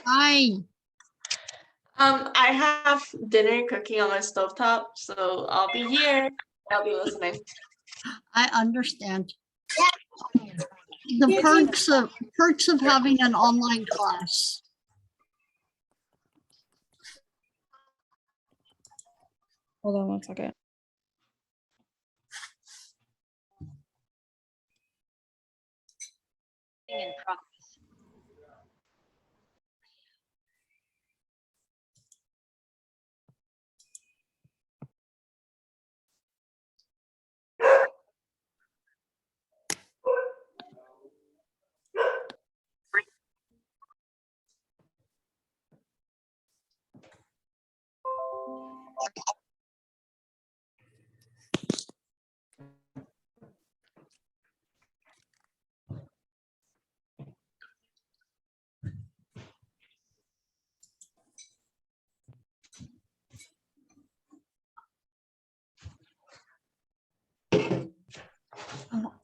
Hi. I have dinner cooking on my stovetop, so I'll be here. I'll be listening. I understand. The perks of having an online class. Hold on one second. In progress.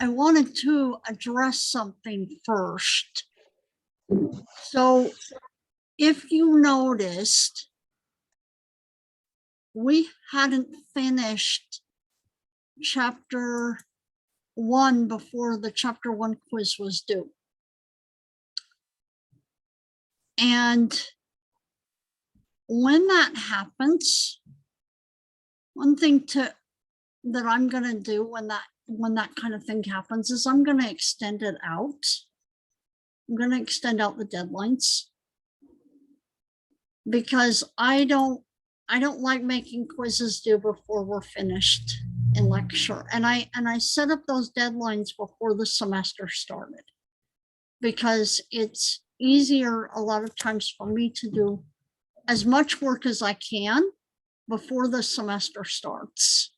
I wanted to address something first. So if you noticed, we hadn't finished chapter 1 before the chapter 1 quiz was due. And when that happens, one thing that I'm going to do when that kind of thing happens is I'm going to extend it out. I'm going to extend out the deadlines because I don't like making quizzes due before we're finished in lecture. And I set up those deadlines before the semester started because it's easier a lot of times for me to do as much work as I can before the semester starts.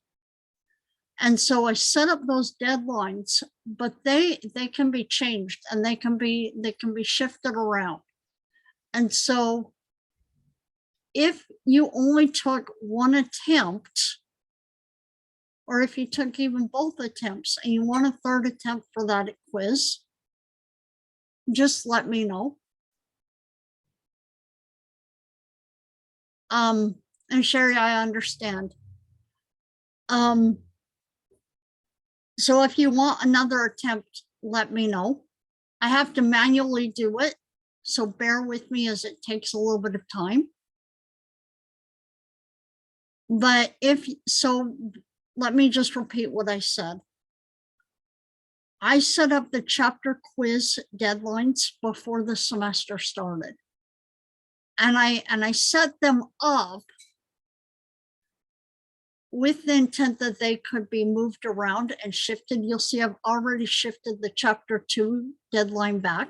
And so I set up those deadlines, but they can be changed and they can be shifted around. And so if you only took one attempt, or if you took even both attempts and you want a third attempt for that quiz, just let me know. And Sherry, I understand. So if you want another attempt, let me know. I have to manually do it, so bear with me as it takes a little bit of time. But let me just repeat what I said. I set up the chapter quiz deadlines before the semester started. And I set them up with the intent that they could be moved around and shifted. You'll see I've already shifted the chapter 2 deadline back.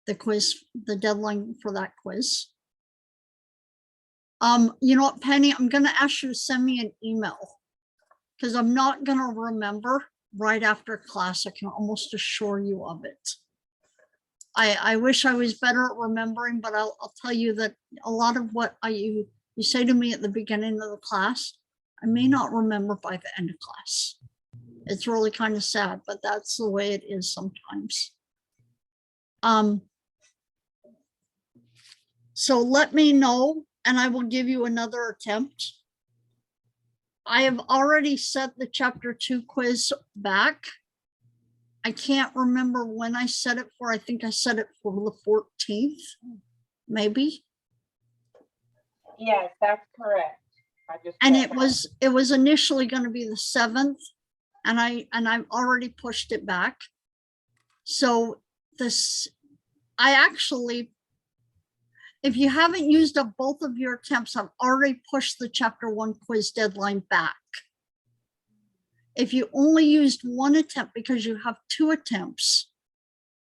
The deadline for that quiz. You know what, Penny, I'm gonna ask you to send me an email because I'm not gonna remember right after class. I can almost assure you of it. I wish I was better at remembering, but I'll tell you that a lot of what you say to me at the beginning of the class, I may not remember by the end of class. It's really kind of sad, but that's the way it is sometimes. So let me know and I will give you another attempt. I have already set the chapter 2 quiz back. I can't remember when I set it for. I think I set it for the 14th, maybe. Yes, that's correct. And it was initially going to be the 7th, and I've already pushed it back. So I actually, if you haven't used up both of your attempts, I've already pushed the chapter 1 quiz deadline back. If you only used one attempt because you have 2 attempts,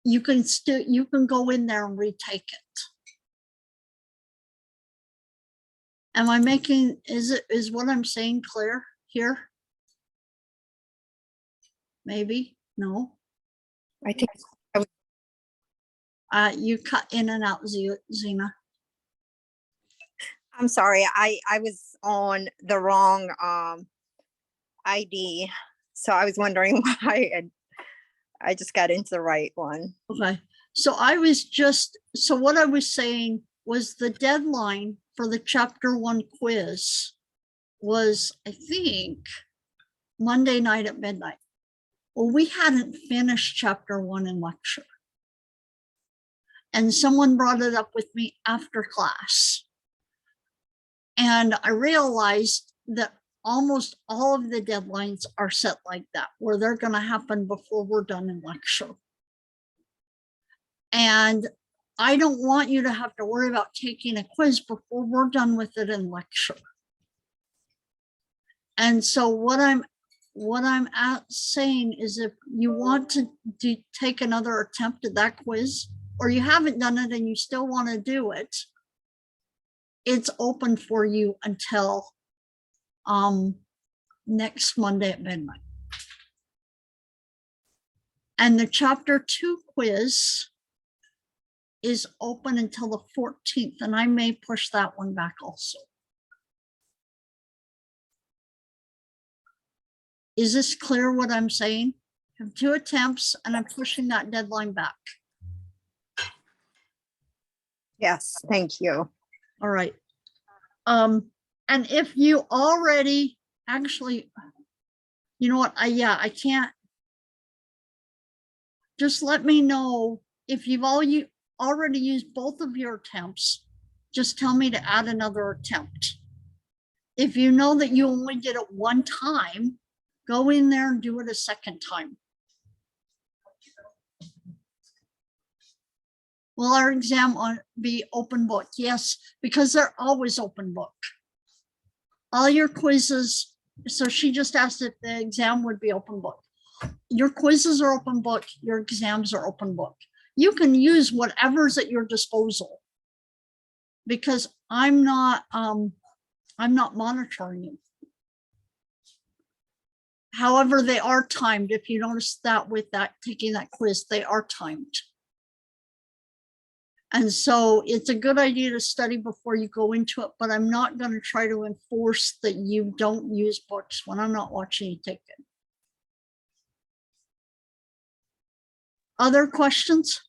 you can go in there and retake it. Am I making, is what I'm saying clear here? Maybe, no. I think You cut in and out, Zena. I'm sorry. I was on the wrong ID, so I was wondering why I just got into the right one. Okay, So what I was saying was the deadline for the chapter 1 quiz was, I think, Monday night at midnight. Well, we hadn't finished chapter 1 in lecture. And someone brought it up with me after class. And I realized that almost all of the deadlines are set like that, where they're going to happen before we're done in lecture. And I don't want you to have to worry about taking a quiz before we're done with it in lecture. And so what I'm saying is, if you want to take another attempt at that quiz, or you haven't done it and you still want to do it, it's open for you until next Monday at midnight. And the chapter 2 quiz is open until the 14th, and I may push that one back also. Is this clear what I'm saying? I have 2 attempts and I'm pushing that deadline back. Yes, thank you. All right. And if you already, actually, you know what, I can't. Just let me know if you've already used both of your attempts. Just tell me to add another attempt. If you know that you only did it one time, go in there and do it a second time. Will our exam be open book? Yes, because they're always open book. All your quizzes, so she just asked if the exam would be open book. Your quizzes are open book, your exams are open book. You can use whatever's at your disposal, because I'm not monitoring you. However, they are timed. If you notice that with that taking that quiz, they are timed. And so it's a good idea to study before you go into it, but I'm not going to try to enforce that you don't use books when I'm not watching you take it. Other questions?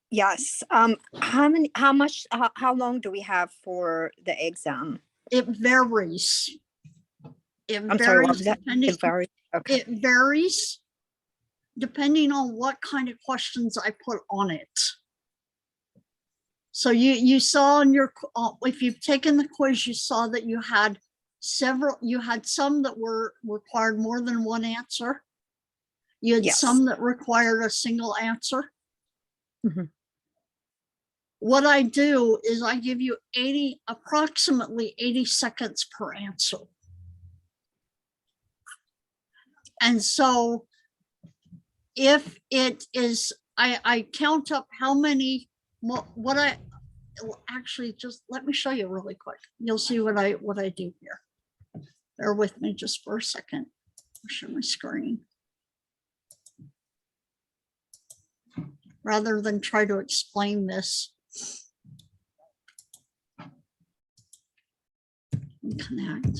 Yes. How long do we have for the exam? It varies. I'm sorry, what was that? It varies. Okay. It varies depending on what kind of questions I put on it. So you saw in your, if you've taken the quiz, you saw that you had some that required more than one answer. You had Yes. some that required a single answer. Mm-hmm. What I do is I give you approximately 80 seconds per answer. And so if it is, I count up how many, actually, just let me show you really quick. You'll see what I do here. Bear with me just for a second. I'll share my screen. Rather than try to explain this. Connect.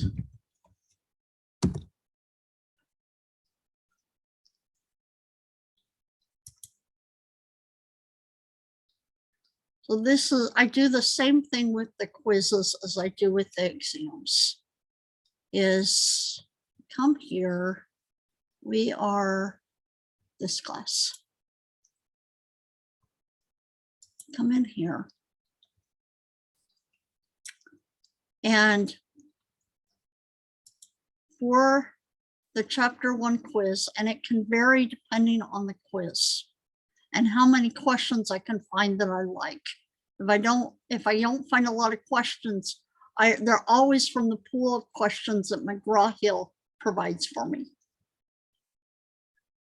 So this is, I do the same thing with the quizzes as I do with the exams. Is come here, we are this class. Come in here. And for the chapter 1 quiz, and it can vary depending on the quiz and how many questions I can find that I like. If I don't find a lot of questions, they're always from the pool of questions that McGraw-Hill provides for me.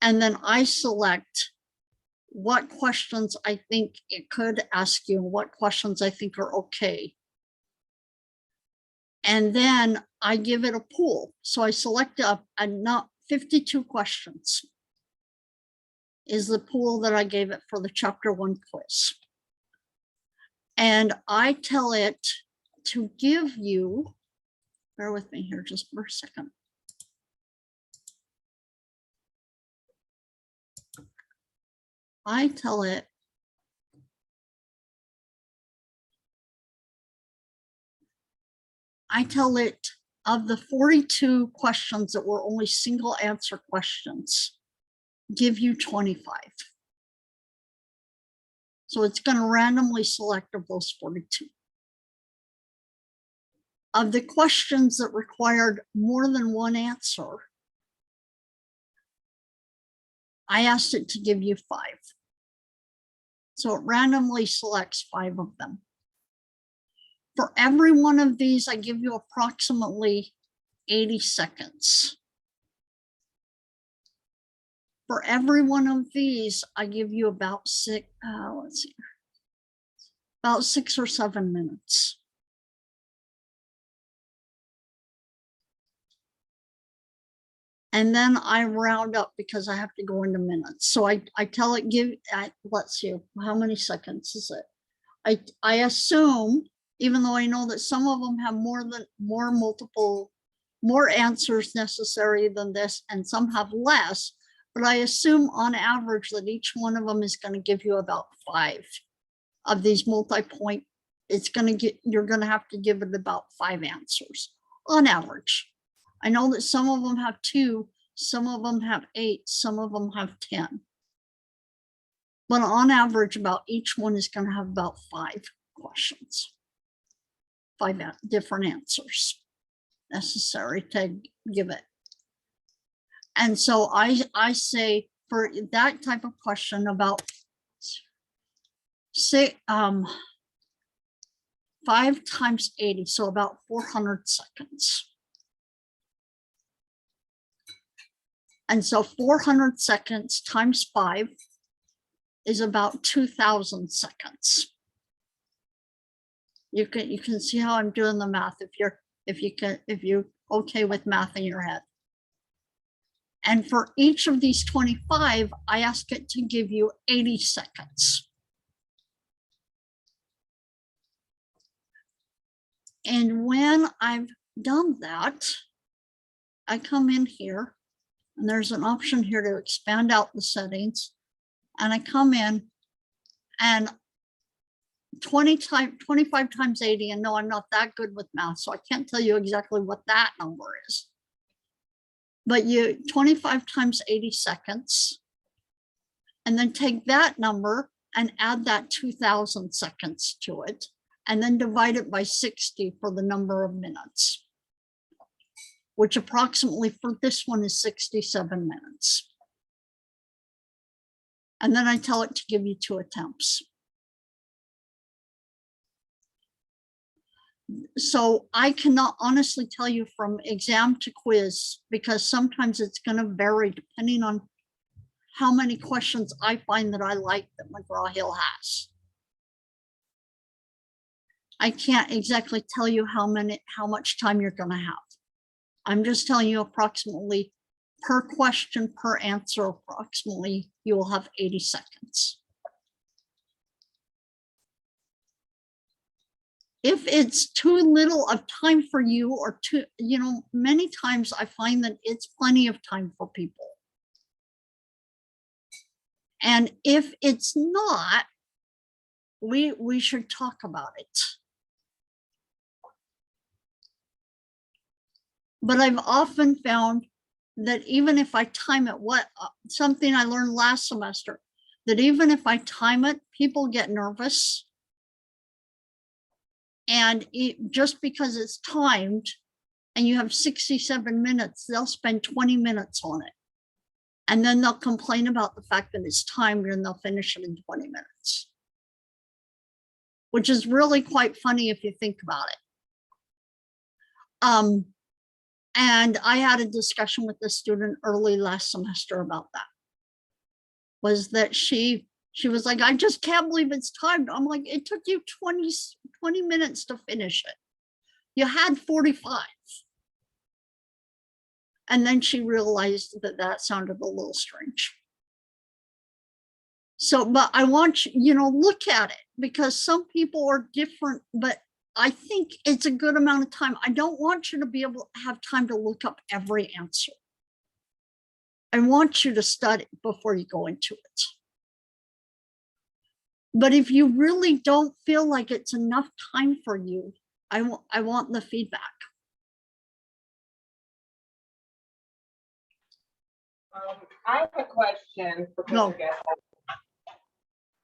And then I select what questions I think it could ask you and what questions I think are okay. And then I give it a pool. So I select not 52 questions is the pool that I gave it for the chapter 1 quiz. And I tell it to give you, bear with me here just for a second. I tell it I tell it, of the 42 questions that were only single answer questions, give you 25. So it's going to randomly select of those 42. Of the questions that required more than one answer, I asked it to give you 5. So it randomly selects 5 of them. For every one of these, I give you approximately 80 seconds. For every one of these, I give you about about 6 or 7 minutes. And then I round up because I have to go into minutes. So I tell it, let's see, how many seconds is it? I assume, even though I know that some of them have more answers necessary than this, and some have less, but I assume on average that each one of them is going to give you about 5 of these multi-point. You're going to have to give it about 5 answers on average. I know that some of them have 2, some of them have 8, some of them have 10. But on average, about each one is going to have about 5 questions, 5 different answers necessary to give it. And so I say for that type of question, about 5 times 80, so about 400 seconds. And so 400 seconds times 5 is about 2,000 seconds. You can see how I'm doing the math if you're okay with math in your head. And for each of these 25, I ask it to give you 80 seconds. And when I've done that, I come in here, and there's an option here to expand out the settings. And I come in, and 25 times 80, and no, I'm not that good with math, so I can't tell you exactly what that number is. But 25 times 80 seconds, and then take that number and add that 2,000 seconds to it, and then divide it by 60 for the number of minutes, which approximately for this one is 67 minutes. And then I tell it to give you 2 attempts. So I cannot honestly tell you from exam to quiz, because sometimes it's going to vary depending on how many questions I find that I like that McGraw-Hill has. I can't exactly tell you how much time you're going to have. I'm just telling you approximately per question, per answer, approximately you will have 80 seconds. If it's too little of time for you, or many times I find that it's plenty of time for people. And if it's not, we should talk about it. But I've often found that even if I time it, something I learned last semester, that even if I time it, people get nervous. And just because it's timed and you have 67 minutes, they'll spend 20 minutes on it. And then they'll complain about the fact that it's timed and they'll finish it in 20 minutes. Which is really quite funny if you think about it. And I had a discussion with the student early last semester about that. Was that she was like, I just can't believe it's timed. I'm like, it took you 20 minutes to finish it. You had 45. And then she realized that sounded a little strange. So, but I want you, look at it, because some people are different, but I think it's a good amount of time. I don't want you to be able to have time to look up every answer. I want you to study before you go into it. But if you really don't feel like it's enough time for you, I want the feedback. I have a question for No. Professor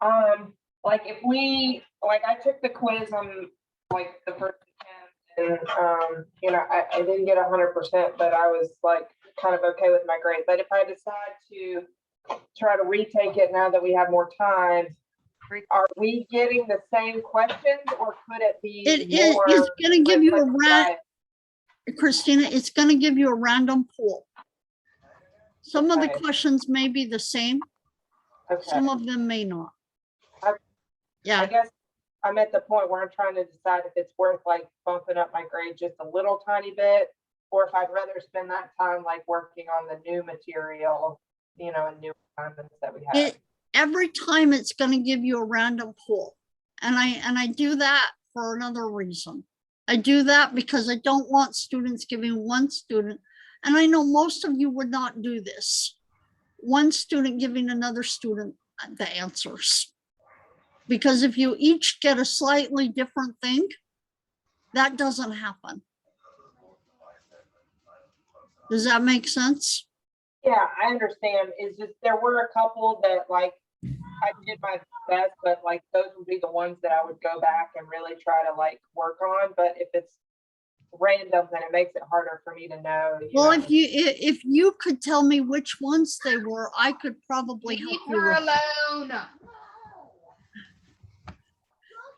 Gessler. Like if we, like I took the quiz on like the first attempt and, you know, I didn't get 100%, but I was like kind of okay with my grade. But if I decide to try to retake it now that we have more time, are we getting the same questions or could it be more? It's going to give you a like Christina, it's going to give you a random pool. Some of the Okay. questions may be the same. Okay. Some of them may not. I Yeah, guess I'm at the point where I'm trying to decide if it's worth like bumping up my grade just a little tiny bit, or if I'd rather spend that time like working on the new material, you know, and new assignments that we have. every time it's going to give you a random pool. And I do that for another reason. I do that because I don't want students giving one student, and I know most of you would not do this, one student giving another student the answers. Because if you each get a slightly different thing, that doesn't happen. Does that make sense? Yeah, I understand. It's just there were a couple that like I did my best, but like those would be the ones that I would go back and really try to like work on. But if it's random, then it makes it harder for me to know. Well, know. if you could tell me which ones they were, I could probably help Leave you. her with- alone.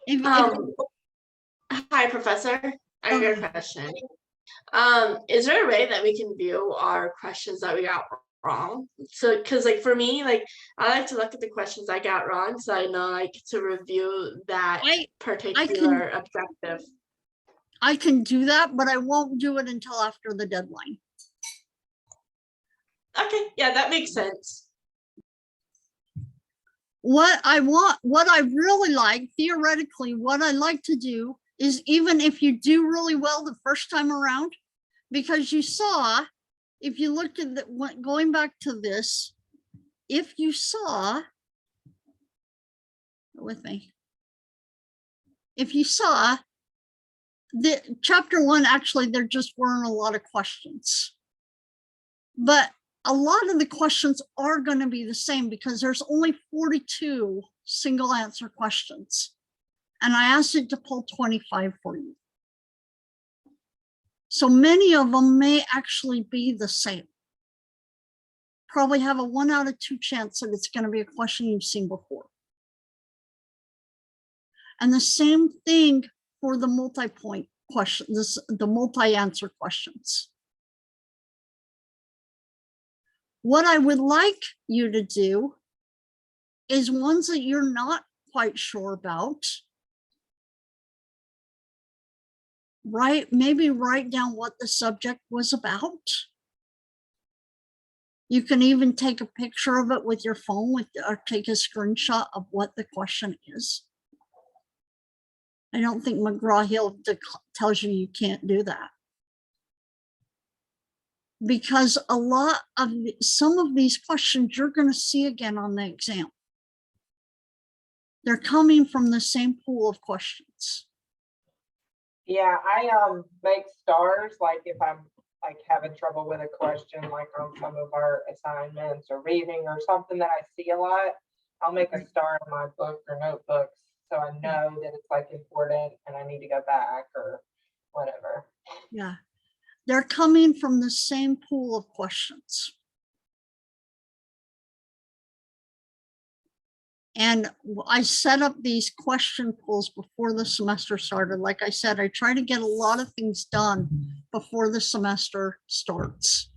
if- Hi, Professor. I have a question. Is there a way that we can view our questions that we got wrong? So, because like for me, like I like to look at the questions I got wrong, so I know like to review that particular objective. I can do that, but I won't do it until after the deadline. Okay, yeah, that makes sense. What I really like, theoretically, what I like to do is even if you do really well the first time around, because you saw, if you looked at the, going back to this, if you saw, with me, if you saw the chapter 1, actually, there just weren't a lot of questions, but a lot of the questions are going to be the same because there's only 42 single answer questions. And I asked it to pull 25 for you. So many of them may actually be the same. Probably have a 1 out of 2 chance that it's going to be a question you've seen before. And the same thing for the multi-point questions, the multi-answer questions. What I would like you to do is ones that you're not quite sure about, maybe write down what the subject was about. You can even take a picture of it with your phone or take a screenshot of what the question is. I don't think McGraw-Hill tells you you can't do that. Because some of these questions you're going to see again on the exam. They're coming from the same pool of questions. Yeah, I make stars like if I'm like having trouble with a question, like on some of our assignments or reading or something that I see a lot, I'll make a star in my book or notebooks so I know that it's like important and I need to go back or whatever. Yeah, they're coming from the same pool of questions. And I set up these question pools before the semester started. Like I said, I try to get a lot of things done before the semester starts.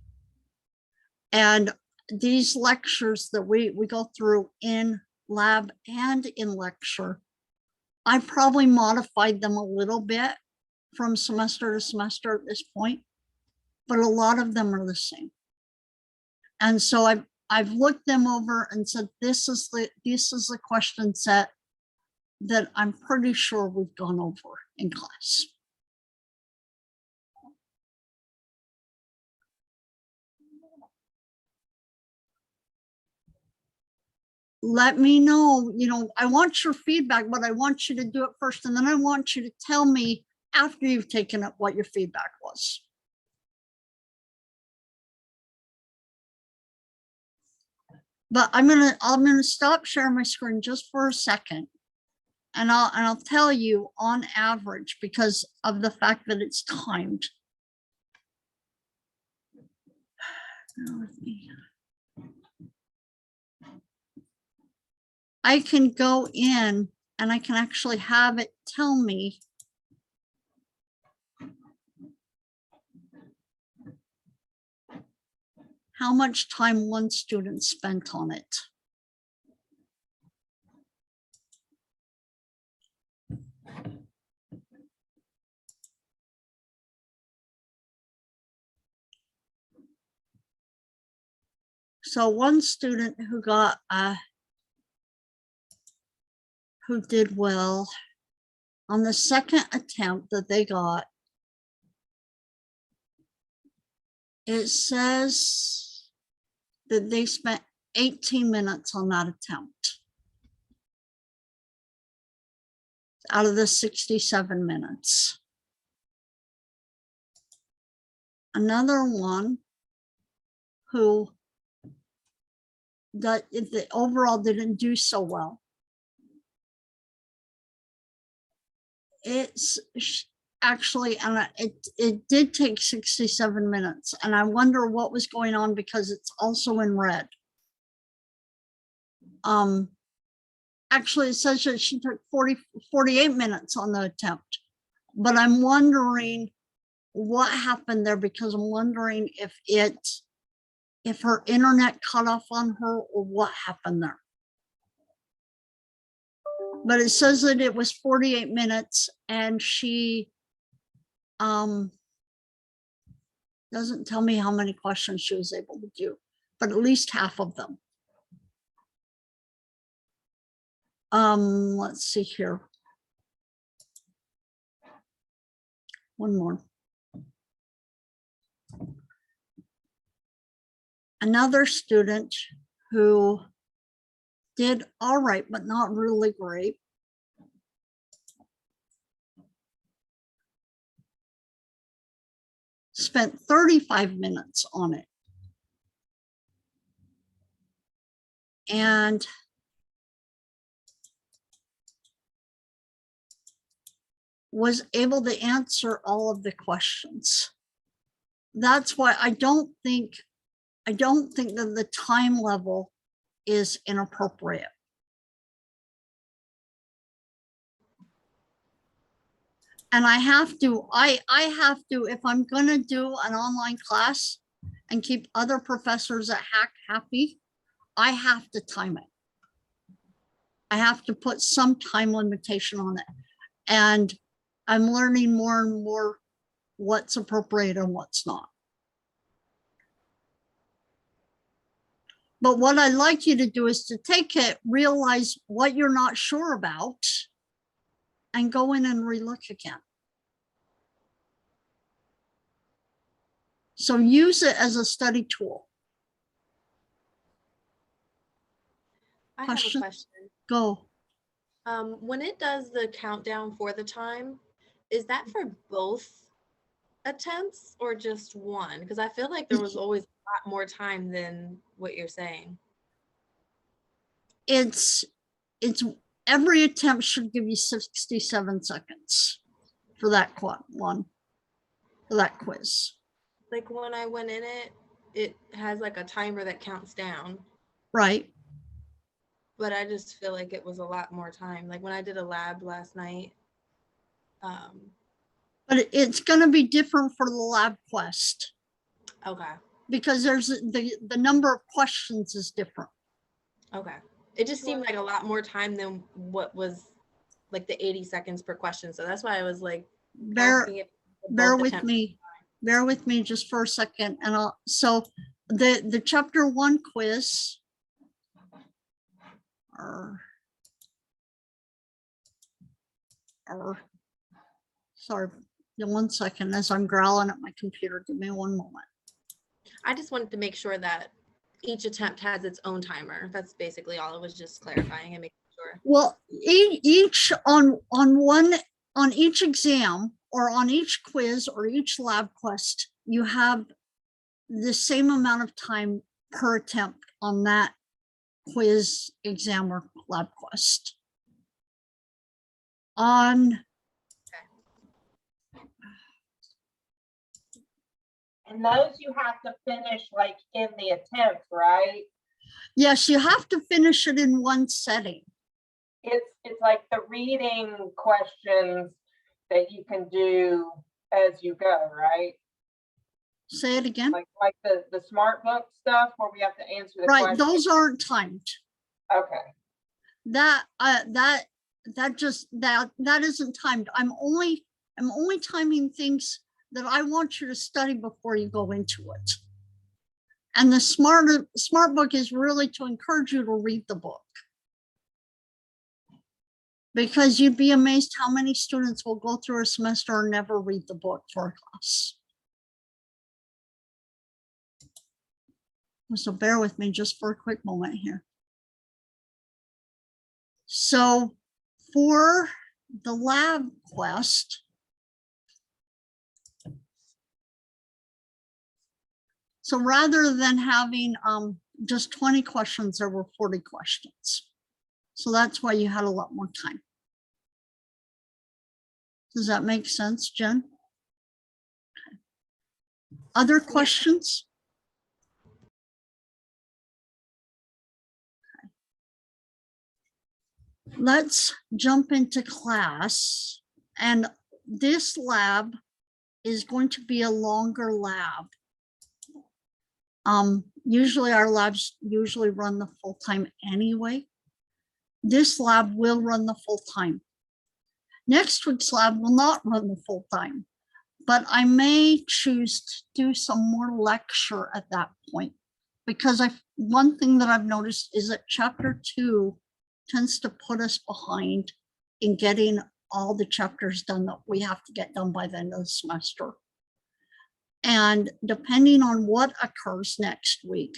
And these lectures that we go through in lab and in lecture, I probably modified them a little bit from semester to semester at this point, but a lot of them are the same. And so I've looked them over and said, this is the question set that I'm pretty sure we've gone over in class. Let me know, I want your feedback, but I want you to do it first. And then I want you to tell me after you've taken it, what your feedback was. But I'm gonna stop sharing my screen just for a second. And I'll tell you on average, because of the fact that it's timed. Bear with me. I can go in and I can actually have it tell me how much time one student spent on it. So one student who got who did well on the second attempt that they got, it says that they spent 18 minutes on that attempt out of the 67 minutes. Another one who that the overall didn't do so well. It's actually, and it did take 67 minutes, and I wonder what was going on because it's also in red. Actually, it says that she took 48 minutes on the attempt, but I'm wondering what happened there, because I'm wondering if her internet cut off on her or what happened there. But it says that it was 48 minutes and she doesn't tell me how many questions she was able to do, but at least half of them. Let's see here. One more. Another student who did all right, but not really great. Spent 35 minutes on it. And was able to answer all of the questions. That's why I don't think that the time level is inappropriate. And I have to, if I'm gonna do an online class and keep other professors at HAC happy, I have to time it. I have to put some time limitation on it. And I'm learning more and more what's appropriate and what's not. But what I'd like you to do is to take it, realize what you're not sure about, and go in and relook again. So use it as a study tool. I have a Question? question. Go. When it does the countdown for the time, is that for both attempts or just one? Because I feel like there was always a lot more time than what you're saying. It's every attempt should give you 67 seconds for that one, for that quiz. Like when I went in it, it has like a timer that counts down. Right. But I just feel like it was a lot more time. Like when I did a lab last night. But it's going to be different for the lab quest. Okay. Because there's the number of questions is different. Okay. It just seemed like a lot more time than what was like the 80 seconds per question. So that's why I was like, Bear with me just for a second. And so the chapter 1 quiz, sorry, 1 second as I'm growling at my computer. Give me one moment. I just wanted to make sure that each attempt has its own timer. That's basically all. It was just clarifying and making sure. Well, each on each exam, or on each quiz or each lab quest, you have the same amount of time per attempt on that quiz, exam, or lab quest. On And those you have to finish like in the attempt, right? yes, you have to finish it in one setting. It's like the reading questions that you can do as you go, right? Say it again. Like the smart book stuff where we have to answer the Right, question. those aren't timed. Okay. That isn't timed. I'm only timing things that I want you to study before you go into it. And the smart book is really to encourage you to read the book. Because you'd be amazed how many students will go through a semester and never read the book for a class. So bear with me just for a quick moment here. So for the lab quest, so rather than having just 20 questions, there were 40 questions. So that's why you had a lot more time. Does that make sense, Jen? Okay. Other questions? Okay. Let's jump into class. And this lab is going to be a longer lab. Usually our labs usually run the full time anyway. This lab will run the full time. Next week's lab will not run the full time, but I may choose to do some more lecture at that point, because one thing that I've noticed is that chapter 2 tends to put us behind in getting all the chapters done that we have to get done by the end of the semester. And depending on what occurs next week,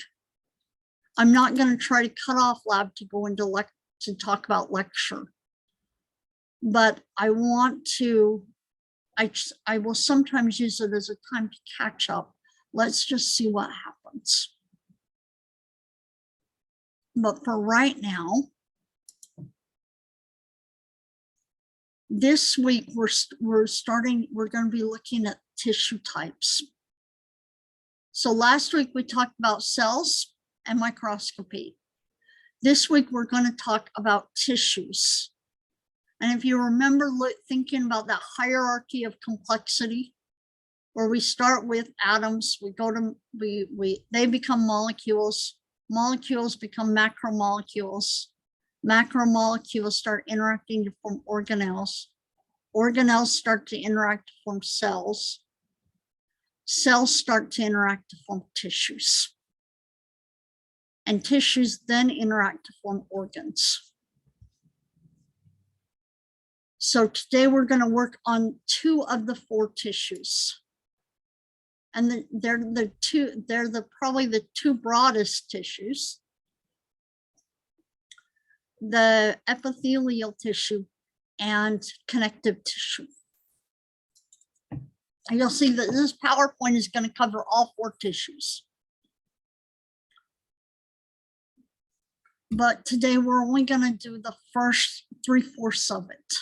I'm not going to try to cut off lab to go into to talk about lecture. But I want to, I will sometimes use it as a time to catch up. Let's just see what happens. But for right now, this week we're going to be looking at tissue types. So last week we talked about cells and microscopy. This week we're going to talk about tissues. And if you remember thinking about that hierarchy of complexity, where we start with atoms, we go to, they become molecules, molecules become macromolecules, macromolecules start interacting to form organelles, organelles start to interact to form cells, cells start to interact to form tissues, and tissues then interact to form organs. So today we're going to work on 2 of the 4 tissues. And they're probably the 2 broadest tissues. The epithelial tissue and connective tissue. And you'll see that this PowerPoint is going to cover all 4 tissues. But today we're only going to do the first 3/4 of it.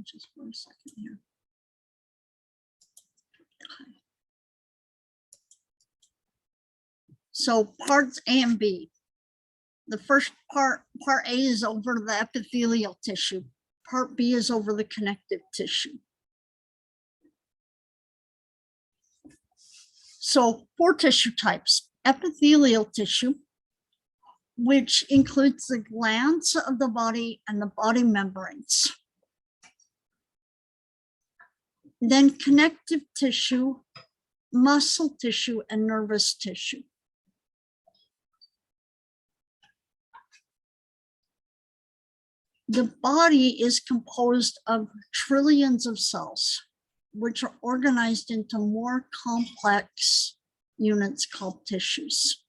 Just for a second here. Okay. So parts A and B. The first part A is over the epithelial tissue. Part B is over the connective tissue. So 4 tissue types: epithelial tissue, which includes the glands of the body and the body membranes. Then connective tissue, muscle tissue, and nervous tissue. The body is composed of trillions of cells, which are organized into more complex units called tissues.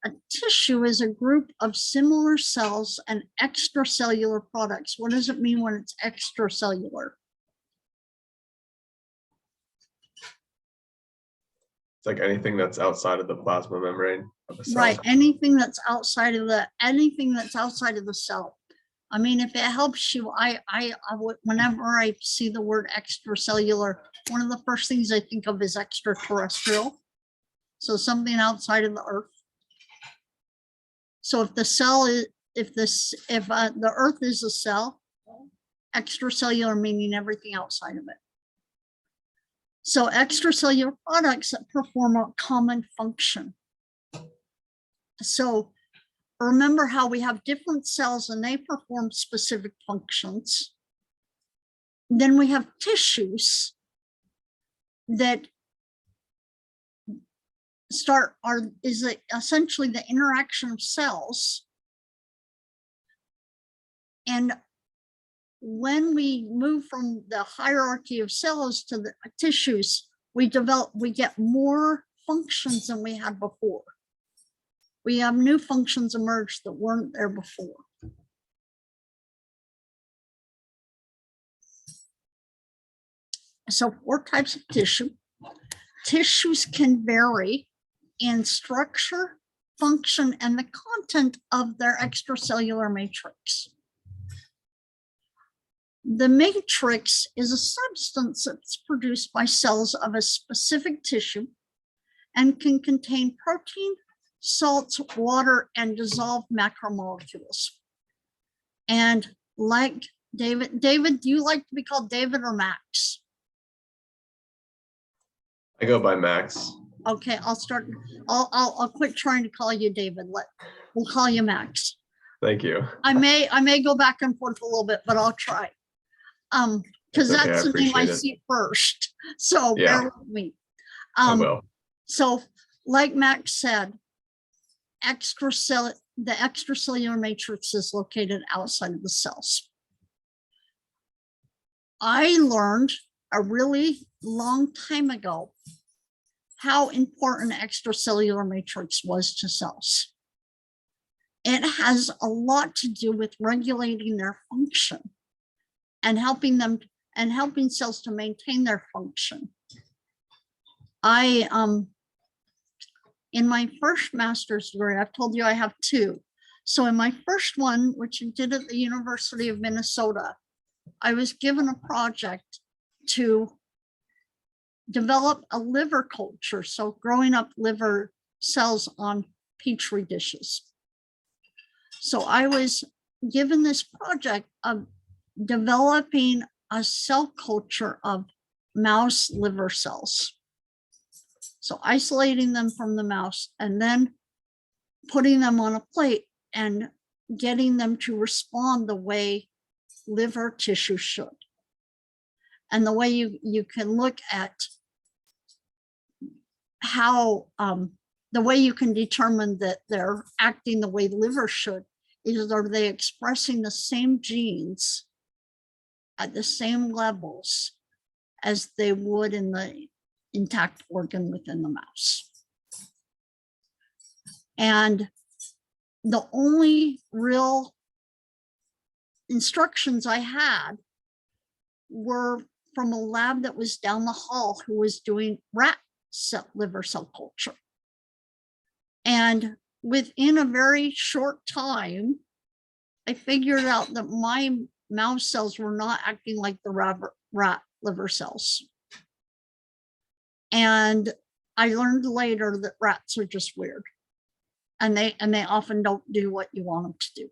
A tissue is a group of similar cells and extracellular products. What does it mean when it's extracellular? It's like anything that's outside of the plasma membrane of a cell. Right, anything that's outside of the cell. I mean, if it helps you, I would, whenever I see the word extracellular, one of the first things I think of is extraterrestrial. So something outside of the earth. So if the cell is, if the earth is a cell, extracellular meaning everything outside of it. So extracellular products that perform a common function. So remember how we have different cells and they perform specific functions. Then we have tissues that essentially the interaction of cells. And when we move from the hierarchy of cells to the tissues, we get more functions than we had before. We have new functions emerge that weren't there before. So 4 types of tissue. Tissues can vary in structure, function, and the content of their extracellular matrix. The matrix is a substance that's produced by cells of a specific tissue and can contain protein, salts, water, and dissolved macromolecules. And like David, do you like to be called David or Max? I go by Max. Okay, I'll quit trying to call you David. We'll call you Max. Thank you. I may go back and forth a little bit, but I'll try. Because That's okay, that's I the name I appreciate it. see first. So Yeah. bear with me. I will. So like Max said, the extracellular matrix is located outside of the cells. I learned a really long time ago how important extracellular matrix was to cells. It has a lot to do with regulating their function and helping cells to maintain their function. In my first master's degree, I've told you I have 2. So in my first one, which I did at the University of Minnesota, I was given a project to develop a liver culture. So growing up liver cells on Petri dishes. So I was given this project of developing a cell culture of mouse liver cells. So isolating them from the mouse and then putting them on a plate and getting them to respond the way liver tissue should. And the way you can look at how, the way you can determine that they're acting the way liver should is, are they expressing the same genes at the same levels as they would in the intact organ within the mouse. And the only real instructions I had were from a lab that was down the hall who was doing rat liver cell culture. And within a very short time, I figured out that my mouse cells were not acting like the rat liver cells. And I learned later that rats are just weird. And they often don't do what you want them to do.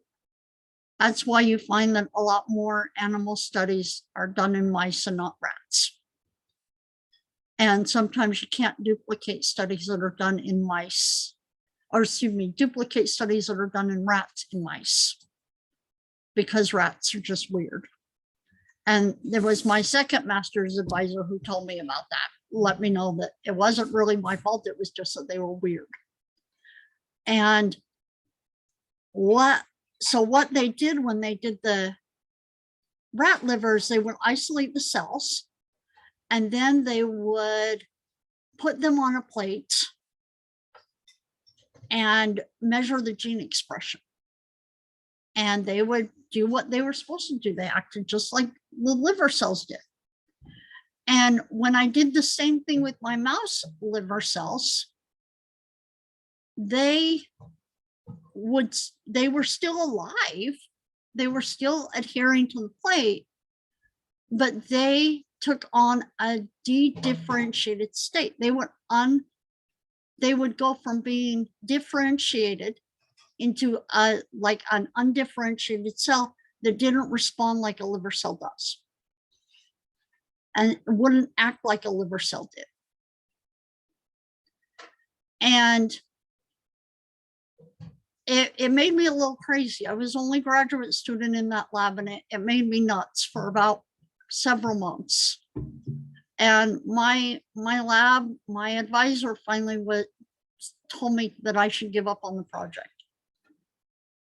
That's why you find that a lot more animal studies are done in mice and not rats. And sometimes you can't duplicate studies that are done in mice, or excuse me, duplicate studies that are done in rats in mice, because rats are just weird. And there was my second master's advisor who told me about that, let me know that it wasn't really my fault, it was just that they were weird. And what they did when they did the rat livers, they would isolate the cells, and then they would put them on a plate and measure the gene expression. And they would do what they were supposed to do. They acted just like the liver cells did. And when I did the same thing with my mouse liver cells, they were still alive. They were still adhering to the plate, but they took on a de-differentiated state. They would go from being differentiated into like an undifferentiated cell that didn't respond like a liver cell does, and wouldn't act like a liver cell did. And it made me a little crazy. I was only graduate student in that lab, and it made me nuts for about several months. And my advisor finally told me that I should give up on the project,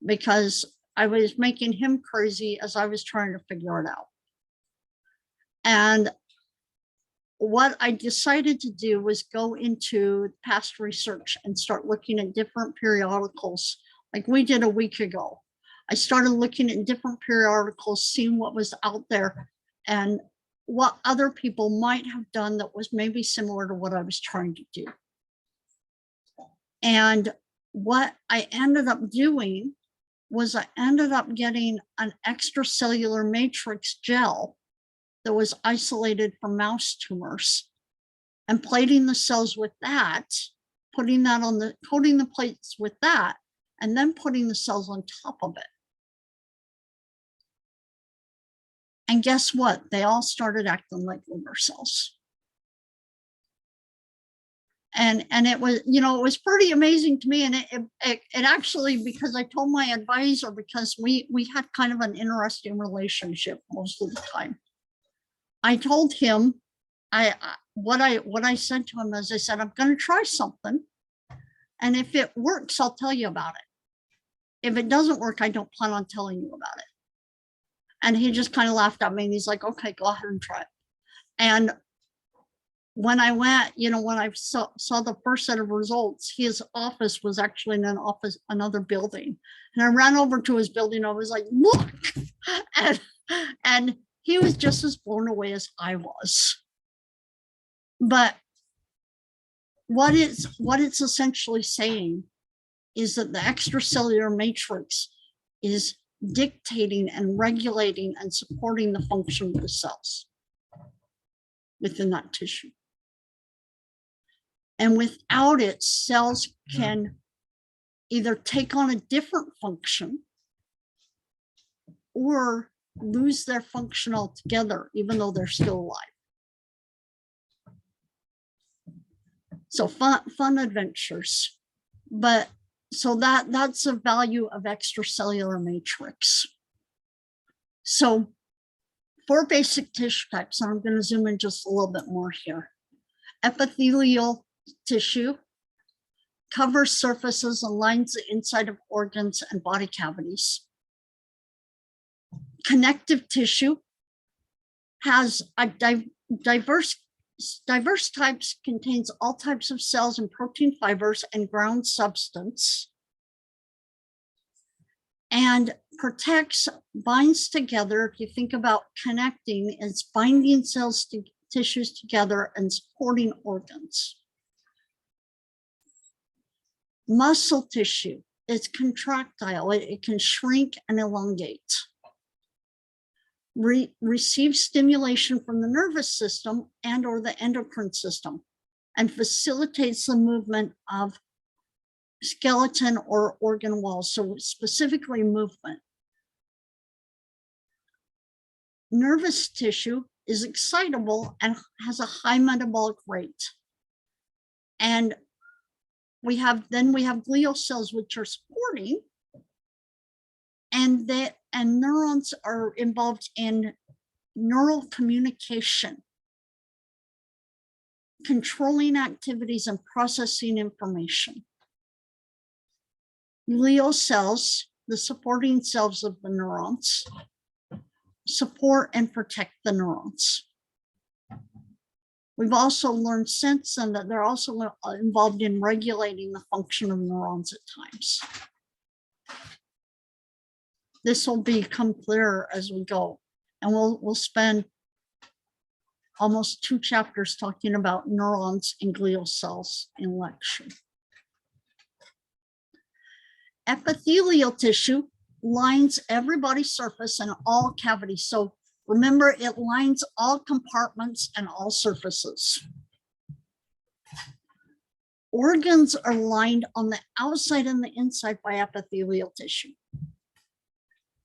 because I was making him crazy as I was trying to figure it out. And what I decided to do was go into past research and start looking at different periodicals, like we did a week ago. I started looking at different periodicals, seeing what was out there and what other people might have done that was maybe similar to what I was trying to do. And what I ended up doing was I ended up getting an extracellular matrix gel that was isolated from mouse tumors, and plating the cells with that, coating the plates with that, and then putting the cells on top of it. And guess what? They all started acting like liver cells. And it was, you know, it was pretty amazing to me. And it actually, because I told my advisor, because we had kind of an interesting relationship most of the time. I told him, what I said to him is, I said, I'm going to try something, and if it works, I'll tell you about it. If it doesn't work, I don't plan on telling you about it. And he just kind of laughed at me, and he's like, okay, go ahead and try it. And when I went, you know, when I saw the first set of results, his office was actually in another building. And I ran over to his building. I was like, look, and he was just as blown away as I was. But what it's essentially saying is that the extracellular matrix is dictating and regulating and supporting the function of the cells within that tissue. And without it, cells can either take on a different function or lose their function altogether, even though they're still alive. So fun adventures. But so that's the value of extracellular matrix. So 4 basic tissue types, and I'm going to zoom in just a little bit more here. Epithelial tissue covers surfaces and lines the inside of organs and body cavities. Connective tissue has a diverse types, contains all types of cells and protein fibers and ground substance, and protects, binds together. If you think about connecting, it's binding cells to tissues together and supporting organs. Muscle tissue is contractile. It can shrink and elongate. Receives stimulation from the nervous system and or the endocrine system, and facilitates the movement of skeleton or organ walls, so specifically movement. Nervous tissue is excitable and has a high metabolic rate. And we have glial cells, which are supporting, and neurons are involved in neural communication, controlling activities and processing information. Glial cells, the supporting cells of the neurons, support and protect the neurons. We've also learned since then that they're also involved in regulating the function of neurons at times. This will become clearer as we go, and we'll spend almost 2 chapters talking about neurons and glial cells in lecture. Epithelial tissue lines every body surface and all cavities. So remember, it lines all compartments and all surfaces. Organs are lined on the outside and the inside by epithelial tissue.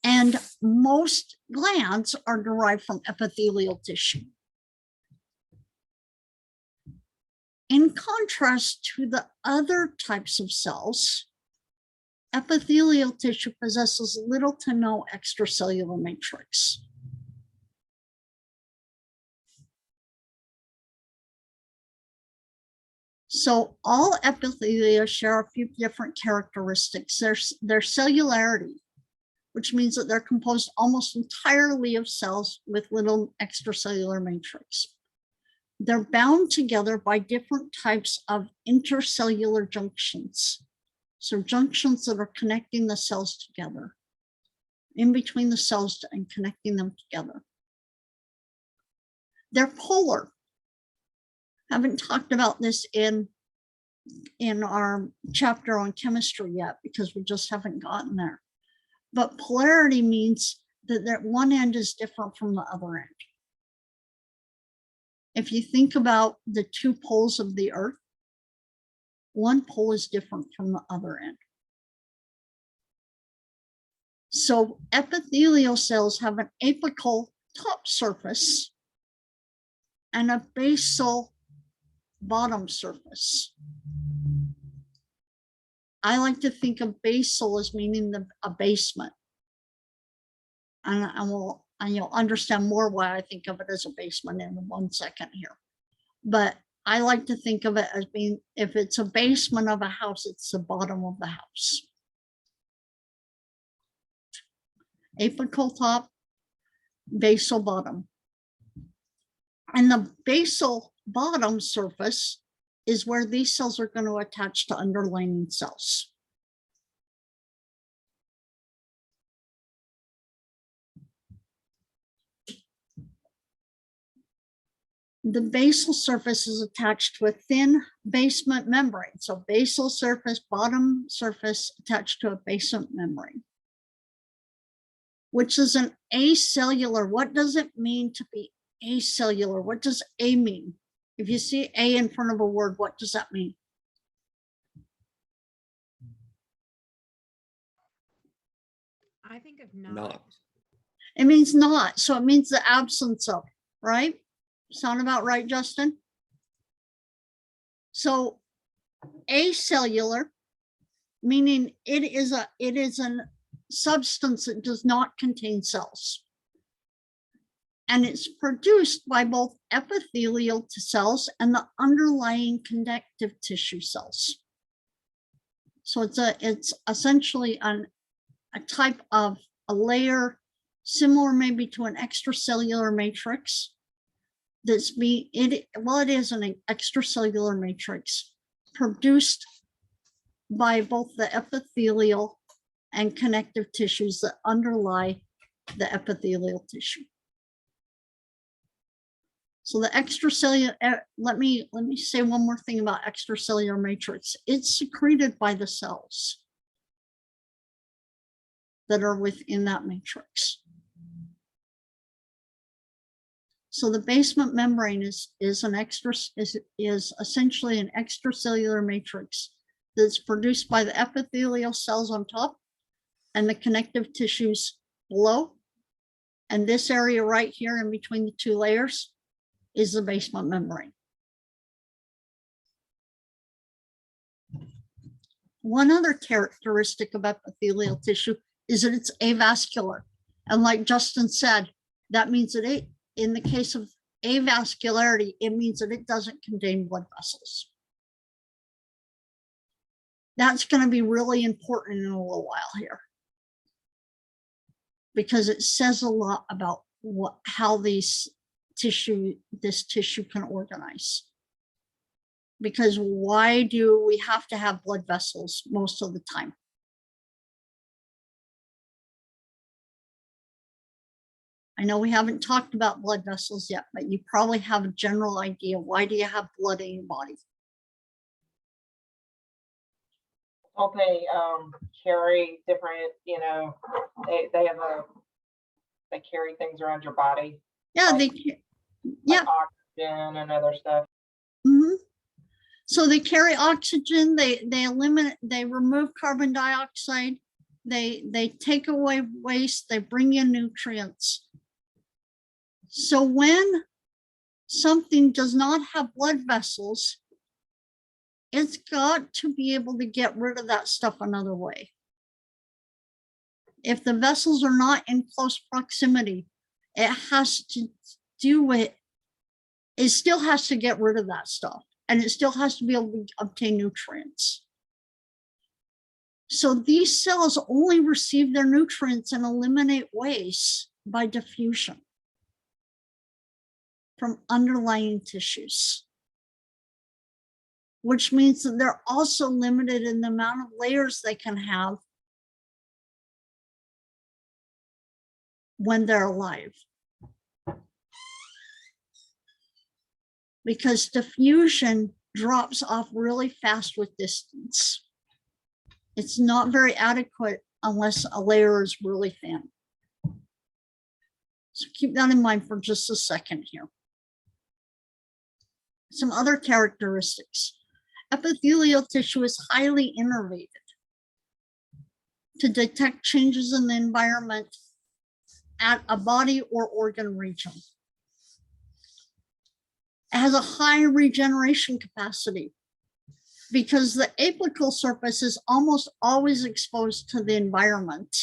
And most glands are derived from epithelial tissue. In contrast to the other types of cells, epithelial tissue possesses little to no extracellular matrix. So all epithelia share a few different characteristics. Their cellularity, which means that they're composed almost entirely of cells with little extracellular matrix. They're bound together by different types of intercellular junctions. So junctions that are connecting the cells together, in between the cells and connecting them together. They're polar. Haven't talked about this in our chapter on chemistry yet because we just haven't gotten there. But polarity means that one end is different from the other end. If you think about the 2 poles of the Earth, one pole is different from the other end. So epithelial cells have an apical top surface and a basal bottom surface. I like to think of basal as meaning a basement. And you'll understand more why I think of it as a basement in 1 second here. But I like to think of it as being, if it's a basement of a house, it's the bottom of the house. Apical top, basal bottom. And the basal bottom surface is where these cells are going to attach to underlying cells. The basal surface is attached to a thin basement membrane. So basal surface, bottom surface attached to a basement membrane, which is an acellular. What does it mean to be acellular? What does A mean? If you see A in front of a word, what does that mean? I think of Not. It means not. So it means the absence of, right? Sound about right, Justin? So acellular, meaning it is a substance that does not contain cells. And it's produced by both epithelial cells and the underlying connective tissue cells. So it's essentially a type of a layer similar maybe to an extracellular matrix. It is an extracellular matrix produced by both the epithelial and connective tissues that underlie the epithelial tissue. So the extracellular, let me say one more thing about extracellular matrix. It's secreted by the cells that are within that matrix. So the basement membrane is essentially an extracellular matrix that's produced by the epithelial cells on top and the connective tissues below. And this area right here in between the 2 layers is the basement membrane. One other characteristic of epithelial tissue is that it's avascular. And like Justin said, that means that in the case of avascularity, it means that it doesn't contain blood vessels. That's going to be really important in a little while here, because it says a lot about how these this tissue can organize. Because why do we have to have blood vessels most of the time? I know we haven't talked about blood vessels yet, but you probably have a general idea. Why do you have blood in your body? Don't they carry different, you know, they have they carry things around your body, Yeah, like- yeah. like oxygen and other stuff. Mhm. So they carry oxygen, they eliminate, they remove carbon dioxide, they take away waste, they bring in nutrients. So when something does not have blood vessels, it's got to be able to get rid of that stuff another way. If the vessels are not in close proximity, it has to do it. It still has to get rid of that stuff, and it still has to be able to obtain nutrients. So these cells only receive their nutrients and eliminate waste by diffusion from underlying tissues, which means that they're also limited in the amount of layers they can have when they're alive. Because diffusion drops off really fast with distance. It's not very adequate unless a layer is really thin. So keep that in mind for just a second here. Some other characteristics. Epithelial tissue is highly innervated to detect changes in the environment at a body or organ region. It has a high regeneration capacity because the apical surface is almost always exposed to the environment.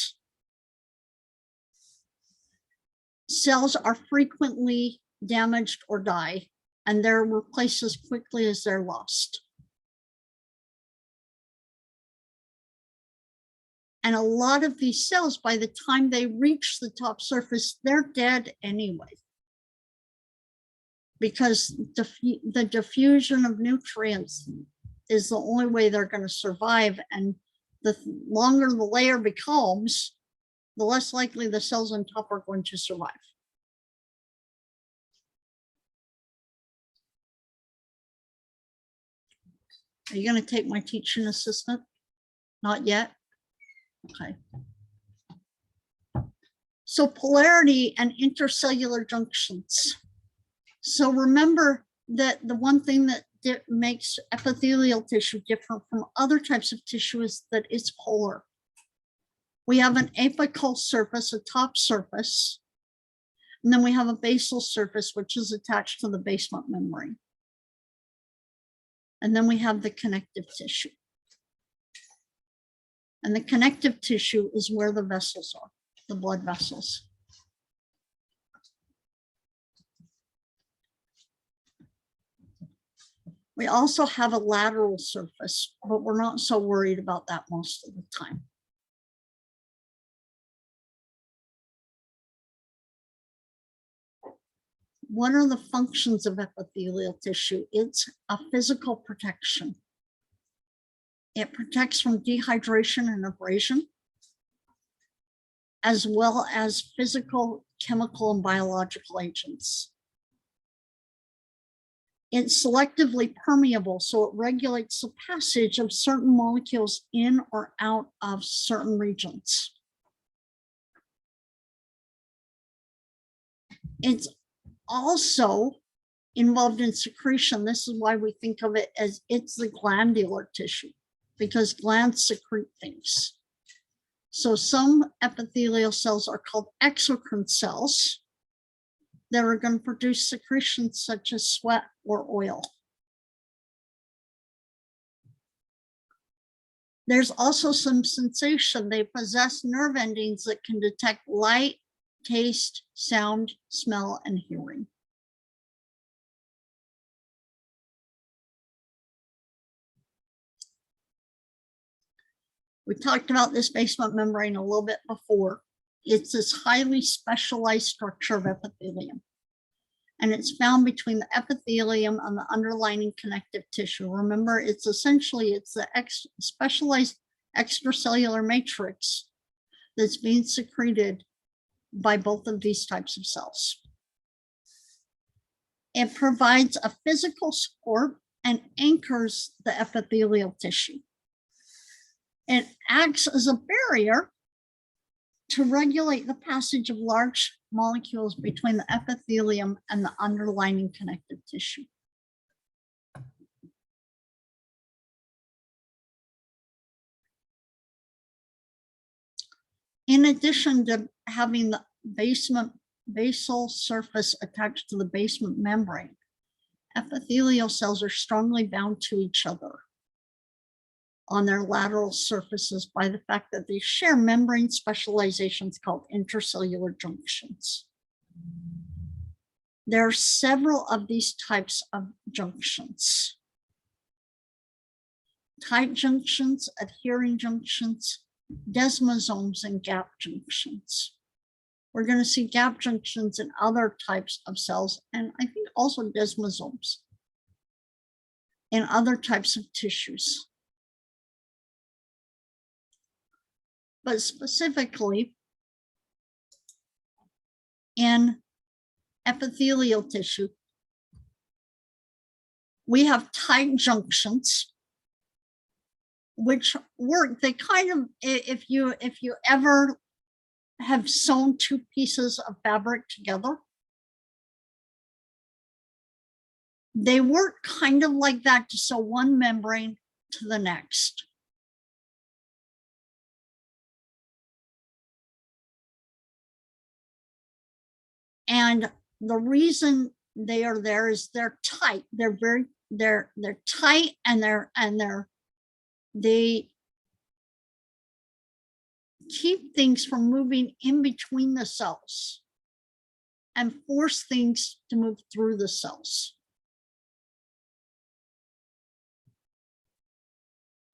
Cells are frequently damaged or die, and they're replaced as quickly as they're lost. And a lot of these cells, by the time they reach the top surface, they're dead anyway. Because the diffusion of nutrients is the only way they're going to survive. And the longer the layer becomes, the less likely the cells on top are going to survive. Are you going to take my teaching assistant? Not yet? Okay. So polarity and intercellular junctions. So remember that the one thing that makes epithelial tissue different from other types of tissue is that it's polar. We have an apical surface, a top surface, and then we have a basal surface, which is attached to the basement membrane. And then we have the connective tissue. And the connective tissue is where the vessels are, the blood vessels. We also have a lateral surface, but we're not so worried about that most of the time. What are the functions of epithelial tissue? It's a physical protection. It protects from dehydration and abrasion, as well as physical, chemical, and biological agents. It's selectively permeable, so it regulates the passage of certain molecules in or out of certain regions. It's also involved in secretion. This is why we think of it as it's the glandular tissue, because glands secrete things. So some epithelial cells are called exocrine cells that are going to produce secretions such as sweat or oil. There's also some sensation. They possess nerve endings that can detect light, taste, sound, smell, and hearing. We talked about this basement membrane a little bit before. It's this highly specialized structure of epithelium. And it's found between the epithelium and the underlying connective tissue. Remember, it's essentially, it's the specialized extracellular matrix that's being secreted by both of these types of cells. It provides a physical support and anchors the epithelial tissue. It acts as a barrier to regulate the passage of large molecules between the epithelium and the underlying connective tissue. In addition to having the basal surface attached to the basement membrane, epithelial cells are strongly bound to each other on their lateral surfaces by the fact that they share membrane specializations called intracellular junctions. There are several of these types of junctions: tight junctions, adhering junctions, desmosomes, and gap junctions. We're going to see gap junctions in other types of cells, and I think also desmosomes in other types of tissues. But specifically in epithelial tissue, we have tight junctions, which work. They kind of, if you ever have sewn two pieces of fabric together, they work kind of like that to sew one membrane to the next. And the reason they are there is they're tight. They're tight, and they keep things from moving in between the cells and force things to move through the cells.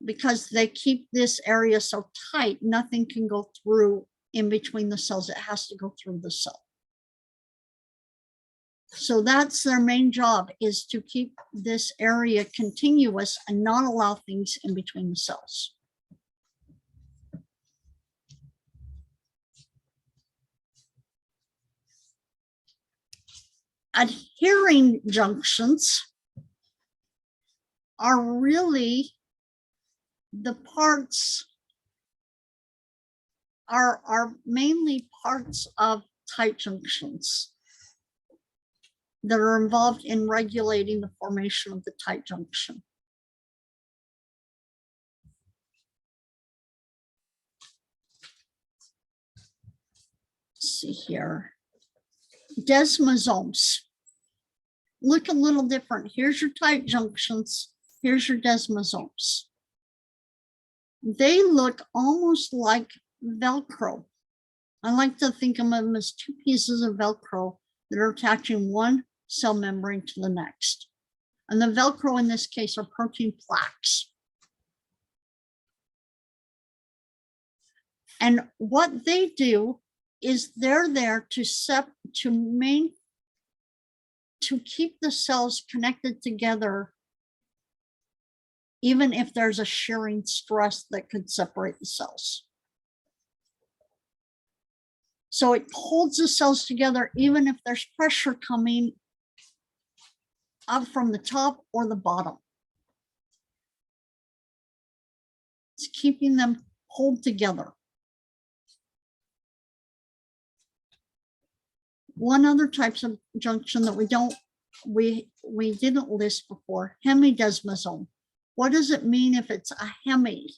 Because they keep this area so tight, nothing can go through in between the cells. It has to go through the cell. So that's their main job, is to keep this area continuous and not allow things in between the cells. Adhering junctions are really the parts, are mainly parts of tight junctions that are involved in regulating the formation of the tight junction. Let's see here. Desmosomes look a little different. Here's your tight junctions. Here's your desmosomes. They look almost like Velcro. I like to think of them as two pieces of Velcro that are attaching one cell membrane to the next. And the Velcro in this case are protein plaques. And what they do is they're there to keep the cells connected together, even if there's a shearing stress that could separate the cells. So it holds the cells together even if there's pressure coming up from the top or the bottom. It's keeping them pulled together. One other type of junction that we didn't list before, hemidesmosome. What does it mean if it's a hemi?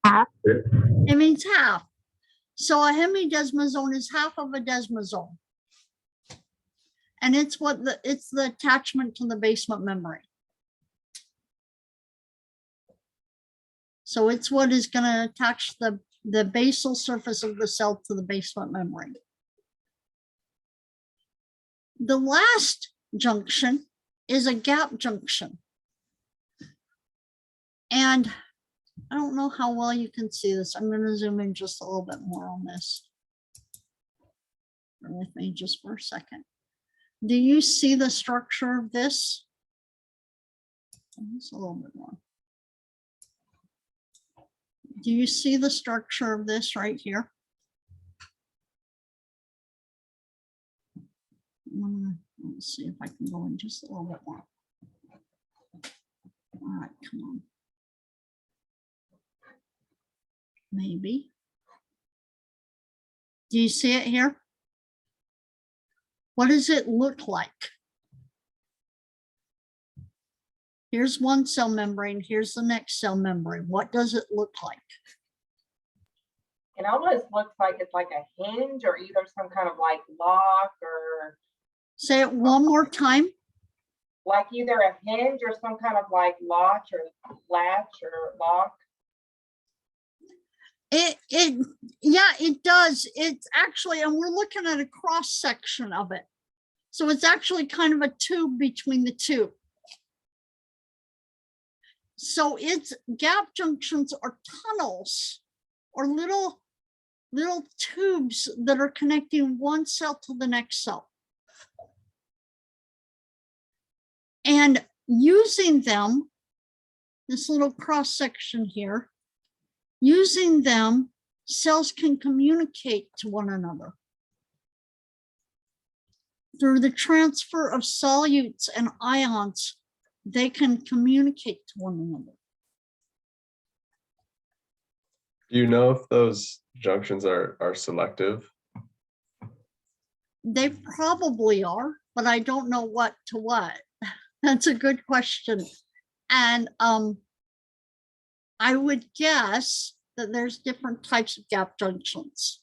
Half. It means half. So a hemidesmosome is half of a desmosome. And it's the attachment to the basement membrane. So it's what is going to attach the basal surface of the cell to the basement membrane. The last junction is a gap junction. And I don't know how well you can see this. I'm going to zoom in just a little bit more on this. Bear with me just for a second. Do you see the structure of this? It's a little bit more. Do you see the structure of this right here? Let's see if I can go in just a little bit more. All right, come on. Maybe. Do you see it here? What does it look like? Here's one cell membrane. Here's the next cell membrane. What does it look like? It almost looks like it's like a hinge or either some kind of like lock or Say it one more time. like either a hinge or some kind of like latch or lock. Yeah, it does. It's actually, and we're looking at a cross section of it. So it's actually kind of a tube between the two. So its gap junctions are tunnels or little tubes that are connecting one cell to the next cell. And using them, this little cross section here, using them, cells can communicate to one another. Through the transfer of solutes and ions, they can communicate to one another. Do you know if those junctions are selective? They probably are, but I don't know what to what. That's a good question. And I would guess that there's different types of gap junctions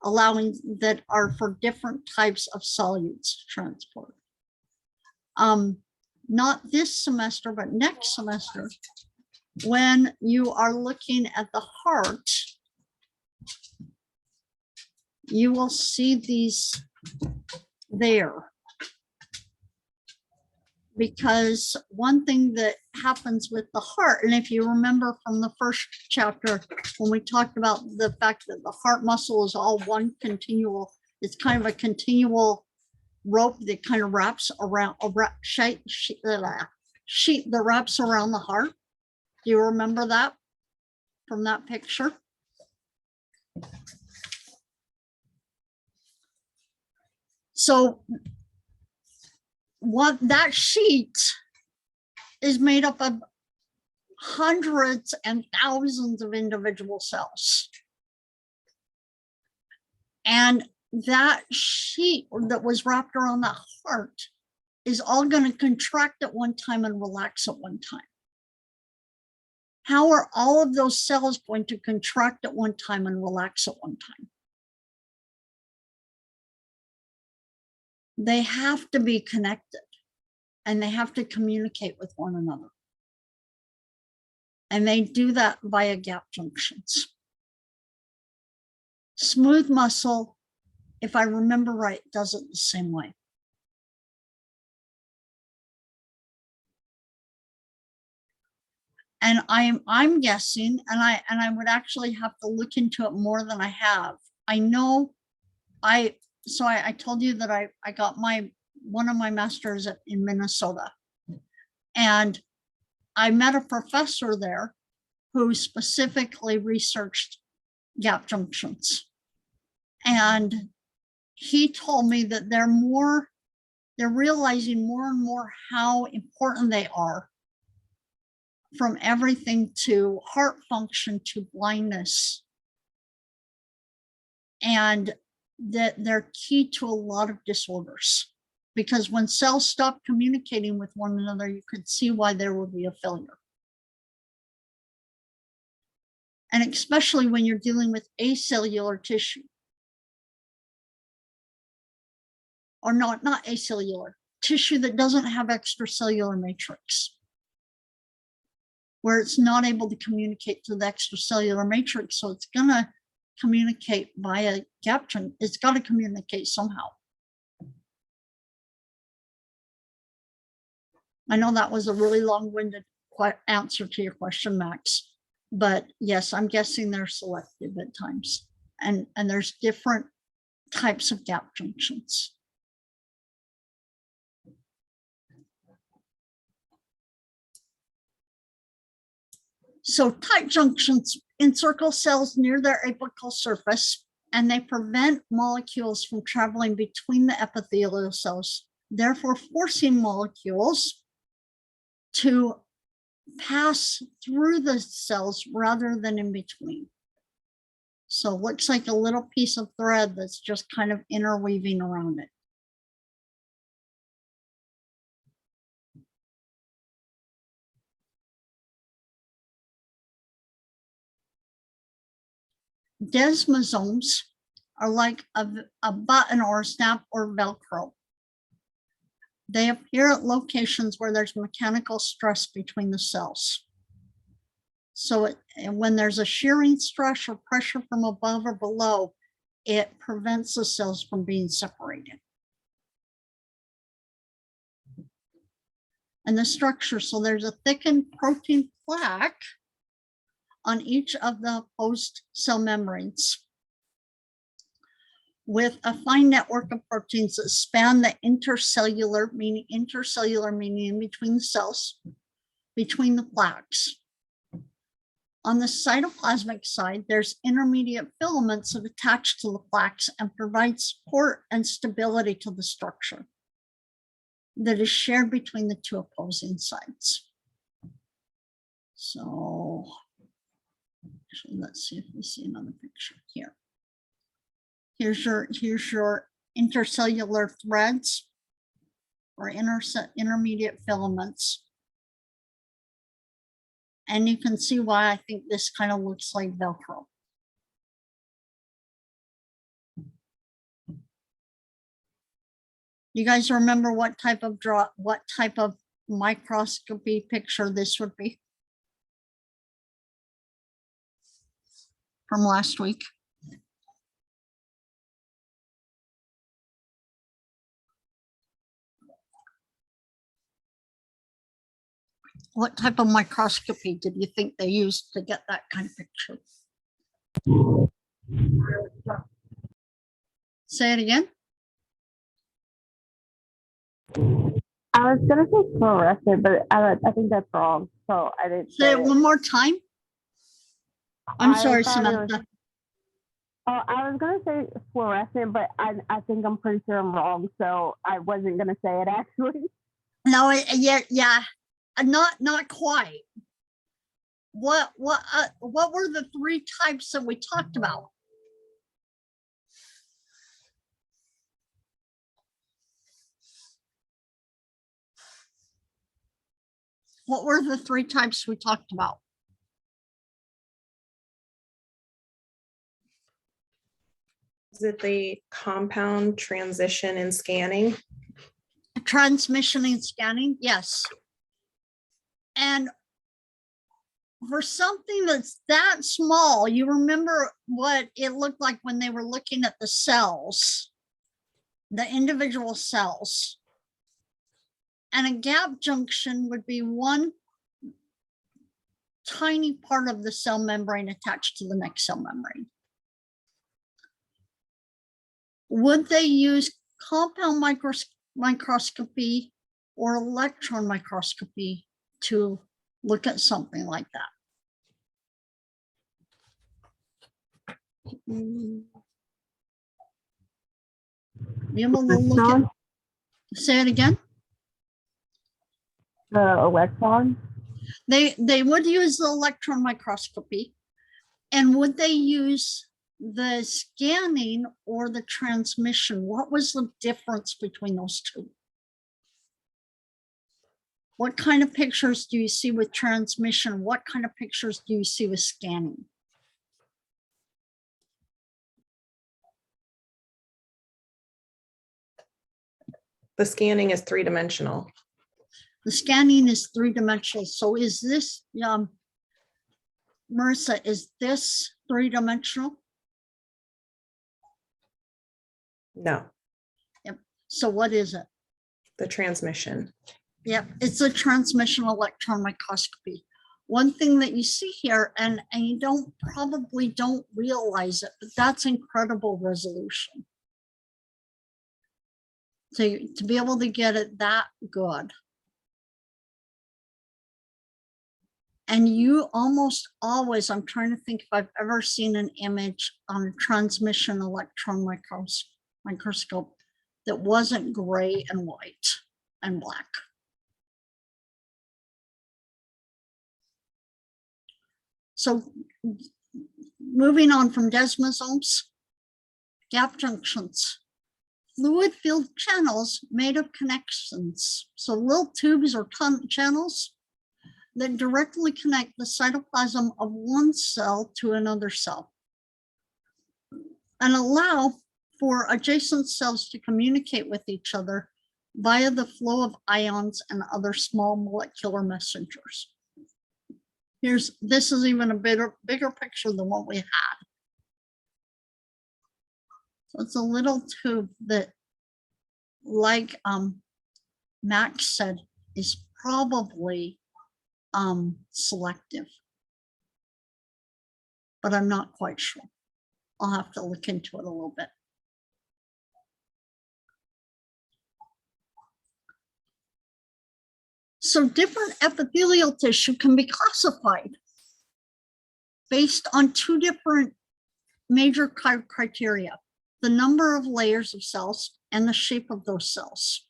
allowing that are for different types of solutes transport. Not this semester, but next semester, when you are looking at the heart, you will see these there. Because one thing that happens with the heart, and if you remember from the first chapter, when we talked about the fact that the heart muscle is all one continual, it's kind of a continual rope that kind of wraps around a sheet that wraps around the heart. Do you remember that from that picture? So what that sheet is made up of hundreds and thousands of individual cells. And that sheet that was wrapped around the heart is all going to contract at one time and relax at one time. How are all of those cells going to contract at one time and relax at one time? They have to be connected and they have to communicate with one another. And they do that via gap junctions. Smooth muscle, if I remember right, does it the same way. And I'm guessing, and I would actually have to look into it more than I have. I know I told you that I got one of my masters in Minnesota, and I met a professor there who specifically researched gap junctions. And he told me that they're realizing more and more how important they are, from everything to heart function to blindness. And that they're key to a lot of disorders, because when cells stop communicating with one another, you could see why there would be a failure. And especially when you're dealing with acellular tissue. Or not acellular, tissue that doesn't have extracellular matrix, where it's not able to communicate to the extracellular matrix. So it's gonna communicate via gap junction. It's got to communicate somehow. I know that was a really long-winded answer to your question, Max, but yes, I'm guessing they're selective at times. And there's different types of gap junctions. So tight junctions encircle cells near their apical surface, and they prevent molecules from traveling between the epithelial cells, therefore forcing molecules to pass through the cells rather than in between. So it looks like a little piece of thread that's just kind of interweaving around it. Desmosomes are like a button or a snap or Velcro. They appear at locations where there's mechanical stress between the cells. So when there's a shearing stress or pressure from above or below, it prevents the cells from being separated. And the structure, so there's a thickened protein plaque on each of the host cell membranes with a fine network of proteins that span the intercellular meaning in between the cells, between the plaques. On the cytoplasmic side, there's intermediate filaments that attach to the plaques and provide support and stability to the structure that is shared between the two opposing sides. So actually, let's see if we see another picture here. Here's your intercellular threads or intermediate filaments. And you can see why I think this kind of looks like Velcro. You guys remember what type of microscopy picture this would be from last week? What type of microscopy did you think they used to get that kind of picture? Say it again. I was gonna say fluorescent, but I think that's wrong. So I didn't Say it one more time. I'm I sorry, thought it was- Samantha. Oh, I was gonna say fluorescent, but I think I'm pretty sure I'm wrong. So I wasn't gonna say it actually. No, yeah, not quite. What were the three types that we talked about? What were the three types we talked about? Is it the compound, transition, and scanning? Transmission and scanning, yes. And for something that's that small, you remember what it looked like when they were looking at the cells, the individual cells. And a gap junction would be one tiny part of the cell membrane attached to the next cell membrane. Would they use compound microscopy or electron microscopy to look at something like that? Be able to look at, say it again? The electron. They would use the electron microscopy. And would they use the scanning or the transmission? What was the difference between those two? What kind of pictures do you see with transmission? What kind of pictures do you see with scanning? The scanning is three-dimensional. The scanning is three-dimensional. So is this, Marissa, is this three-dimensional? No, Yep. So what is it? the transmission. Yep, it's a transmission electron microscopy. One thing that you see here, and you probably don't realize it, but that's incredible resolution. to be able to get it that good. And you almost always, I'm trying to think if I've ever seen an image on a transmission electron microscope that wasn't gray and white and black. So moving on from desmosomes, gap junctions, fluid filled channels made of connections. So little tubes or channels that directly connect the cytoplasm of one cell to another cell and allow for adjacent cells to communicate with each other via the flow of ions and other small molecular messengers. This is even a bigger picture than what we had. So it's a little tube that, like Max said, is probably selective, but I'm not quite sure. I'll have to look into it a little bit. So different epithelial tissue can be classified based on two different major criteria: the number of layers of cells and the shape of those cells.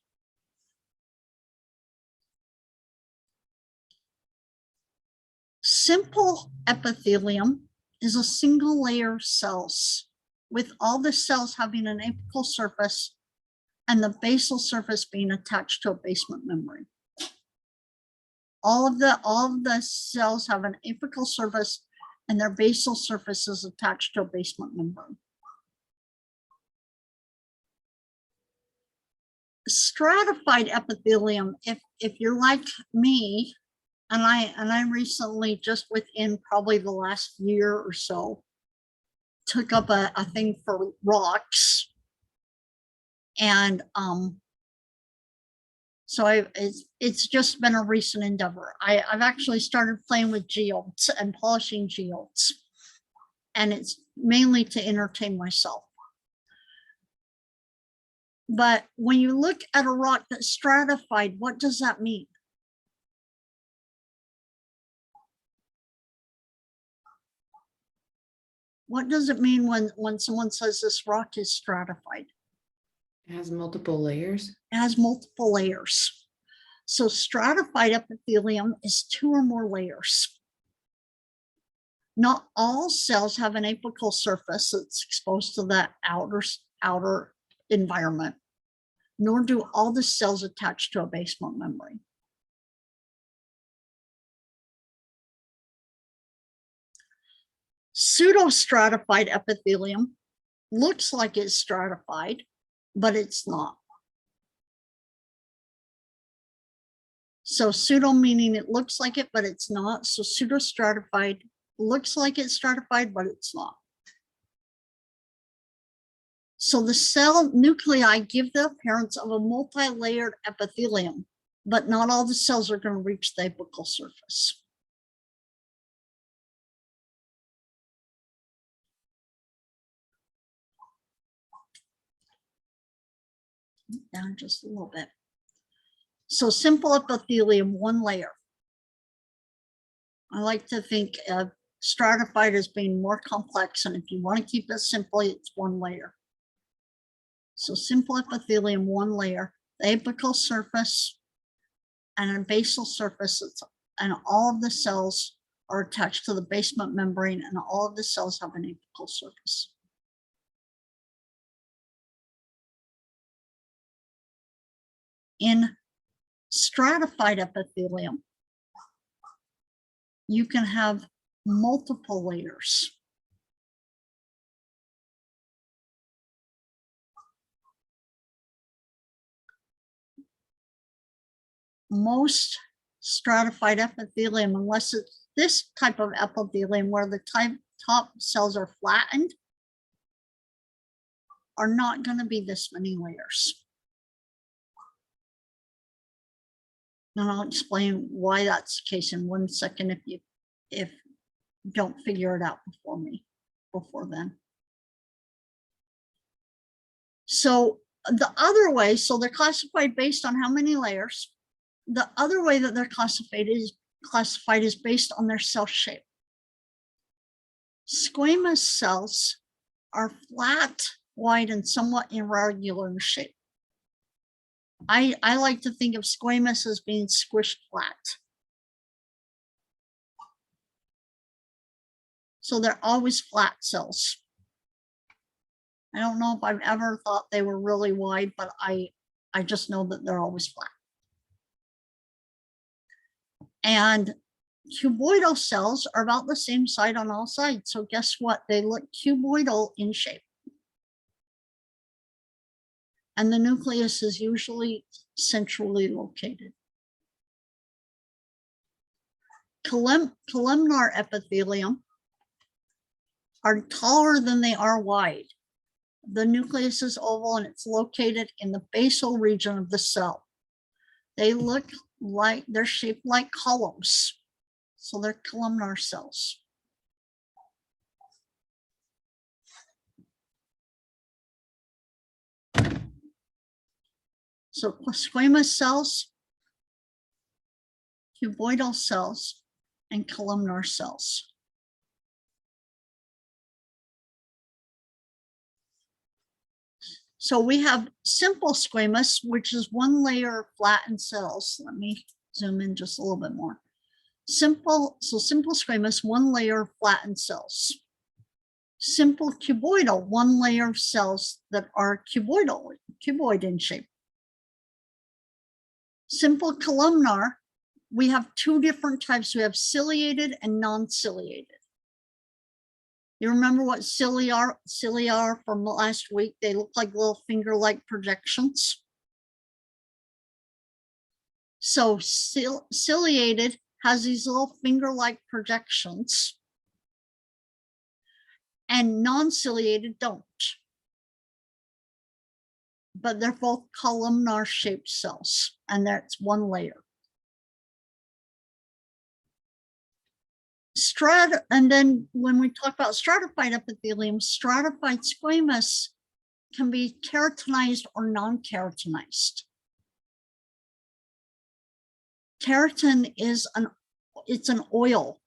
Simple epithelium is a single layer of cells with all the cells having an apical surface and the basal surface being attached to a basement membrane. All of the cells have an apical surface and their basal surface is attached to a basement membrane. Stratified epithelium, if you're like me, and I recently, just within probably the last year or so, took up a thing for rocks. And so it's just been a recent endeavor. I've actually started playing with geodes and polishing geodes, and it's mainly to entertain myself. But when you look at a rock that's stratified, what does that mean? What does it mean when someone says this rock is stratified? It has multiple layers. It has multiple layers. So stratified epithelium is 2 or more layers. Not all cells have an apical surface that's exposed to that outer environment, nor do all the cells attach to a basement membrane. Pseudostratified epithelium looks like it's stratified, but it's not. So pseudo meaning it looks like it, but it's not. So pseudostratified looks like it's stratified, but it's not. So the cell nuclei give the appearance of a multi-layered epithelium, but not all the cells are going to reach the apical surface. Down just a little bit. So simple epithelium, 1 layer. I like to think of stratified as being more complex, and if you want to keep it simple, it's 1 layer. So simple epithelium, 1 layer, the apical surface and a basal surface, and all of the cells are attached to the basement membrane, and all of the cells have an apical surface. In stratified epithelium, you can have multiple layers. Most stratified epithelium, unless it's this type of epithelium where the top cells are flattened, are not going to be this many layers. And I'll explain why that's the case in 1 second if you don't figure it out before then. So the other way, so they're classified based on how many layers. The other way that they're classified is based on their cell shape. Squamous cells are flat, wide, and somewhat irregular in shape. I like to think of squamous as being squished flat. So they're always flat cells. I don't know if I've ever thought they were really wide, but I just know that they're always flat. And cuboidal cells are about the same size on all sides. So guess what? They look cuboidal in shape. And the nucleus is usually centrally located. Columnar epithelium are taller than they are wide. The nucleus is oval and it's located in the basal region of the cell. They look like, they're shaped like columns. So they're columnar cells. So squamous cells, cuboidal cells, and columnar cells. So we have simple squamous, which is one layer of flattened cells. Let me zoom in just a little bit more. Simple squamous, one layer of flattened cells. Simple cuboidal, one layer of cells that are cuboid in shape. Simple columnar, we have two different types. We have ciliated and non-ciliated. You remember what cilia are from last week? They look like little finger-like projections. So ciliated has these little finger-like projections, and non-ciliated don't. But they're both columnar shaped cells, and that's one layer. And then when we talk about stratified epithelium, stratified squamous can be keratinized or non-keratinized. Keratin is an oil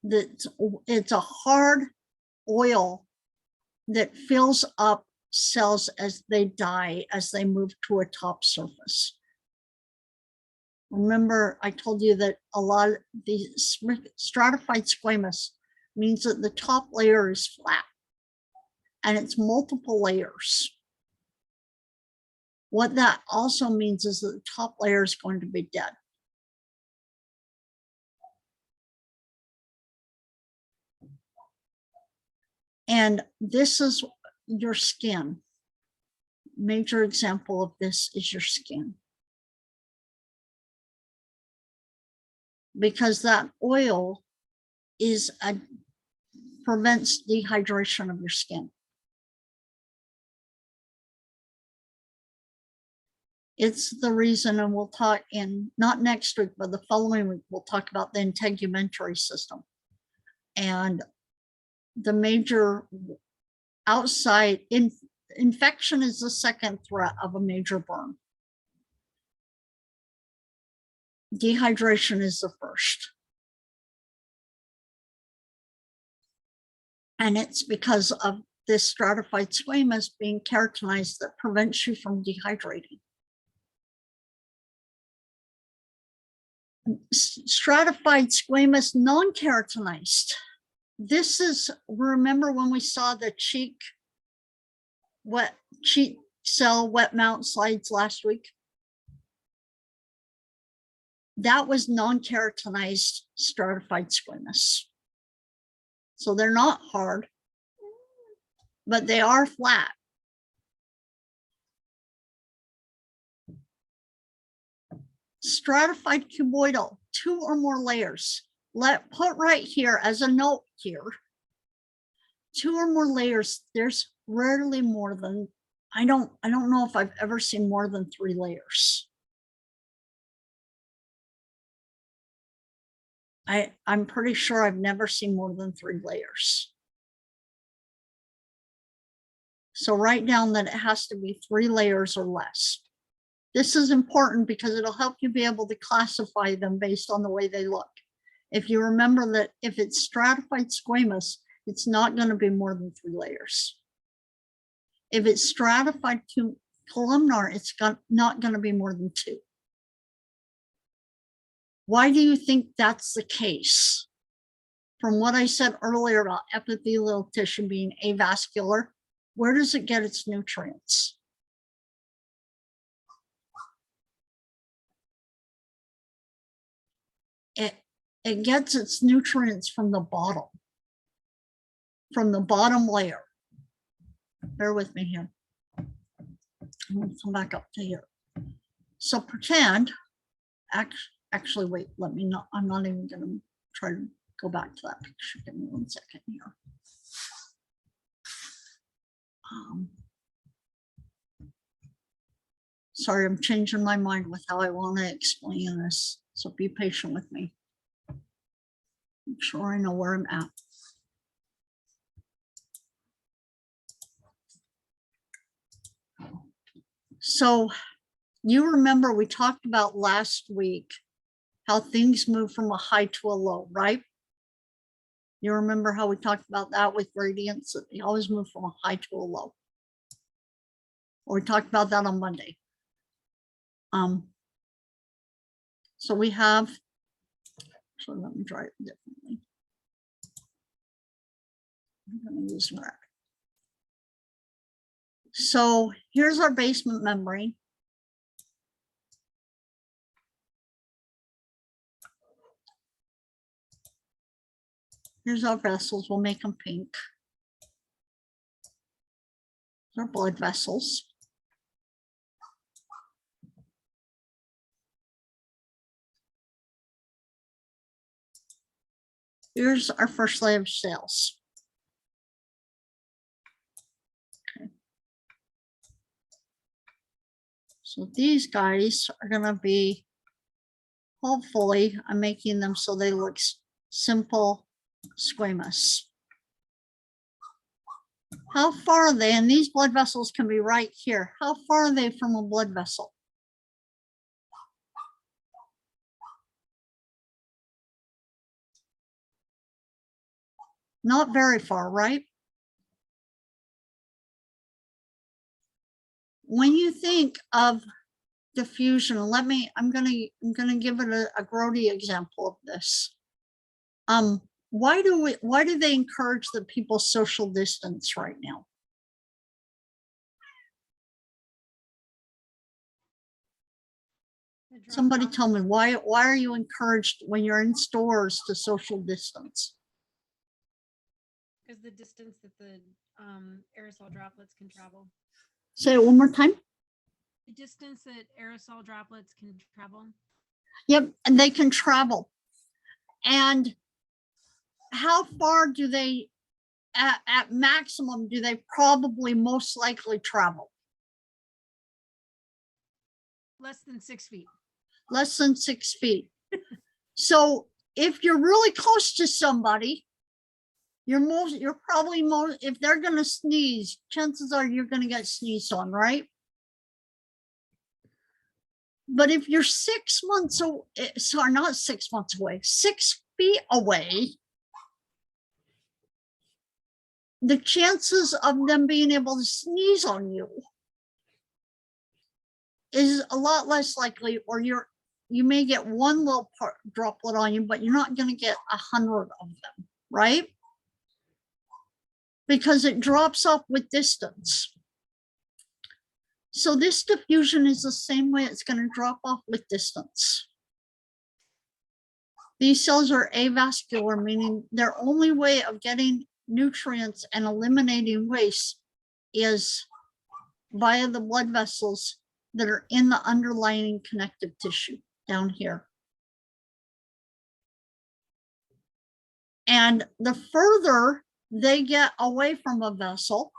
it's a hard oil that fills up cells as they die, as they move to a top surface. Remember, I told you that a lot of the stratified squamous means that the top layer is flat and it's multiple layers. What that also means is that the top layer is going to be dead. And this is your skin. Major example of this is your skin. Because that oil prevents dehydration of your skin. It's the reason, and we'll talk not next week, but the following week, we'll talk about the integumentary system. And the major outside infection is the second threat of a major burn. Dehydration is the first. And it's because of this stratified squamous being keratinized that prevents you from dehydrating. Stratified squamous non-keratinized. This is, remember when we saw the cheek cell wet mount slides last week? That was non-keratinized stratified squamous. So they're not hard, but they are flat. Stratified cuboidal, 2 or more layers. Put right here as a note here, 2 or more layers. There's rarely more than, I don't know if I've ever seen more than 3 layers. I'm pretty sure I've never seen more than 3 layers. So write down that it has to be 3 layers or less. This is important because it'll help you be able to classify them based on the way they look. If you remember that if it's stratified squamous, it's not going to be more than 3 layers. If it's stratified to columnar, it's not going to be more than 2. Why do you think that's the case? From what I said earlier about epithelial tissue being avascular, where does it get its nutrients? It gets its nutrients from the bottom layer. Bear with me here. I'm going to come back up to here. So pretend, actually, wait, let me not, I'm not even going to try to go back to that picture. Give me 1 second here. Sorry, I'm changing my mind with how I want to explain this. So be patient with me. I'm sure I know where I'm at. So you remember we talked about last week how things move from a high to a low, right? You remember how we talked about that with gradients, that they always move from a high to a low. Or we talked about that on Monday. So we have, so let me try it differently. I'm going to use that. So here's our basement membrane. Here's our vessels. We'll make them pink. Our blood vessels. Here's our first layer of cells. Okay. So these guys are going to be, hopefully, I'm making them so they look simple squamous. How far are they? And these blood vessels can be right here. How far are they from a blood vessel? Not very far, right? When you think of diffusion, I'm gonna give it a grody example of this. Why do they encourage the people social distance right now? Somebody tell me why are you encouraged when you're in stores to social distance? Because the distance that the aerosol droplets can travel. Say it one more time. The distance that aerosol droplets can travel. Yep, and they can travel. And how far do they, at maximum, do they probably most likely travel? Less than 6 feet. Less than 6 feet. So if you're really close to somebody, you're probably more, if they're going to sneeze, chances are you're going to get sneezed on, right? But if you're 6 months away, sorry, not 6 months away, 6 feet away, the chances of them being able to sneeze on you is a lot less likely, or you may get one little droplet on you, but you're not going to get 100 of them, right? Because it drops off with distance. So this diffusion is the same way it's going to drop off with distance. These cells are avascular, meaning their only way of getting nutrients and eliminating waste is via the blood vessels that are in the underlying connective tissue down here. And the further they get away from a vessel,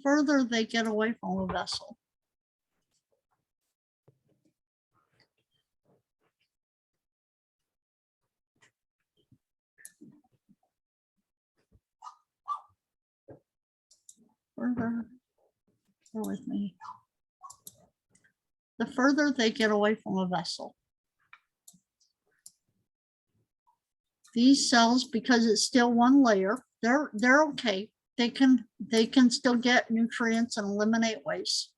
further they get away from a vessel, further, bear with me. The further they get away from a vessel. These cells, because it's still one layer, they're okay. They can still get nutrients and eliminate waste.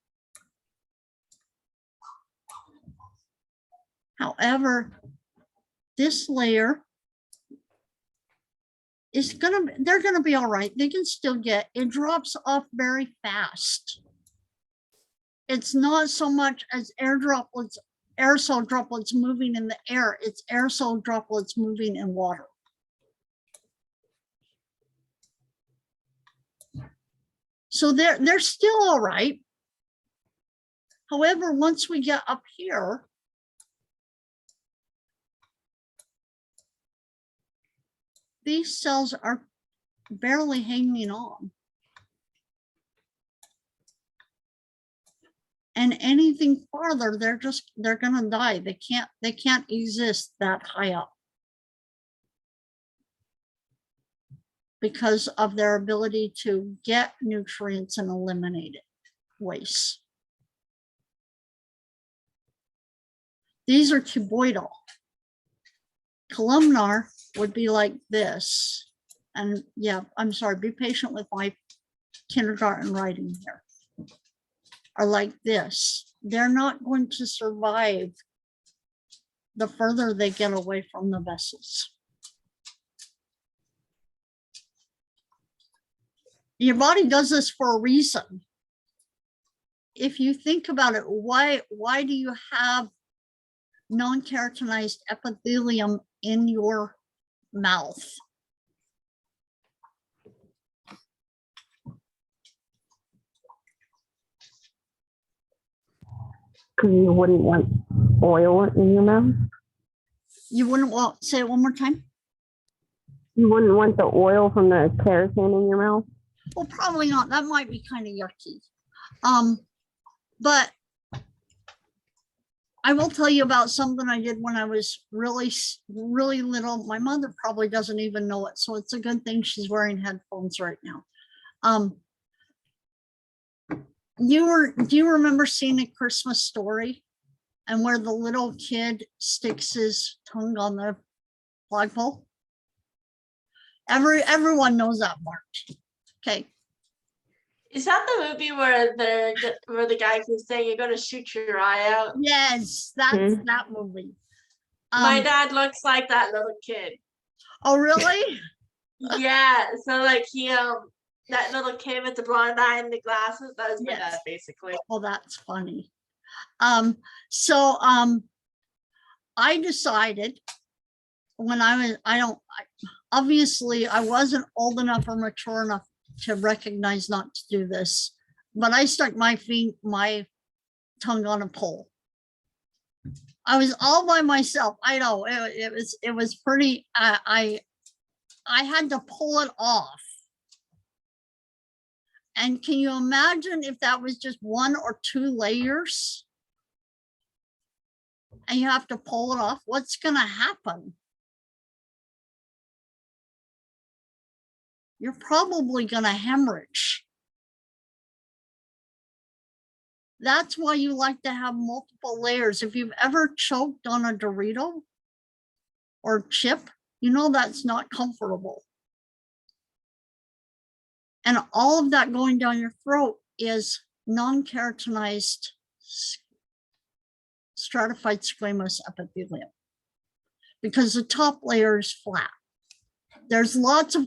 However, this layer is they're gonna be all right. They can still get, it drops off very fast. It's not so much as aerosol droplets moving in the air, it's aerosol droplets moving in water. So they're still all right. However, once we get up here, these cells are barely hanging on. And anything farther, they're gonna die. They can't exist that high up because of their ability to get nutrients and eliminate waste. These are cuboidal. Columnar would be like this. And yeah, I'm sorry, be patient with my kindergarten writing here. Are like this. They're not going to survive the further they get away from the vessels. Your body does this for a reason. If you think about it, why do you have non-keratinized epithelium in your mouth? Because you wouldn't want oil in your mouth. You wouldn't want, say it one more time? You wouldn't want the oil from the keratin in your mouth. Well, probably not. That might be kind of yucky. But I will tell you about something I did when I was really little. My mother probably doesn't even know it, so it's a good thing she's wearing headphones right now. Do you remember seeing A Christmas Story and where the little kid sticks his tongue on the flagpole? Everyone knows that part. Okay. Is that the movie where the guy can say you're gonna shoot your eye out? Yes, that's that movie. My dad looks like that little kid. Oh, really? Yeah. So like he that little kid with the blonde eye and the glasses, that was my dad basically. Oh, that's funny. I decided when obviously I wasn't old enough or mature enough to recognize not to do this, but I stuck my tongue on a pole. I was all by myself. I know it was pretty, I had to pull it off. And can you imagine if that was just 1 or 2 layers and you have to pull it off? What's going to happen? You're probably going to hemorrhage. That's why you like to have multiple layers. If you've ever choked on a Dorito or chip, you know that's not comfortable. And all of that going down your throat is non-keratinized stratified squamous epithelium because the top layer is flat. There's lots of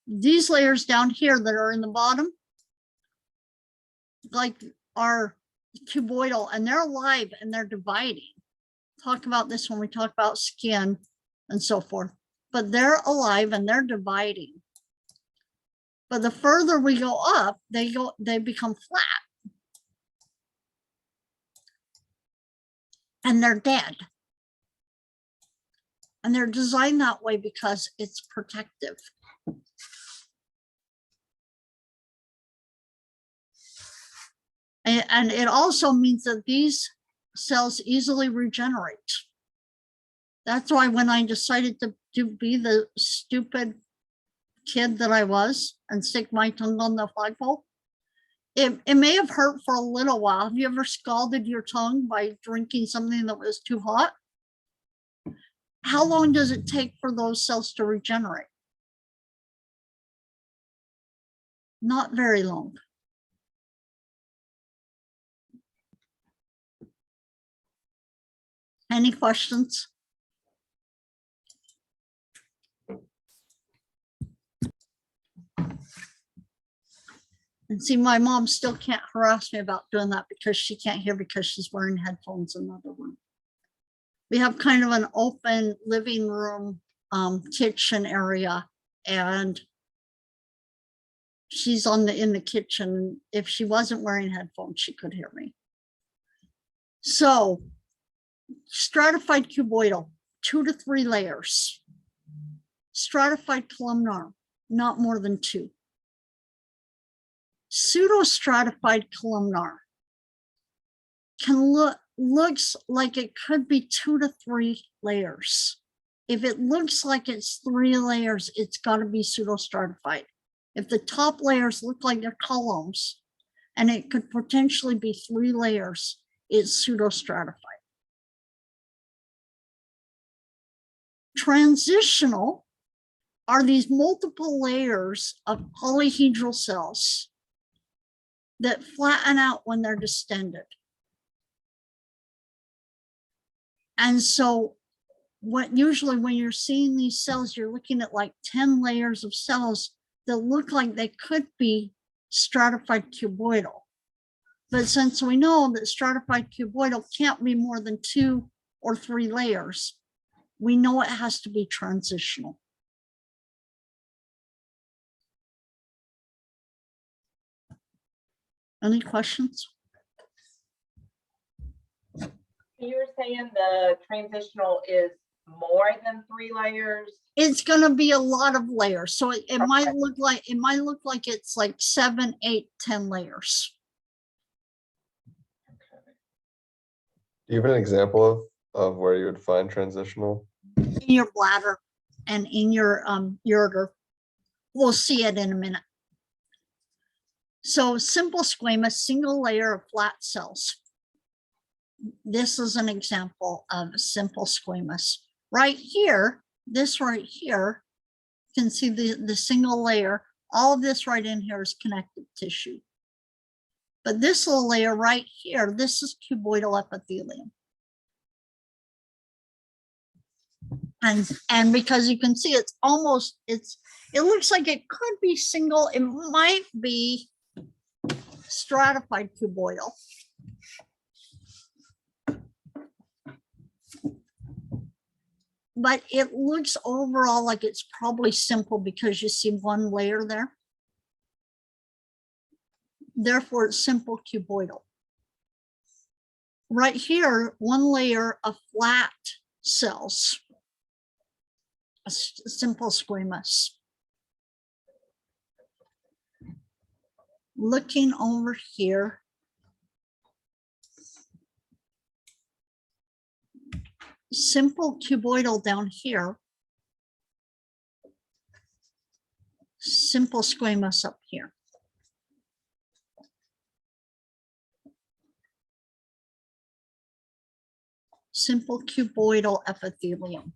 these layers down here that are in the bottom, like are cuboidal, and they're alive and they're dividing. Talk about this when we talk about skin and so forth, but they're alive and they're dividing. But the further we go up, they become flat. And they're dead. And they're designed that way because it's protective. And it also means that these cells easily regenerate. That's why when I decided to be the stupid kid that I was and stick my tongue on the flagpole, It may have hurt for a little while. Have you ever scalded your tongue by drinking something that was too hot? How long does it take for those cells to regenerate? Not very long. Any questions? And see, my mom still can't harass me about doing that because she can't hear because she's wearing headphones in another room. We have kind of an open living room, kitchen area, and she's in the kitchen. If she wasn't wearing headphones, she could hear me. So, stratified cuboidal, 2 to 3 layers. Stratified columnar, not more than 2. Pseudostratified columnar looks like it could be 2 to 3 layers. If it looks like it's 3 layers, it's got to be pseudostratified. If the top layers look like they're columns and it could potentially be 3 layers, it's pseudostratified. Transitional are these multiple layers of polyhedral cells that flatten out when they're distended. And so usually when you're seeing these cells, you're looking at like 10 layers of cells that look like they could be stratified cuboidal. But since we know that stratified cuboidal can't be more than 2 or 3 layers, we know it has to be transitional. Any questions? You were saying the transitional is more than 3 layers? It's going to be a lot of layers. So it might look like it's like 7, 8, 10 layers. Do you have an example of where you would find transitional? In your bladder and in your ureter. We'll see it in a minute. So simple squamous, single layer of flat cells. This is an example of simple squamous. Right here, this right here, you can see the single layer. All of this right in here is connective tissue. But this little layer right here, this is cuboidal epithelium. And because you can see it looks like it could be single, it might be stratified cuboidal. But it looks overall like it's probably simple because you see one layer there. Therefore, it's simple cuboidal. Right here, one layer of flat cells, a simple squamous. Looking over here, simple cuboidal down here, simple squamous up here. Simple cuboidal epithelium.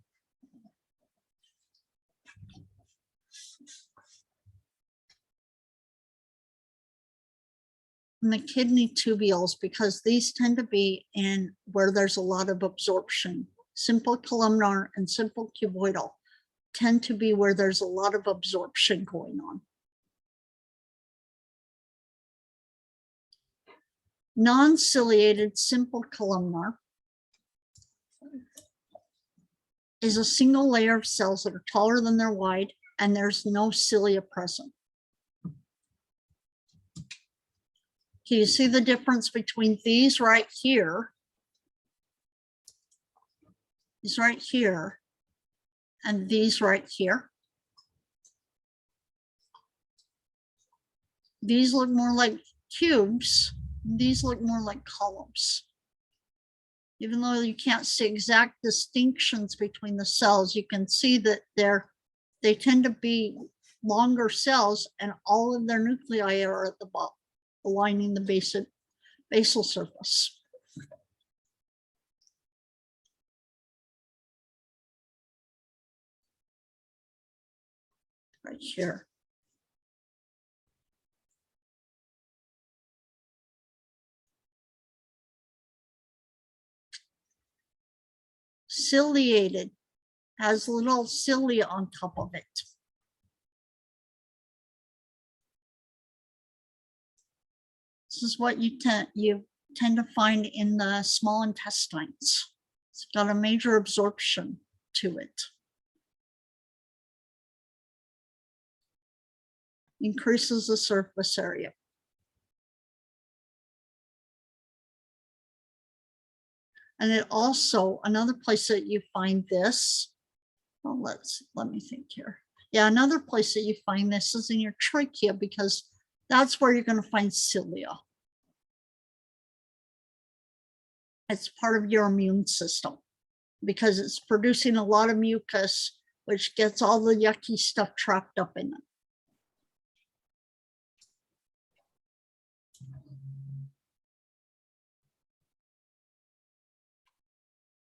And the kidney tubules, because these tend to be in where there's a lot of absorption. Simple columnar and simple cuboidal tend to be where there's a lot of absorption going on. Non-ciliated simple columnar is a single layer of cells that are taller than they're wide, and there's no cilia present. Can you see the difference between these right here, and these right here? These look more like cubes. These look more like columns. Even though you can't see exact distinctions between the cells, you can see that they tend to be longer cells, and all of their nuclei are at the aligning the basal surface. Right here. Ciliated, has little cilia on top of it. This is what you tend to find in the small intestines. It's got a major absorption to it. Increases the surface area. And it also, another place that you find this, well, let me think here. Yeah, another place that you find this is in your trachea, because that's where you're going to find cilia. It's part of your immune system because it's producing a lot of mucus, which gets all the yucky stuff trapped up in it.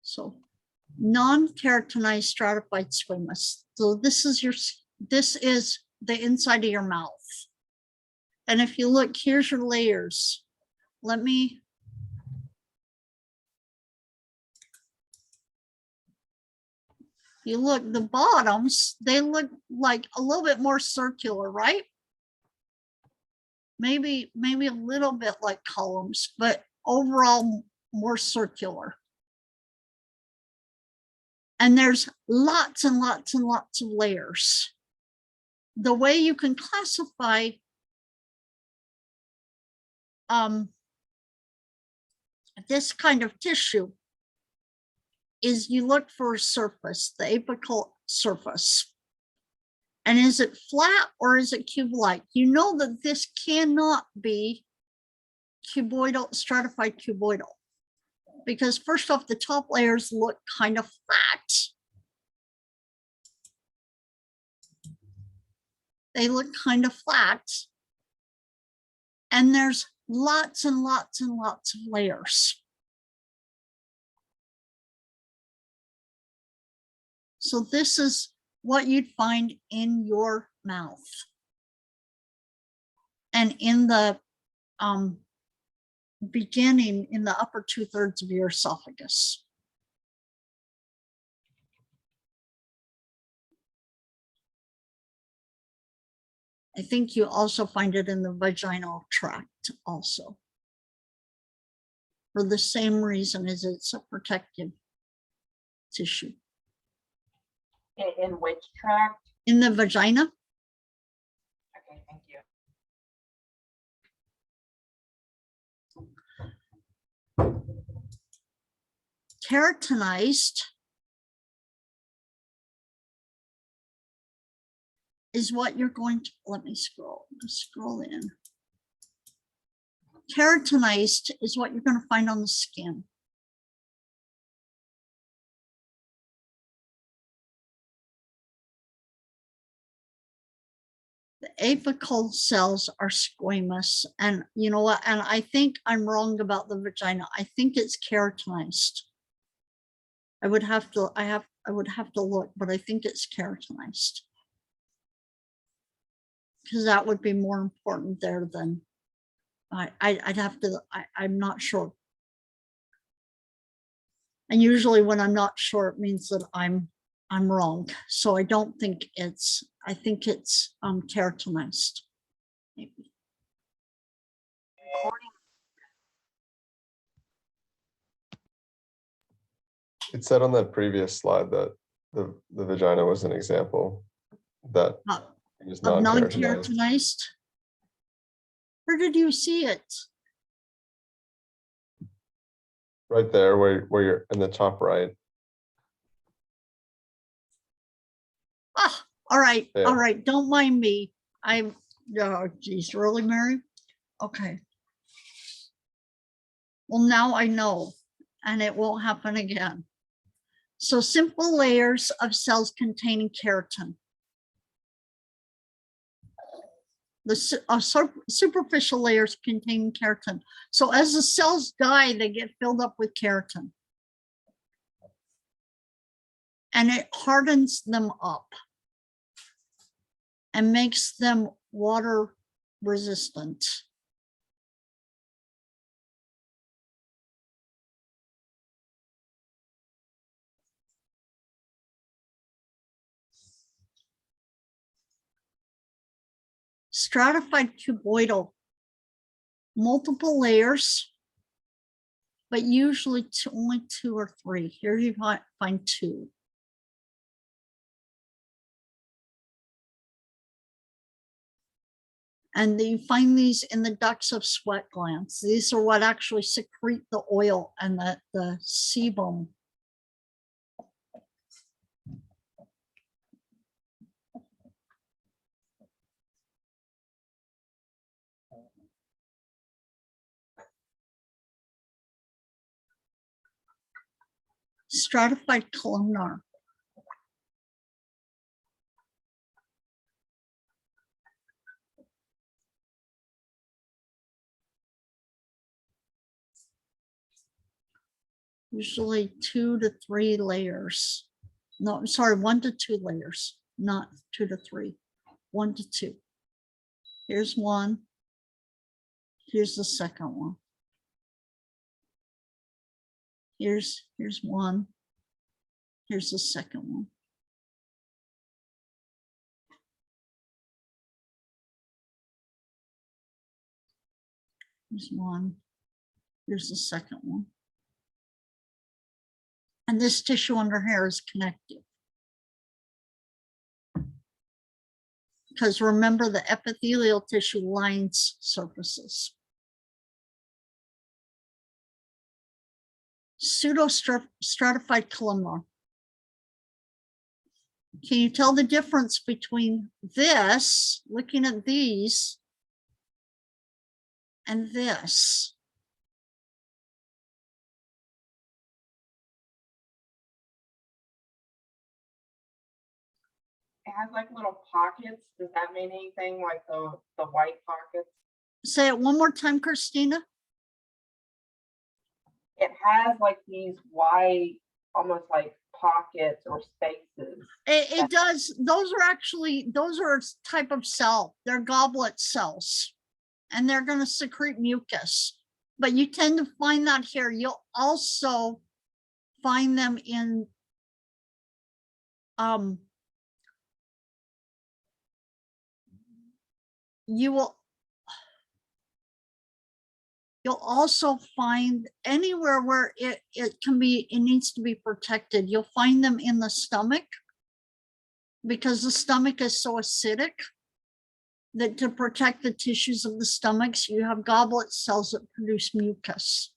So non-keratinized stratified squamous. So this is the inside of your mouth. And if you look, here's your layers. You look, the bottoms, they look like a little bit more circular, right? Maybe a little bit like columns, but overall more circular. And there's lots and lots and lots of layers. The way you can classify this kind of tissue is you look for a surface, the apical surface. And is it flat or is it cube-like? You know that this cannot be cuboidal, stratified cuboidal. Because first off, the top layers look kind of flat. They look kind of flat. And there's lots and lots and lots of layers. So this is what you'd find in your mouth. And in the beginning, in the upper 2/3 of your esophagus. I think you also find it in the vaginal tract also. For the same reason as it's a protective tissue. In which tract? In the vagina. Okay, thank you. Keratinized is what you're going to, let me scroll in. Keratinized is what you're going to find on the skin. The apical cells are squamous, and you know what? And I think I'm wrong about the vagina. I think it's keratinized. I would have to look, but I think it's keratinized. Because that would be more important there than I'd have to, I'm not sure. And usually when I'm not sure, it means that I'm wrong. So I don't think it's, I think it's keratinized. Maybe. It said on that previous slide that the vagina was an example that is Of non-keratinized. non-keratinized. Where did you see it? Right there where you're in the top right. Ah, all right, Yeah. all right. Don't mind me. I'm, oh geez, really, Mary? Okay. Well, now I know, and it won't happen again. So simple layers of cells containing keratin. The superficial layers contain keratin. So as the cells die, they get filled up with keratin. And it hardens them up and makes them water resistant. Stratified cuboidal, multiple layers, but usually only 2 or 3. Here you find 2. And you find these in the ducts of sweat glands. These are what actually secrete the oil and the sebum. Stratified columnar. Usually 2 to 3 layers. No, I'm sorry, 1 to 2 layers, not 2 to 3, 1 to 2. Here's one. Here's the second one. Here's one. Here's the second one. Here's one. Here's the second one. And this tissue under here is connected. Because remember, the epithelial tissue lines surfaces. Pseudostratified columnar. Can you tell the difference between this, looking at these, and this? It has like little pockets. Does that mean anything, like the white pockets? Say it one more time, Christina. It has like these white, almost like pockets or spaces. It does. Those are a type of cell. They're goblet cells, and they're going to secrete mucus. But you tend to find that here. You'll also find them in you'll also find anywhere where it needs to be protected. You'll find them in the stomach, because the stomach is so acidic that to protect the tissues of the stomachs, you have goblet cells that produce mucus.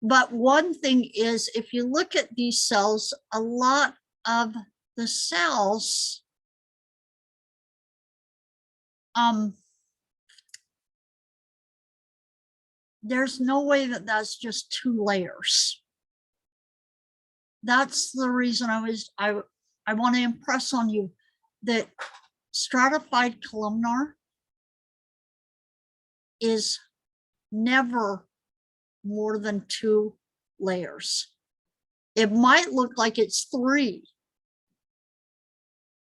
But one thing is, if you look at these cells, a lot of the cells there's no way that that's just 2 layers. That's the reason I want to impress on you that stratified columnar is never more than 2 layers. It might look like it's 3,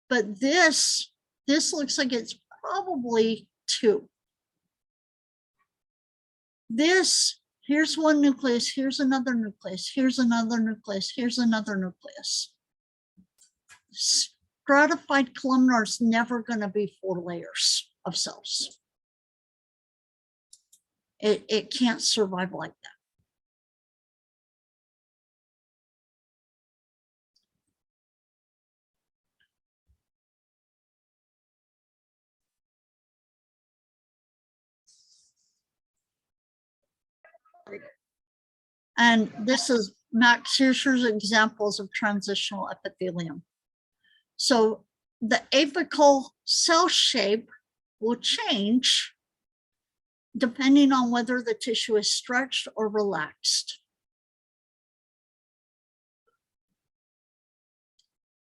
but this looks like it's probably 2. Here's one nucleus, here's another nucleus, here's another nucleus, here's another nucleus. Stratified columnar is never going to be 4 layers of cells. It can't survive like that. And this is Max Hirscher's examples of transitional epithelium. So the apical cell shape will change depending on whether the tissue is stretched or relaxed.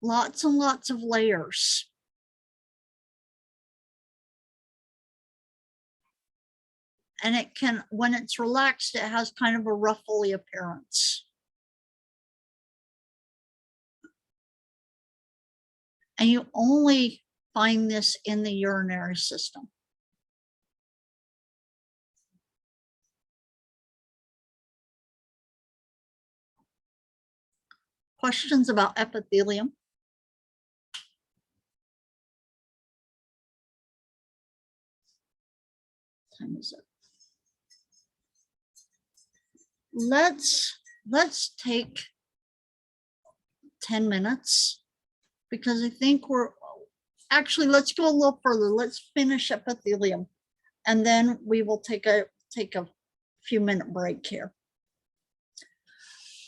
lots and lots of layers. And it can, when it's relaxed, it has kind of a ruffly appearance. And you only find this in the urinary system. Questions about epithelium? What time is it? Let's take 10 minutes because I think actually, let's go a little further. Let's finish epithelium and then we will take a few-minute break here.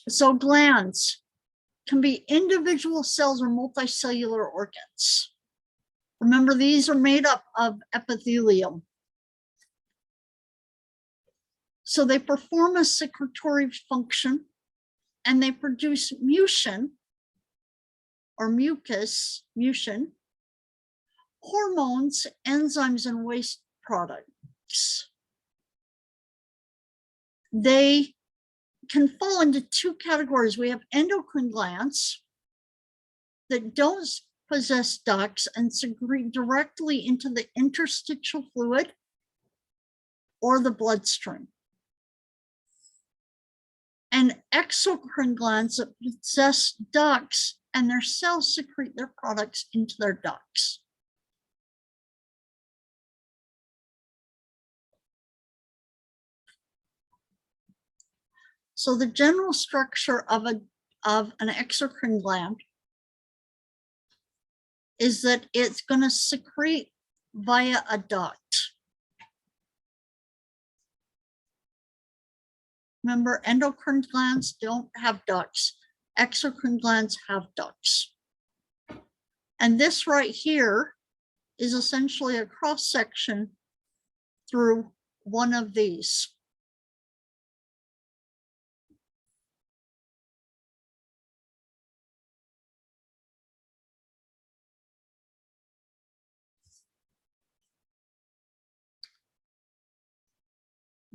So glands can be individual cells or multicellular organs. Remember, these are made up of epithelium. So they perform a secretory function and they produce mucin or mucus, hormones, enzymes, and waste products. They can fall into two categories. We have endocrine glands that don't possess ducts and secrete directly into the interstitial fluid or the bloodstream. And exocrine glands that possess ducts and their cells secrete their products into their ducts. So the general structure of an exocrine gland is that it's going to secrete via a duct. Remember, endocrine glands don't have ducts. Exocrine glands have ducts. And this right here is essentially a cross section through one of these.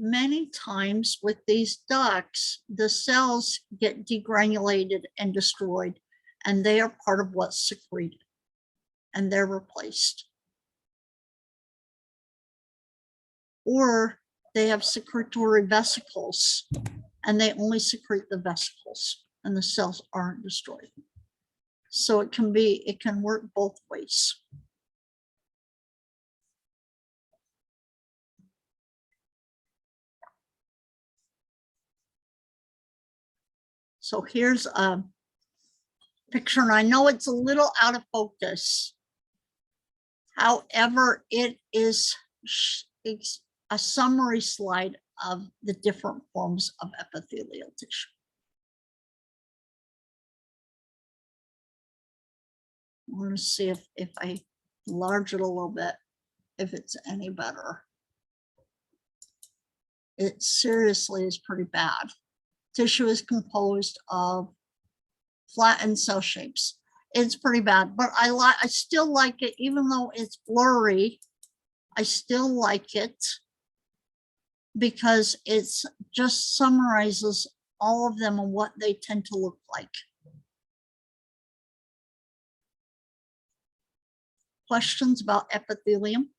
Many times with these ducts, the cells get degranulated and destroyed, and they are part of what's secreted, and they're replaced. Or they have secretory vesicles, and they only secrete the vesicles, and the cells aren't destroyed. So it can work both ways. So here's a picture, and I know it's a little out of focus. However, it's a summary slide of the different forms of epithelial tissue. I want to see if I enlarge it a little bit, if it's any better. It seriously is pretty bad. Tissue is composed of flattened cell shapes. It's pretty bad, but I still like it, even though it's blurry. I still like it because it's just summarizes all of them and what they tend to look like. Questions about epithelium?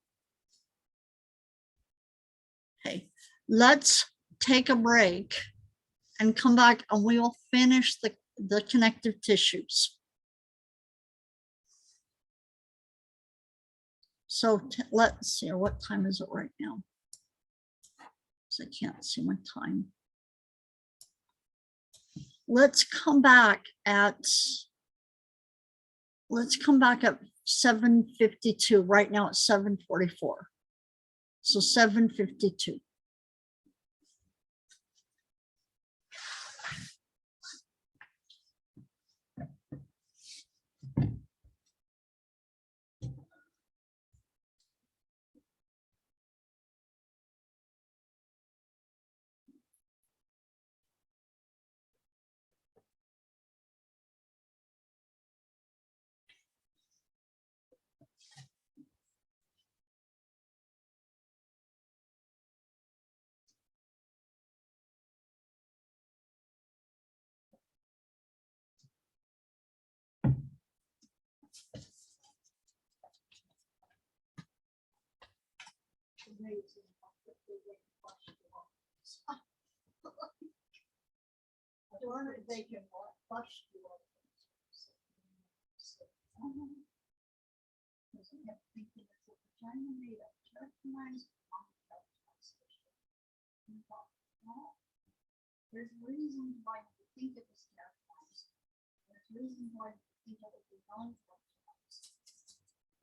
Okay, let's take a break and come back and we will finish the connective tissues. So let's see, what time is it right now? So I can't see my time. Let's come back at 7:52. Right now it's 7:44. So 7:52. amazing how quickly they can flush the organs. Or they can flush the organs. Because I kept thinking it's a vagina made of keratinized and thought, well, there's reasons why you think it was keratinized. There's reasons why you think it would be non-keratinized.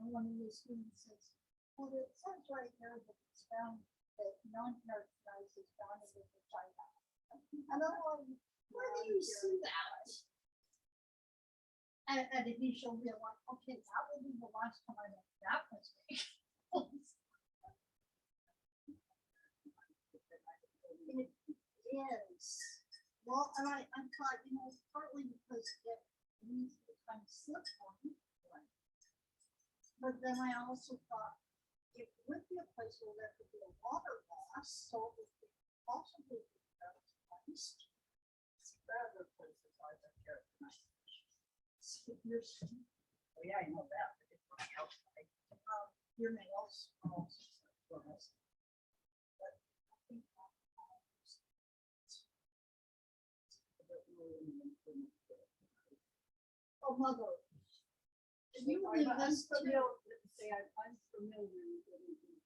And one of the students says, well, it says right here that it's found that non-keratinized is found in the vagina. And I'm like, where do you see that? And he showed me, I'm like, okay, that will be the last time I make that mistake. It is. Well, and I thought, partly because it needs to kind of slip on. But then I also thought it would be a place where there could be a water loss, so it would possibly be keratinized. Other places are the keratinized. Oh yeah, I know that. But it's on the outside. Your nails are also gross. But I think oh, mother. If you leave this to say I'm familiar with anything.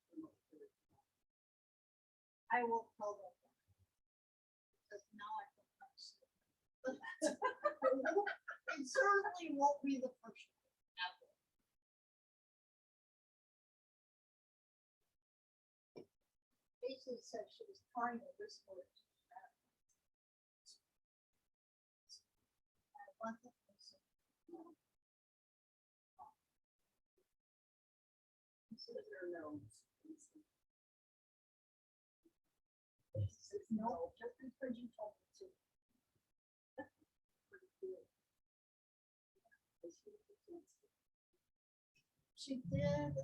I will tell them. Because now I can it certainly won't be the first one ever. Basically said she was trying to whisper it to me. I want the person. Consider their nose. No, just because you told me to. She did,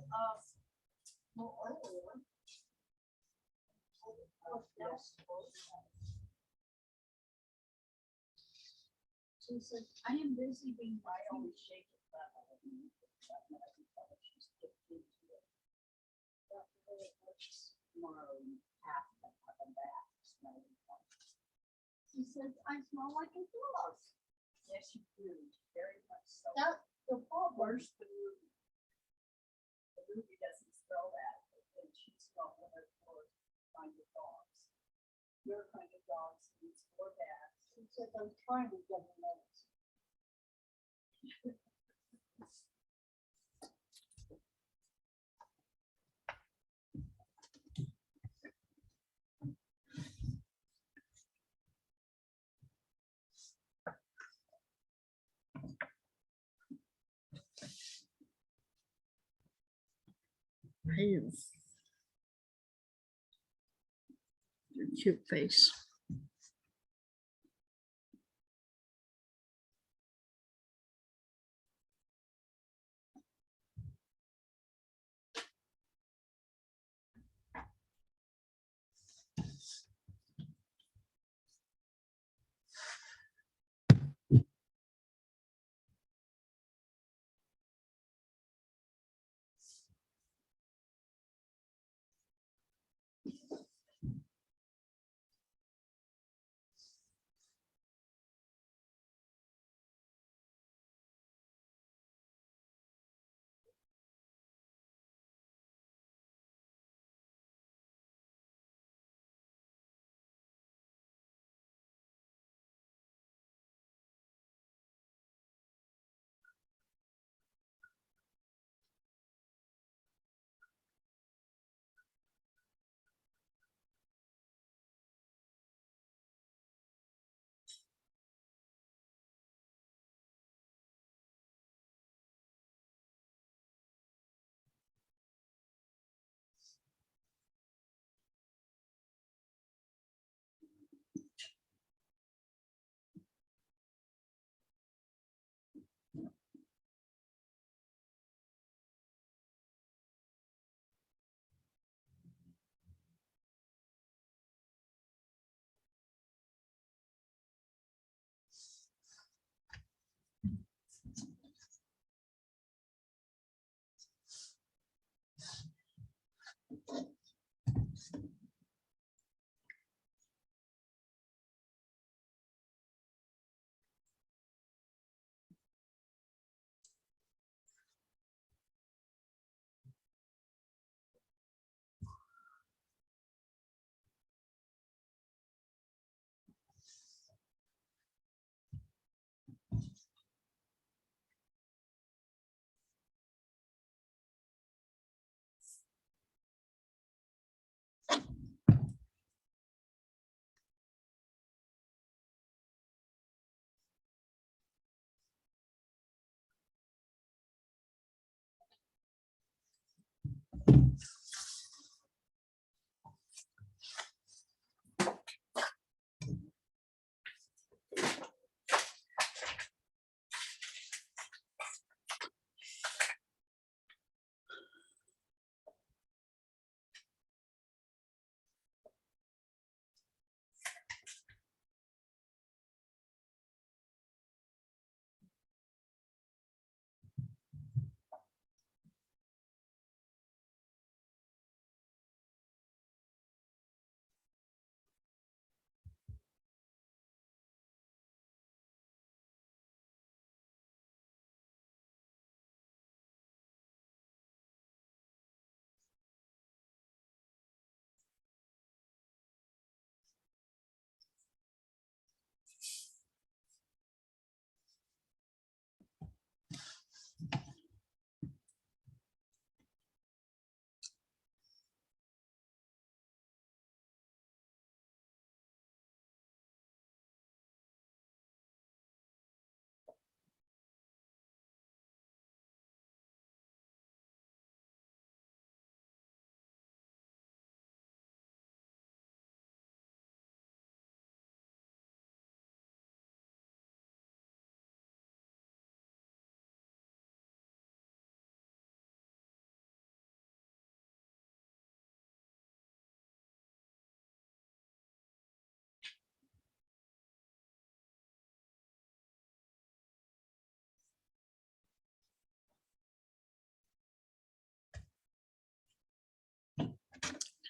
well, earlier. She said, I am busy being my own shake it. She said, I smell like a dog. Yes, you do, very much so. That, the worst the movie. The movie doesn't spell that, and she's not one of those kind of dogs. Your kind of dogs needs more that. She said, I'm trying to get her notes. His cute face.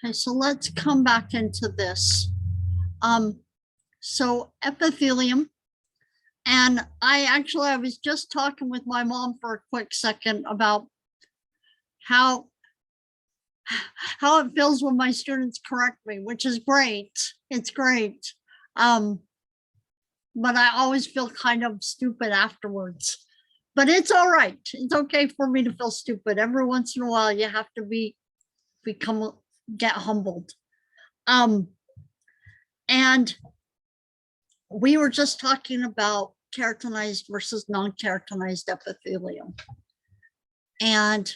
Okay, so let's come back into this. So epithelium, and I was just talking with my mom for a quick second about how it feels when my students correct me, which is great. It's great. But I always feel kind of stupid afterwards. But it's all right. It's okay for me to feel stupid. Every once in a while, you have to get humbled. And we were just talking about keratinized versus non-keratinized epithelium. And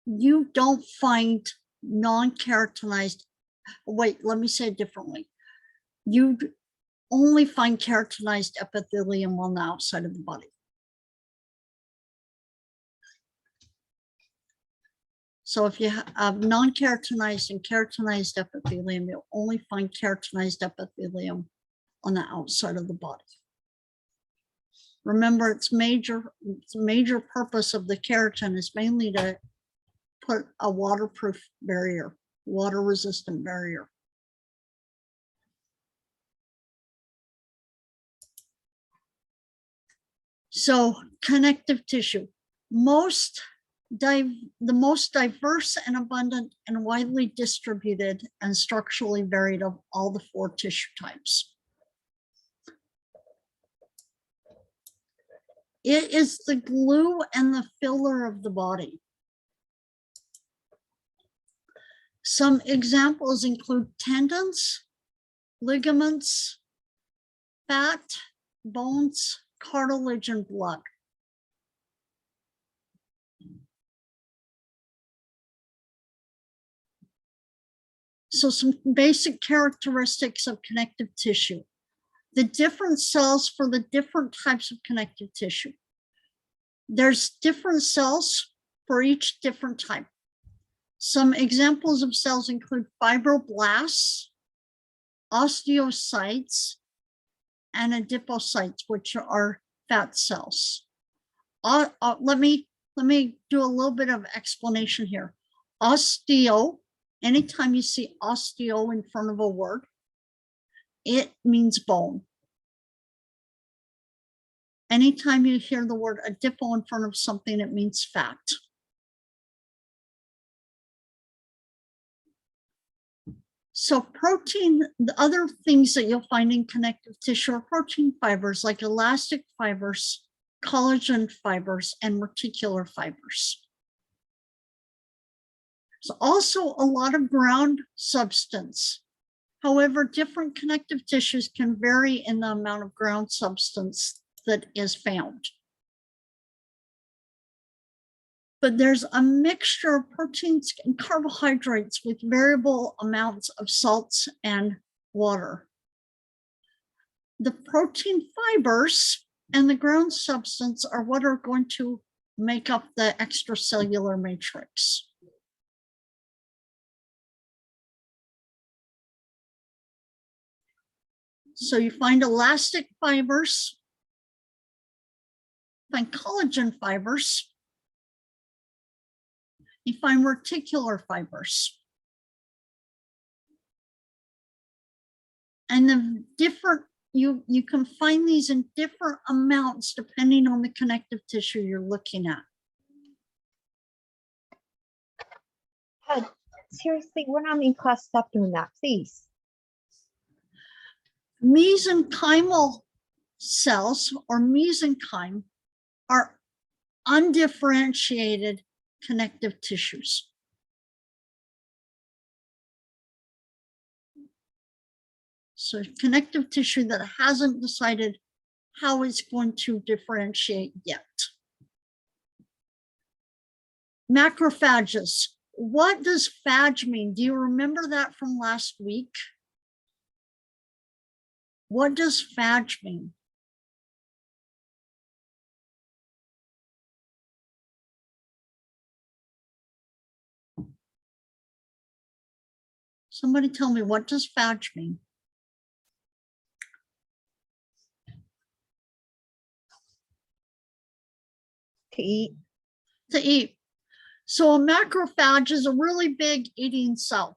you don't find non-keratinized, wait, let me say it differently. You only find keratinized epithelium on the outside of the body. So if you have non-keratinized and keratinized epithelium, you'll only find keratinized epithelium on the outside of the body. Remember, its major purpose of the keratin is mainly to put a waterproof barrier, water-resistant barrier. So connective tissue, the most diverse and abundant and widely distributed and structurally varied of all the 4 tissue types. It is the glue and the filler of the body. Some examples include tendons, ligaments, fat, bones, cartilage, and blood. So some basic characteristics of connective tissue. The different cells for the different types of connective tissue. There's different cells for each different type. Some examples of cells include fibroblasts, osteocytes, and adipocytes, which are fat cells. Let me do a little bit of explanation here. Osteo, anytime you see osteo in front of a word, it means bone. Anytime you hear the word adipo in front of something, it means fat. So protein, the other things that you'll find in connective tissue are protein fibers like elastic fibers, collagen fibers, and reticular fibers. There's also a lot of ground substance. However, different connective tissues can vary in the amount of ground substance that is found. But there's a mixture of proteins and carbohydrates with variable amounts of salts and water. The protein fibers and the ground substance are what are going to make up the extracellular matrix. So you find elastic fibers, find collagen fibers, you find reticular fibers. And the different, you can find these in different amounts depending on the connective tissue you're looking at. Seriously, when I'm in class, stop doing that, please. Mesenchymal cells or mesenchyme are undifferentiated connective tissues. So connective tissue that hasn't decided how it's going to differentiate yet. Macrophages. What does phage mean? Do you remember that from last week? What does phage mean? Somebody tell me, what does phage mean? To eat. To eat. So a macrophage is a really big eating cell.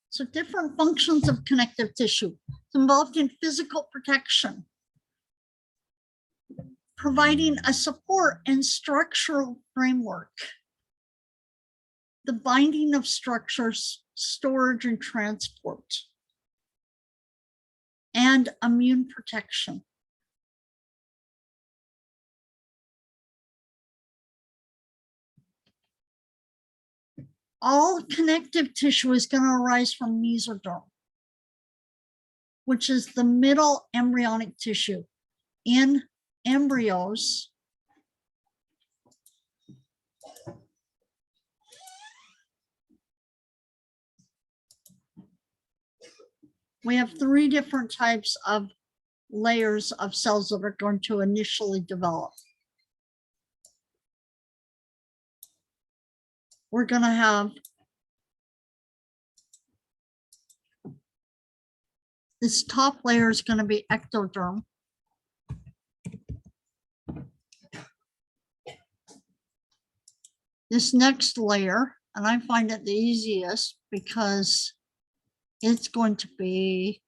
So different functions of connective tissue. It's involved in physical protection, providing a support and structural framework, the binding of structures, storage and transport, and immune protection. All connective tissue is going to arise from mesoderm, which is the middle embryonic tissue. In embryos, we have 3 different types of layers of cells that are going to initially develop. We're going to have this top layer is going to be ectoderm. This next layer, and I find it the easiest because it's going to be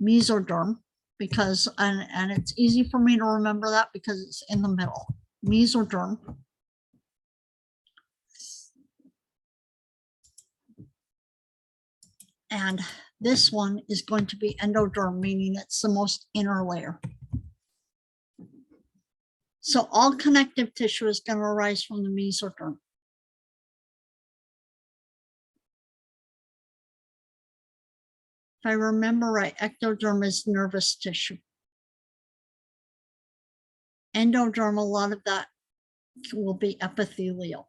mesoderm, because and it's easy for me to remember that because it's in the middle. Mesoderm. And this one is going to be endoderm, meaning it's the most inner layer. So all connective tissue is going to arise from the mesoderm. If I remember right, ectoderm is nervous tissue. Endoderm, a lot of that will be epithelial.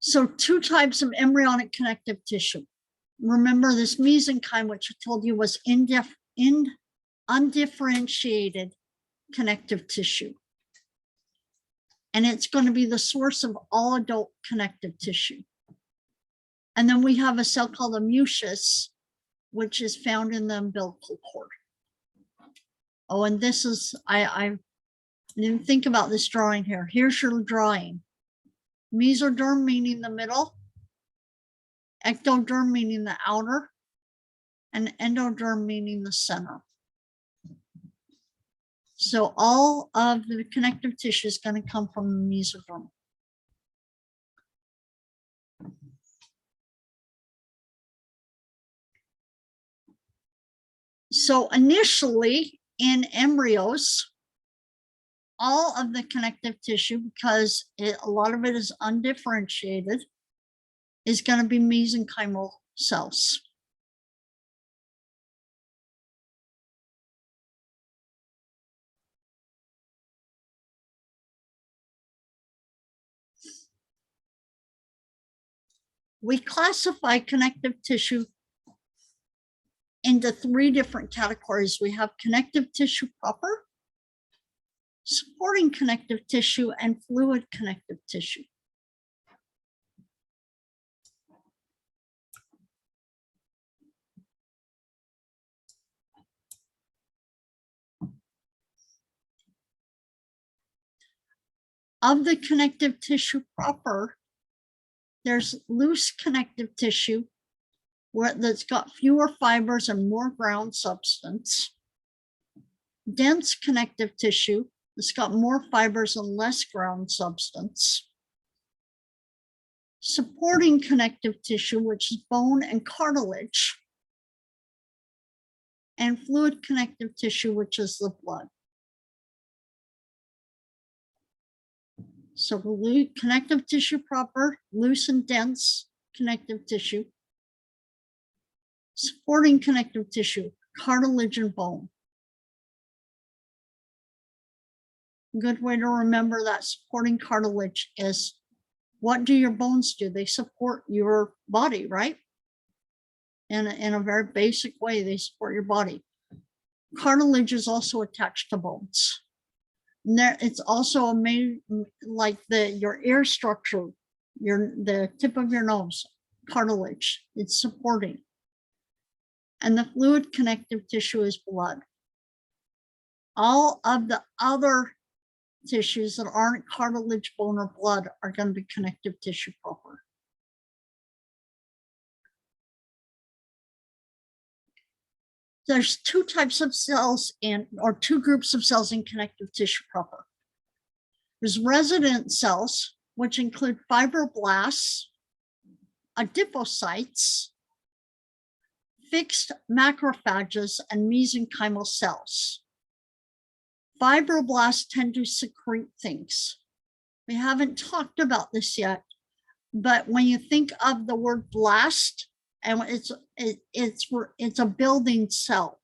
So 2 types of embryonic connective tissue. Remember this mesenchyme, which I told you was undifferentiated connective tissue. And it's going to be the source of all adult connective tissue. And then we have a cell called a mucus, which is found in the umbilical cord. Oh, and this is, I didn't think about this drawing here. Here's your drawing. Mesoderm meaning the middle, ectoderm meaning the outer, and endoderm meaning the center. So all of the connective tissue is going to come from the mesoderm. So initially in embryos, all of the connective tissue, because a lot of it is undifferentiated, is going to be mesenchymal cells. We classify connective tissue into 3 different categories. We have connective tissue proper, supporting connective tissue, and fluid connective tissue. Of the connective tissue proper, there's loose connective tissue that's got fewer fibers and more ground substance. Dense connective tissue that's got more fibers and less ground substance. Supporting connective tissue, which is bone and cartilage. And fluid connective tissue, which is the blood. So connective tissue proper, loose and dense connective tissue. Supporting connective tissue, cartilage and bone. A good way to remember that supporting cartilage is, what do your bones do? They support your body, right? In a very basic way, they support your body. Cartilage is also attached to bones. And there, it's also a main, like your ear structure, the tip of your nose, cartilage, it's supporting. And the fluid connective tissue is blood. All of the other tissues that aren't cartilage, bone, or blood are going to be connective tissue proper. There's two types of cells or two groups of cells in connective tissue proper. There's resident cells, which include fibroblasts, adipocytes, fixed macrophages, and mesenchymal cells. Fibroblasts tend to secrete things. We haven't talked about this yet, but when you think of the word blast, and it's a building cell.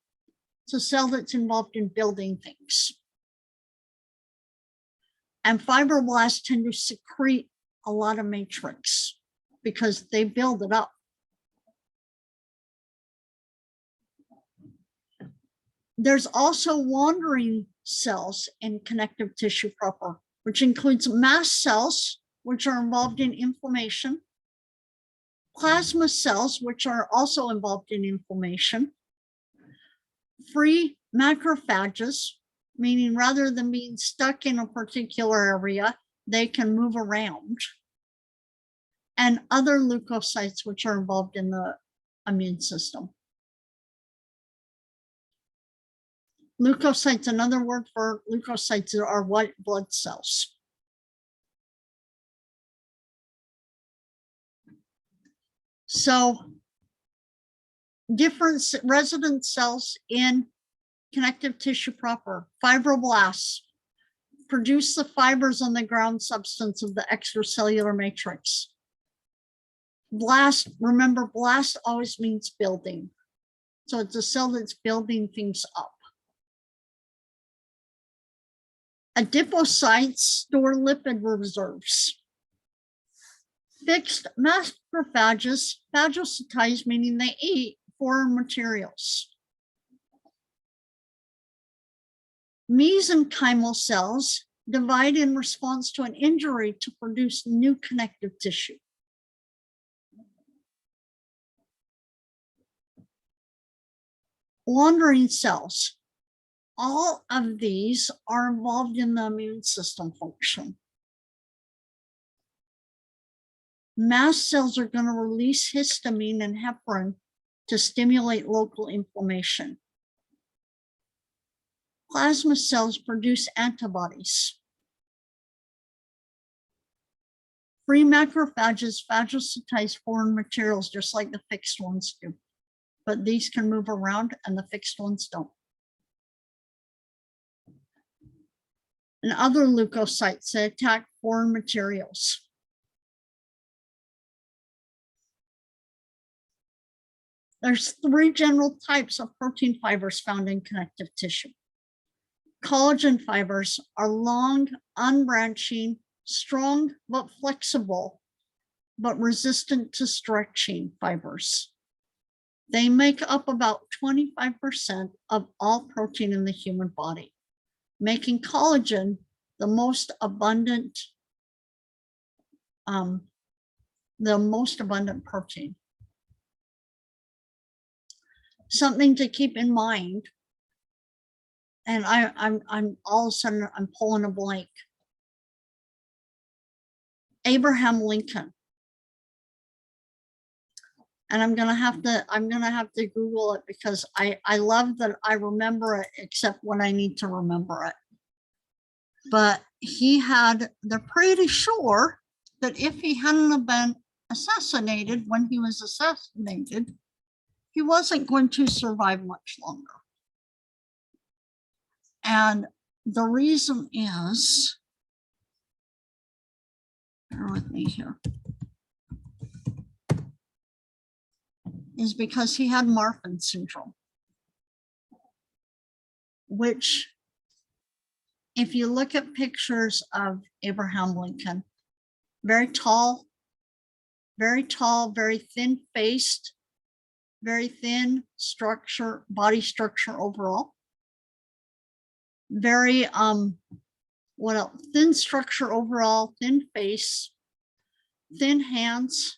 It's a cell that's involved in building things. And fibroblasts tend to secrete a lot of matrix because they build it up. There's also wandering cells in connective tissue proper, which includes mast cells, which are involved in inflammation, plasma cells, which are also involved in inflammation, free macrophages, meaning rather than being stuck in a particular area, they can move around, and other leukocytes, which are involved in the immune system. Leukocytes, another word for leukocytes, are white blood cells. So different resident cells in connective tissue proper, fibroblasts, produce the fibers on the ground substance of the extracellular matrix. Blast, remember, blast always means building. So it's a cell that's building things up. Adipocytes store lipid reserves. Fixed macrophages phagocytize, meaning they eat foreign materials. Mesenchymal cells divide in response to an injury to produce new connective tissue. Wandering cells. All of these are involved in the immune system function. Mast cells are going to release histamine and heparin to stimulate local inflammation. Plasma cells produce antibodies. Free macrophages phagocytize foreign materials just like the fixed ones do, but these can move around and the fixed ones don't. And other leukocytes that attack foreign materials. There's three general types of protein fibers found in connective tissue. Collagen fibers are long, unbranching, strong but flexible, but resistant to stretching fibers. They make up about 25% of all protein in the human body, making collagen the most abundant protein. Something to keep in mind, and I'm all of a sudden I'm pulling a blank. Abraham Lincoln. And I'm gonna have to Google it because I love that I remember it except when I need to remember it. But they're pretty sure that if he hadn't have been assassinated when he was assassinated, he wasn't going to survive much longer. And the reason is, bear with me here, is because he had Marfan syndrome, which, if you look at pictures of Abraham Lincoln, very tall, very thin-faced, very thin structure, body structure overall, very What else? Thin structure overall, thin face, thin hands,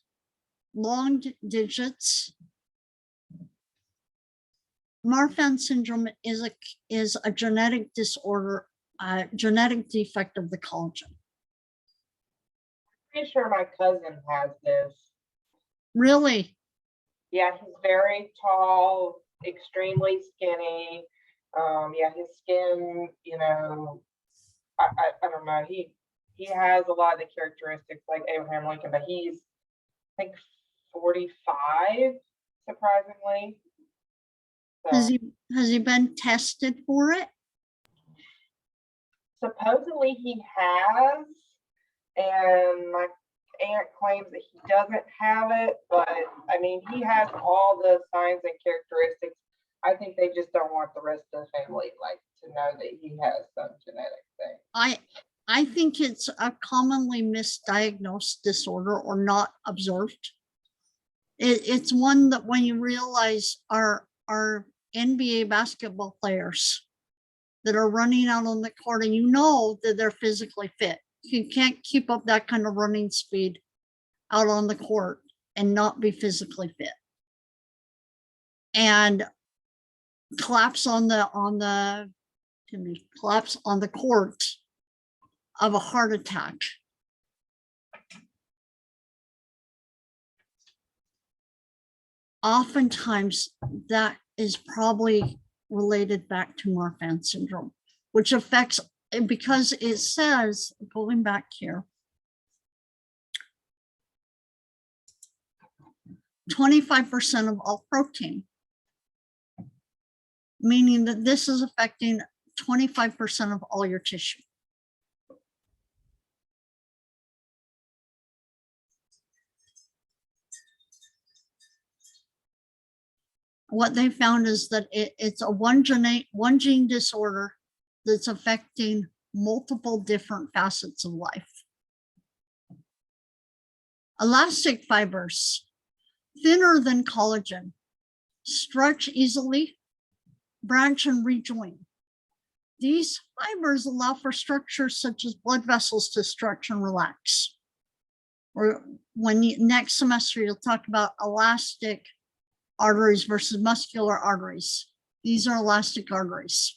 long digits. Marfan syndrome is a genetic disorder, genetic defect of the collagen. Pretty sure my cousin has this. Really? Yeah, he's very tall, extremely skinny. Yeah, his skin, you know, I don't know. He has a lot of the characteristics like Abraham Lincoln, but he's, I think, 45, surprisingly. Has So, he been tested for it? supposedly he has, and my aunt claims that he doesn't have it, but I mean, he has all the signs and characteristics. I think they just don't want the rest of the family like to know that he has some genetic thing. I think it's a commonly misdiagnosed disorder or not observed. It's one that when you realize our NBA basketball players that are running out on the court and you know that they're physically fit. You can't keep up that kind of running speed out on the court and not be physically fit. And collapse on the court of a heart attack. Oftentimes that is probably related back to Marfan syndrome, which affects, because it says, going back here, 25% of all protein, meaning that this is affecting 25% of all your tissue. What they found is that it's a one gene disorder that's affecting multiple different facets of life. Elastic fibers, thinner than collagen, stretch easily, branch and rejoin. These fibers allow for structures such as blood vessels to stretch and relax. Or next semester, you'll talk about elastic arteries versus muscular arteries. These are elastic arteries.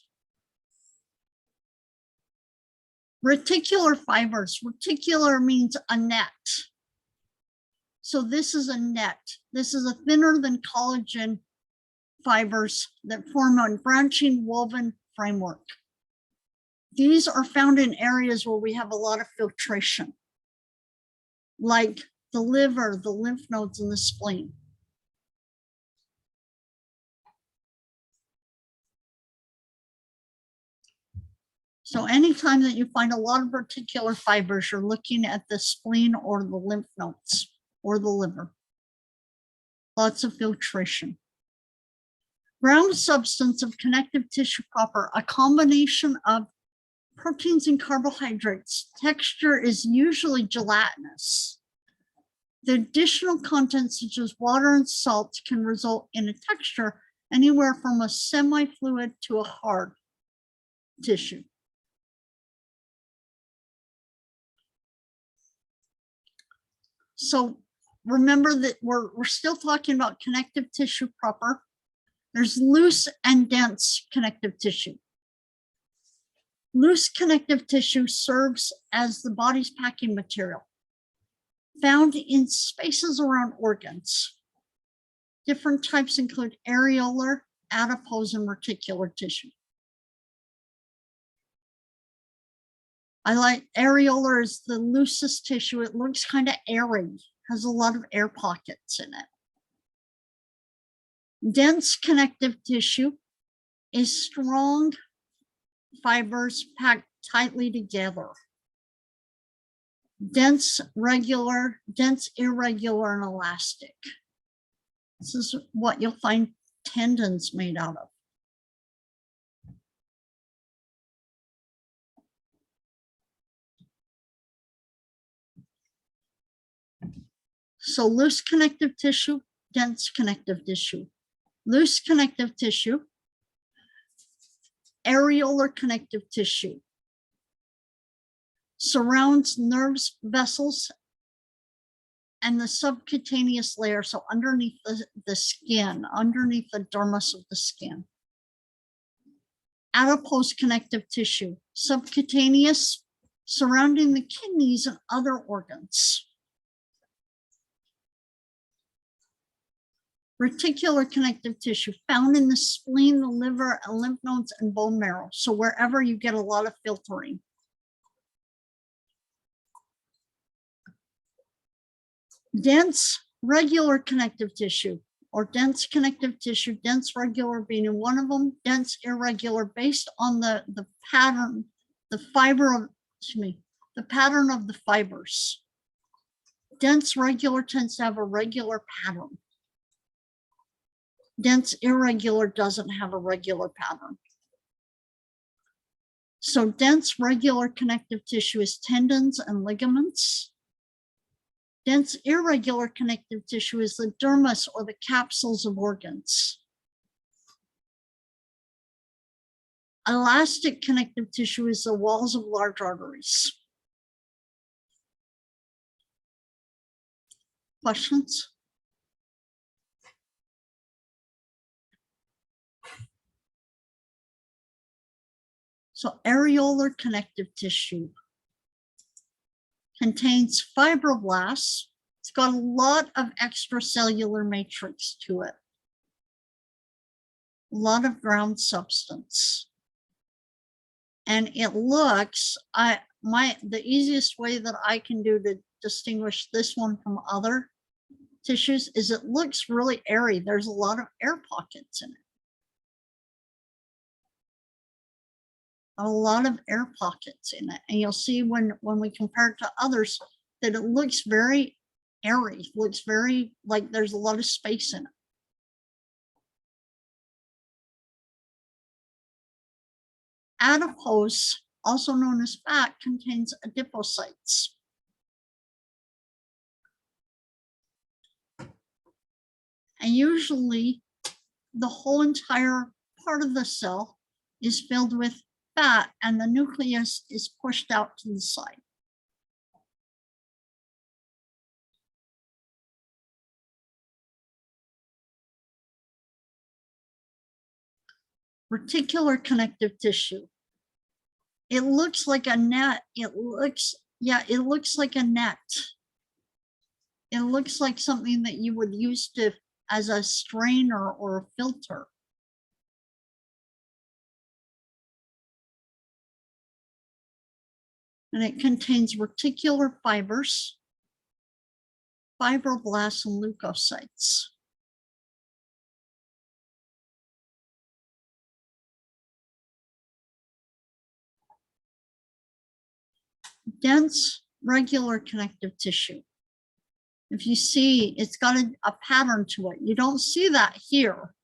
Reticular fibers. Reticular means a net. So this is a net. This is a thinner than collagen fibers that form a branching woven framework. These are found in areas where we have a lot of filtration, like the liver, the lymph nodes, and the spleen. So anytime that you find a lot of reticular fibers, you're looking at the spleen or the lymph nodes or the liver. Lots of filtration. Ground substance of connective tissue proper, a combination of proteins and carbohydrates. Texture is usually gelatinous. The additional contents such as water and salt can result in a texture anywhere from a semi-fluid to a hard tissue. So remember that we're still talking about connective tissue proper. There's loose and dense connective tissue. Loose connective tissue serves as the body's packing material, found in spaces around organs. Different types include areolar, adipose, and reticular tissue. I like areolar is the loosest tissue. It looks kind of airy, has a lot of air pockets in it. Dense connective tissue is strong fibers packed tightly together. Dense, regular, dense, irregular, and elastic. This is what you'll find tendons made out of. So loose connective tissue, dense connective tissue. Loose connective tissue, areolar connective tissue. surrounds nerves, vessels, and the subcutaneous layer, so underneath the skin, underneath the dermis of the skin. Adipose connective tissue, subcutaneous, surrounding the kidneys and other organs. Reticular connective tissue found in the spleen, the liver, and lymph nodes and bone marrow. So wherever you get a lot of filtering. Dense regular connective tissue, or dense connective tissue, dense regular being in one of them, dense irregular based on the pattern, the fiber of, the pattern of the fibers. Dense regular tends to have a regular pattern. Dense irregular doesn't have a regular pattern. So dense regular connective tissue is tendons and ligaments. Dense irregular connective tissue is the dermis or the capsules of organs. Elastic connective tissue is the walls of large arteries. Questions? So areolar connective tissue contains fibroblasts. It's got a lot of extracellular matrix to it. A lot of ground substance. And it looks, the easiest way that I can do to distinguish this one from other tissues is it looks really airy. There's a lot of air pockets in it. A lot of air pockets in it. And you'll see when we compare it to others that it looks very airy, looks very like there's a lot of space in it. Adipose, also known as fat, contains adipocytes. And usually the whole entire part of the cell is filled with fat and the nucleus is pushed out to the side. Reticular connective tissue. It looks like a net. It looks like a net. It looks like something that you would use as a strainer or a filter. And it contains reticular fibers, fibroblasts, and leukocytes. Dense regular connective tissue. If you see, it's got a pattern to it. You don't see that here.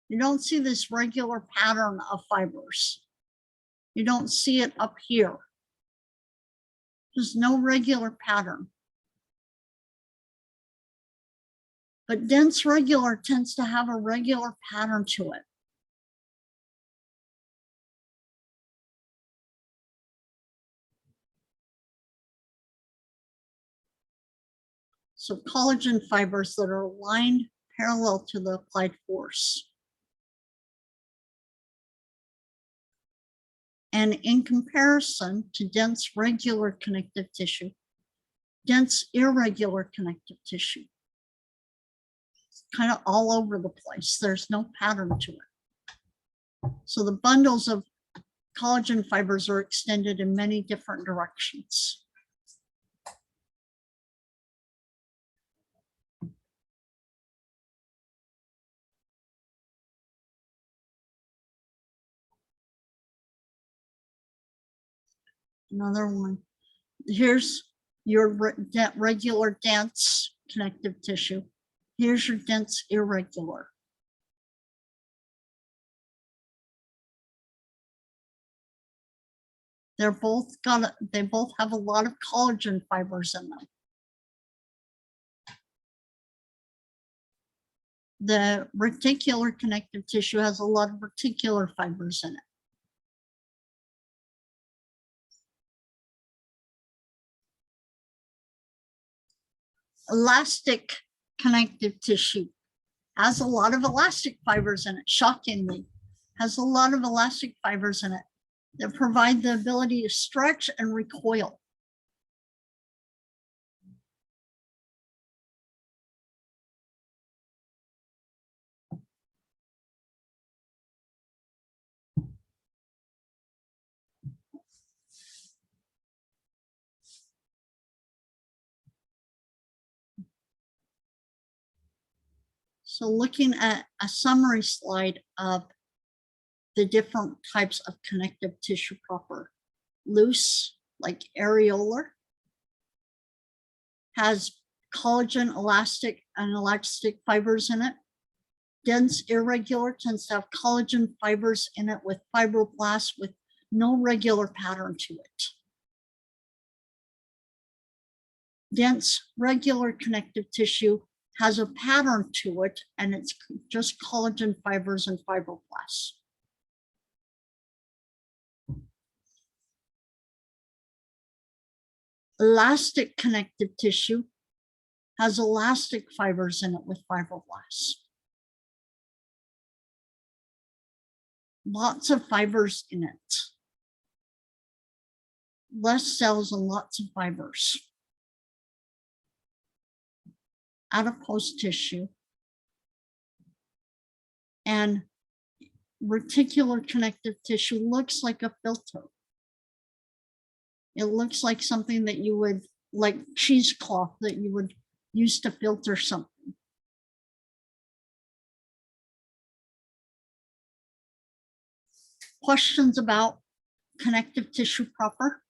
You don't see this regular pattern of fibers. You don't see it up here. There's no regular pattern. But dense regular tends to have a regular pattern to it. So collagen fibers that are aligned parallel to the applied force. And in comparison to dense regular connective tissue, dense irregular connective tissue, it's kind of all over the place. There's no pattern to it. So the bundles of collagen fibers are extended in many different directions. Another one. Here's your regular dense connective tissue. Here's your dense irregular. They both have a lot of collagen fibers in them. The reticular connective tissue has a lot of reticular fibers in it. Elastic connective tissue has a lot of elastic fibers in it, shockingly, has a lot of elastic fibers in it that provide the ability to stretch and recoil. So looking at a summary slide of the different types of connective tissue proper. Loose, like areolar, has collagen, elastic, and elastic fibers in it. Dense, irregular tends to have collagen fibers in it with fibroblasts with no regular pattern to it. Dense, regular connective tissue has a pattern to it, and it's just collagen fibers and fibroblasts. Elastic connective tissue has elastic fibers in it with fibroblasts. Lots of fibers in it. Less cells and lots of fibers. Adipose tissue. And reticular connective tissue looks like a filter. It looks like something that you would, like cheesecloth that you would use to filter something. Questions about connective tissue proper?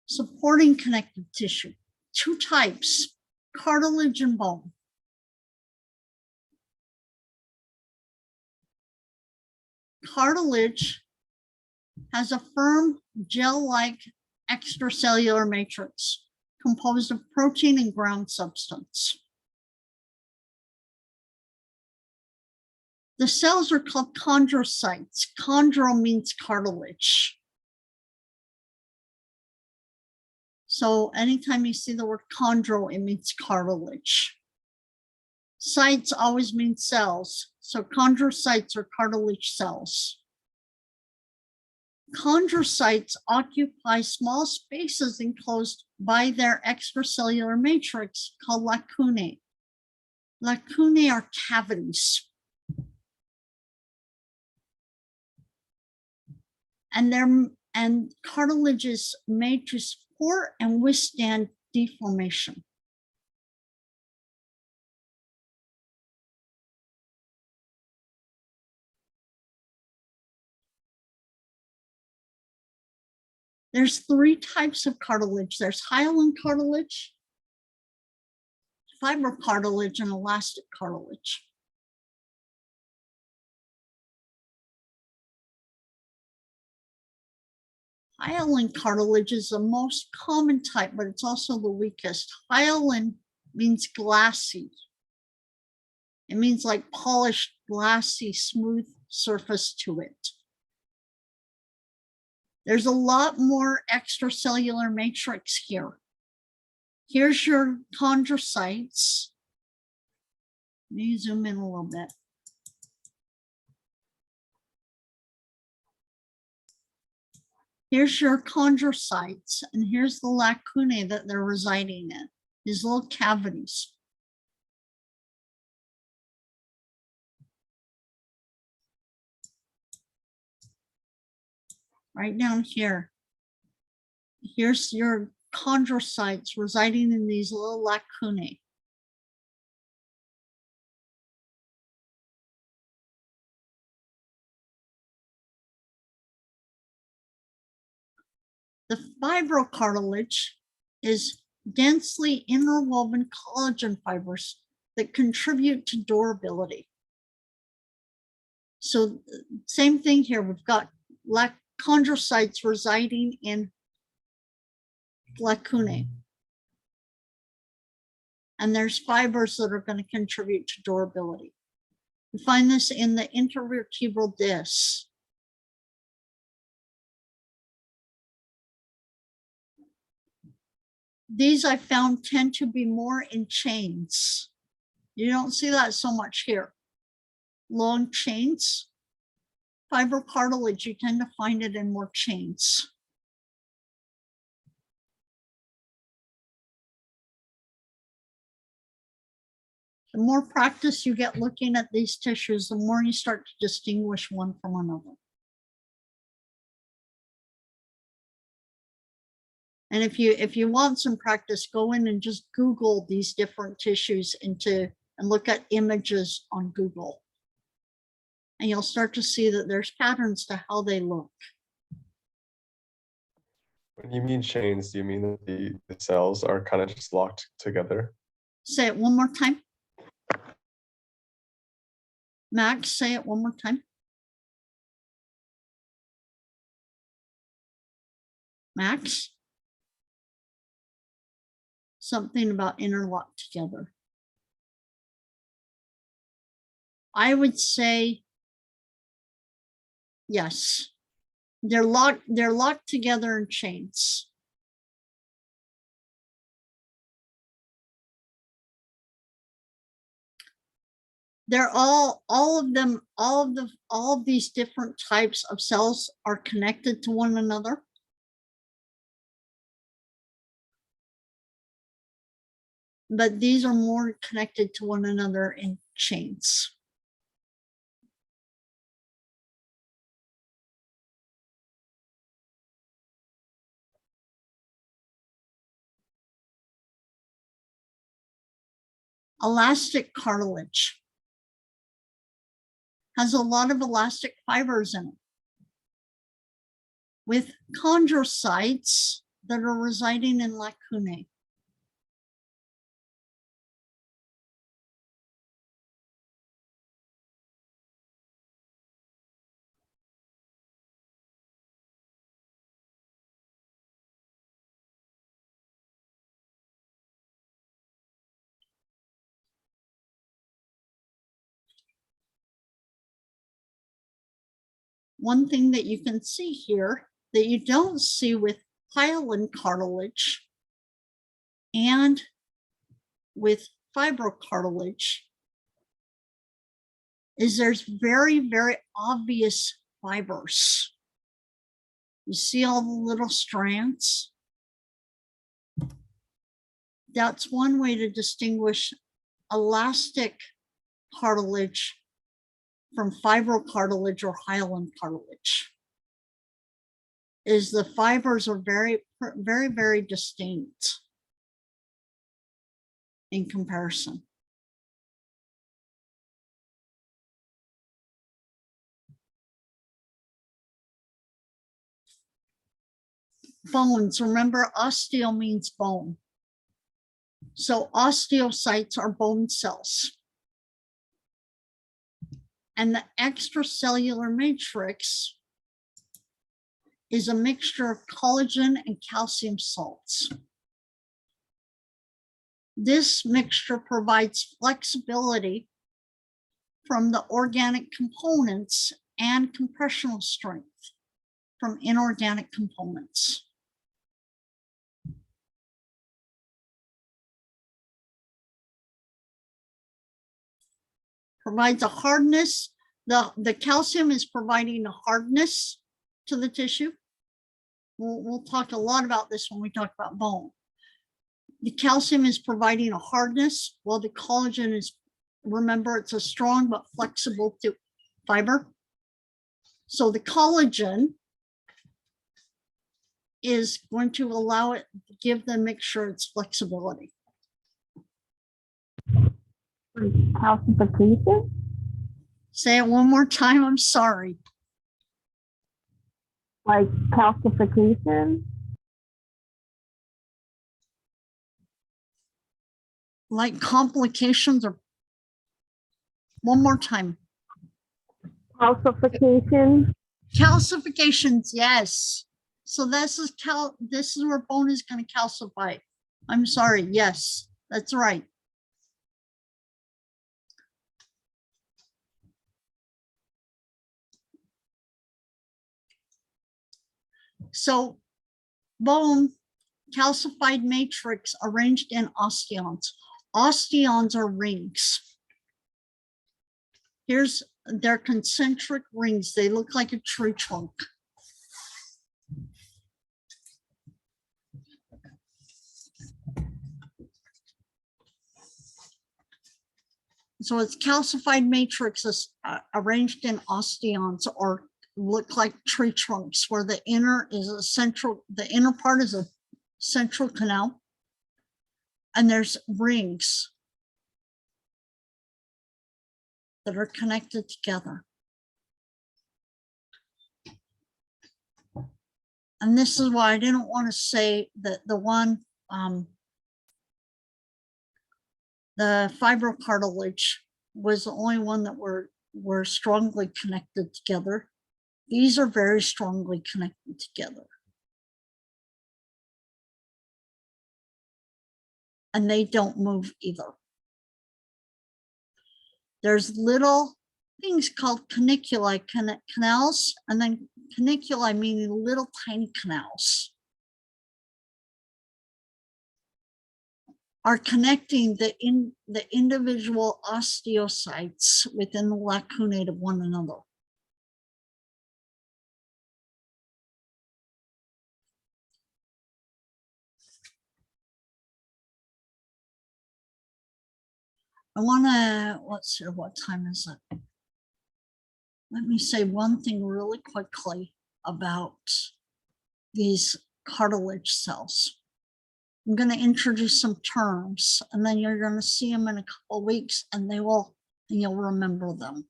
Supporting connective tissue, two types, cartilage and bone. Cartilage has a firm gel-like extracellular matrix composed of protein and ground substance. The cells are called chondrocytes. Chondro means cartilage. So anytime you see the word chondro, it means cartilage. Cytes always mean cells. So chondrocytes are cartilage cells. Chondrocytes occupy small spaces enclosed by their extracellular matrix called lacunae. Lacunae are cavities. And cartilage is made to support and withstand deformation. There's three types of cartilage. There's hyaline cartilage, fiber cartilage, and elastic cartilage. Hyaline cartilage is the most common type, but it's also the weakest. Hyaline means glassy. It means like polished, glassy, smooth surface to it. There's a lot more extracellular matrix here. Here's your chondrocytes. Let me zoom in a little bit. Here's your chondrocytes, and here's the lacunae that they're residing in, these little cavities. Right down here. Here's your chondrocytes residing in these little lacunae. The fibrocartilage is densely interwoven collagen fibers that contribute to durability. So same thing here, we've got chondrocytes residing in lacunae. And there's fibers that are going to contribute to durability. You find this in the intervertebral disc. These I found tend to be more in chains. You don't see that so much here. Long chains. Fibrocartilage, you tend to find it in more chains. The more practice you get looking at these tissues, the more you start to distinguish one from another. And if you want some practice, go in and just Google these different tissues and look at images on Google. And you'll start to see that there's patterns to how they look. When you mean chains, do you mean that the cells are kind of just locked together? Say it one more time. Max, say it one more time. Max? Something about interlocked together. I would say yes. They're locked together in chains. They're all of these different types of cells are connected to one another. But these are more connected to one another in chains. Elastic cartilage has a lot of elastic fibers in it, with chondrocytes that are residing in lacunae. One thing that you can see here that you don't see with hyaline cartilage and with fibrocartilage is there's very, very obvious fibers. You see all the little strands? That's one way to distinguish elastic cartilage from fibrocartilage or hyaline cartilage, is the fibers are very, very, very distinct in comparison. Bones, remember osteo means bone. So osteocytes are bone cells. And the extracellular matrix is a mixture of collagen and calcium salts. This mixture provides flexibility from the organic components and compressional strength from inorganic components. Provides a hardness. The calcium is providing a hardness to the tissue. We'll talk a lot about this when we talk about bone. The calcium is providing a hardness, while the collagen is, remember, it's a strong but flexible fiber. So the collagen is going to allow it to give the mixture its flexibility. Calcification? Say it one more time, I'm sorry. Like calcification? Like complications, or one more time. Calcification? Calcifications, yes. So this is where bone is going to calcify. I'm sorry, yes, that's right. So bone calcified matrix arranged in osteons. Osteons are rings. Here's their concentric rings. They look like a tree trunk. So it's calcified matrices arranged in osteons, or look like tree trunks, where the inner is a central, the inner part is a central canal, and there's rings that are connected together. And this is why I didn't want to say that the one, the fibrocartilage was the only one that were strongly connected together. These are very strongly connected together. And they don't move either. There's little things called caniculi, canals, and then caniculi meaning little tiny canals, are connecting the individual osteocytes within the lacunae to one another. I want to, let's see, what time is it? Let me say one thing really quickly about these cartilage cells. I'm going to introduce some terms, and then you're going to see them in a couple of weeks, and you'll remember them.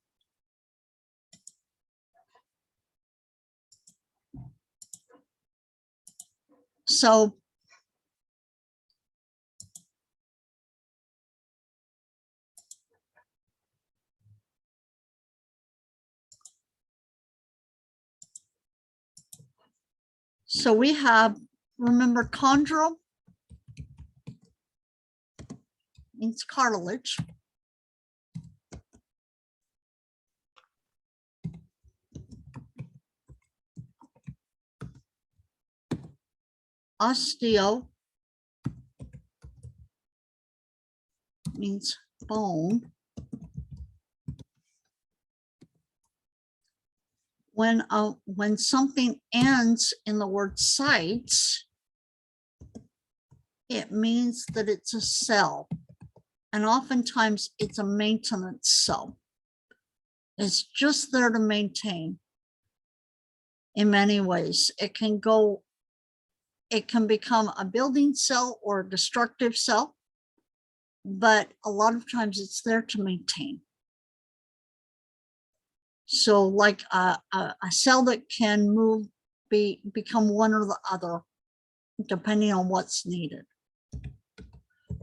So we have, remember, chondral means cartilage. Osteo means bone. When something ends in the word sites, it means that it's a cell. And oftentimes it's a maintenance cell. It's just there to maintain. In many ways, it can become a building cell or a destructive cell, but a lot of times it's there to maintain. So like a cell that can become one or the other, depending on what's needed.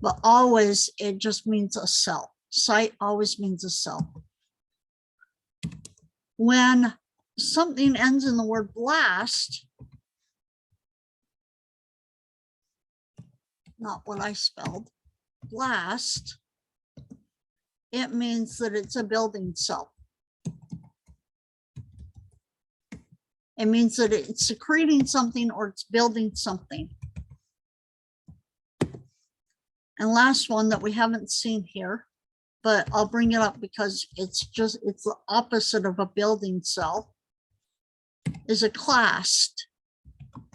But always, it just means a cell. Site always means a cell. When something ends in the word blast, not what I spelled, blast, it means that it's a building cell. It means that it's secreting something or it's building something. And last one that we haven't seen here, but I'll bring it up because it's the opposite of a building cell, is a clast,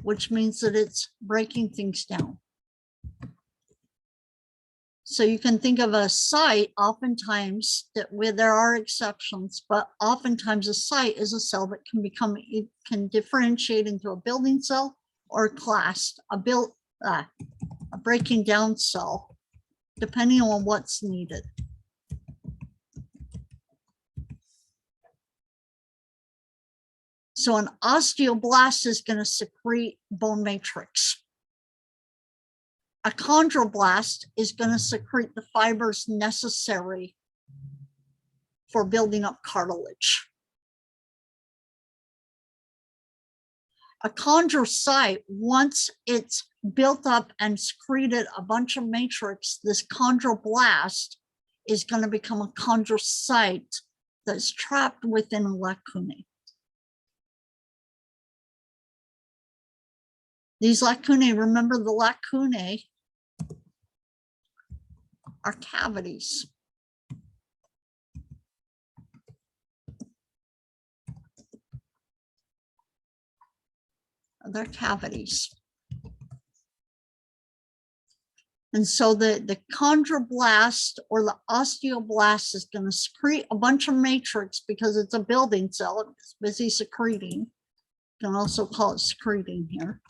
which means that it's breaking things down. So you can think of a site oftentimes there are exceptions, but oftentimes a site is a cell that can differentiate into a building cell or a clast, a breaking down cell, depending on what's needed. So an osteoblast is going to secrete bone matrix. A chondroblast is going to secrete the fibers necessary for building up cartilage. A chondrocyte, once it's built up and secreted a bunch of matrix, this chondroblast is going to become a chondrocyte that's trapped within a lacunae. These lacunae, remember the lacunae are cavities. They're cavities. And so the chondroblast or the osteoblast is going to secrete a bunch of matrix because it's a building cell. It's busy secreting. You can also call it secreting here.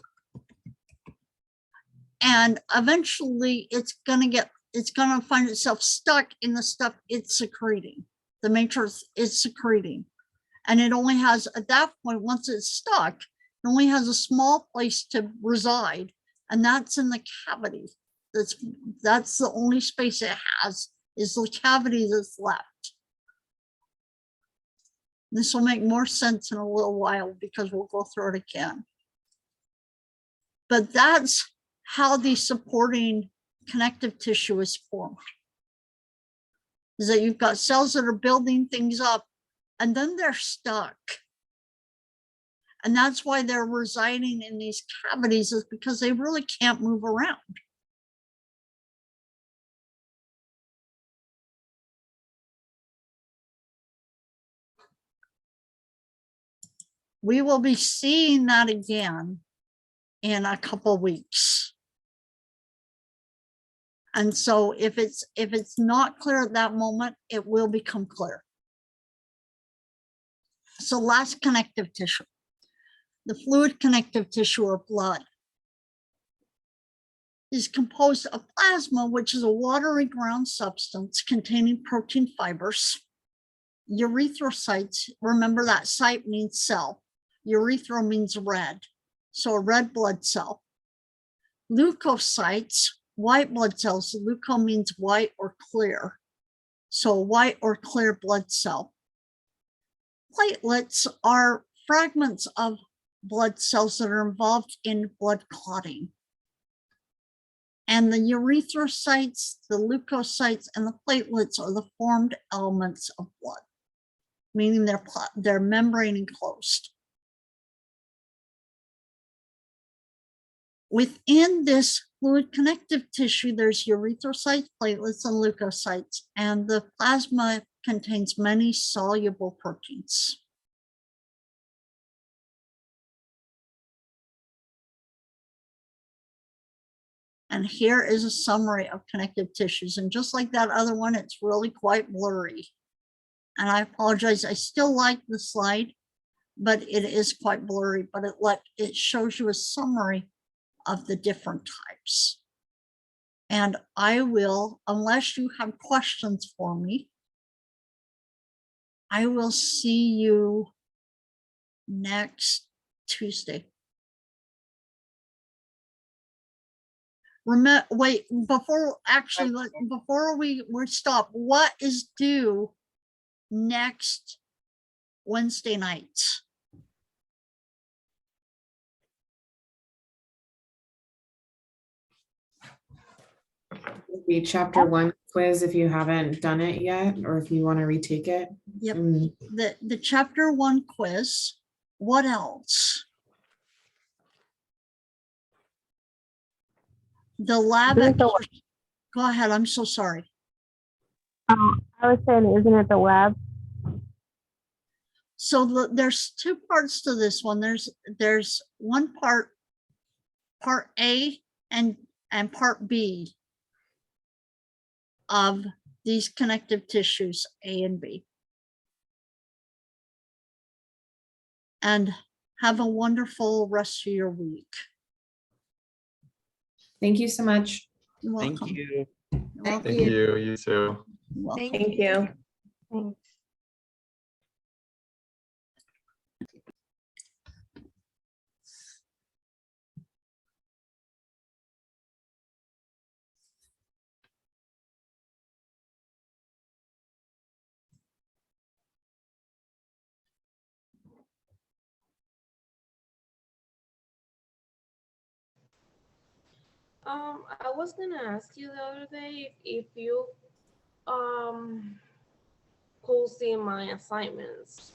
And eventually it's going to find itself stuck in the stuff it's secreting. The matrix is secreting. And it only has, at that point, once it's stuck, it only has a small place to reside, and that's in the cavity. That's the only space it has, is the cavity that's left. This will make more sense in a little while because we'll go through it again. But that's how the supporting connective tissue is formed. Is that you've got cells that are building things up and then they're stuck. And that's why they're residing in these cavities, is because they really can't move around. We will be seeing that again in a couple weeks. And so if it's not clear at that moment, it will become clear. So last connective tissue, the fluid connective tissue or blood, is composed of plasma, which is a watery ground substance containing protein fibers, erythrocytes, remember that site means cell, urethra means red, so a red blood cell, leukocytes, white blood cells, leuko means white or clear, so white or clear blood cell. Platelets are fragments of blood cells that are involved in blood clotting. And the erythrocytes, the leukocytes, and the platelets are the formed elements of blood, meaning they're membrane enclosed. Within this fluid connective tissue, there's erythrocytes, platelets, and leukocytes, and the plasma contains many soluble proteins. And here is a summary of connective tissues. And just like that other one, it's really quite blurry. And I apologize, I still like the slide, but it is quite blurry, but it shows you a summary of the different types. And I will, unless you have questions for me, I will see you next Tuesday. Remember, wait, before we stop, what is due next Wednesday night? Be chapter 1 quiz if you haven't done it yet, or if you want to retake it. Yep, the chapter 1 quiz. What else? The lab. Go ahead, I'm so sorry. I was saying, isn't it the lab? So there's two parts to this one. There's one part A and part B of these connective tissues, A and B. And have a wonderful rest of your week. Thank you so much. You're welcome. Thank you. You're welcome. Thank you, you too. You're welcome. Thank you. Thanks. I was gonna ask you the other day if you could see my assignments.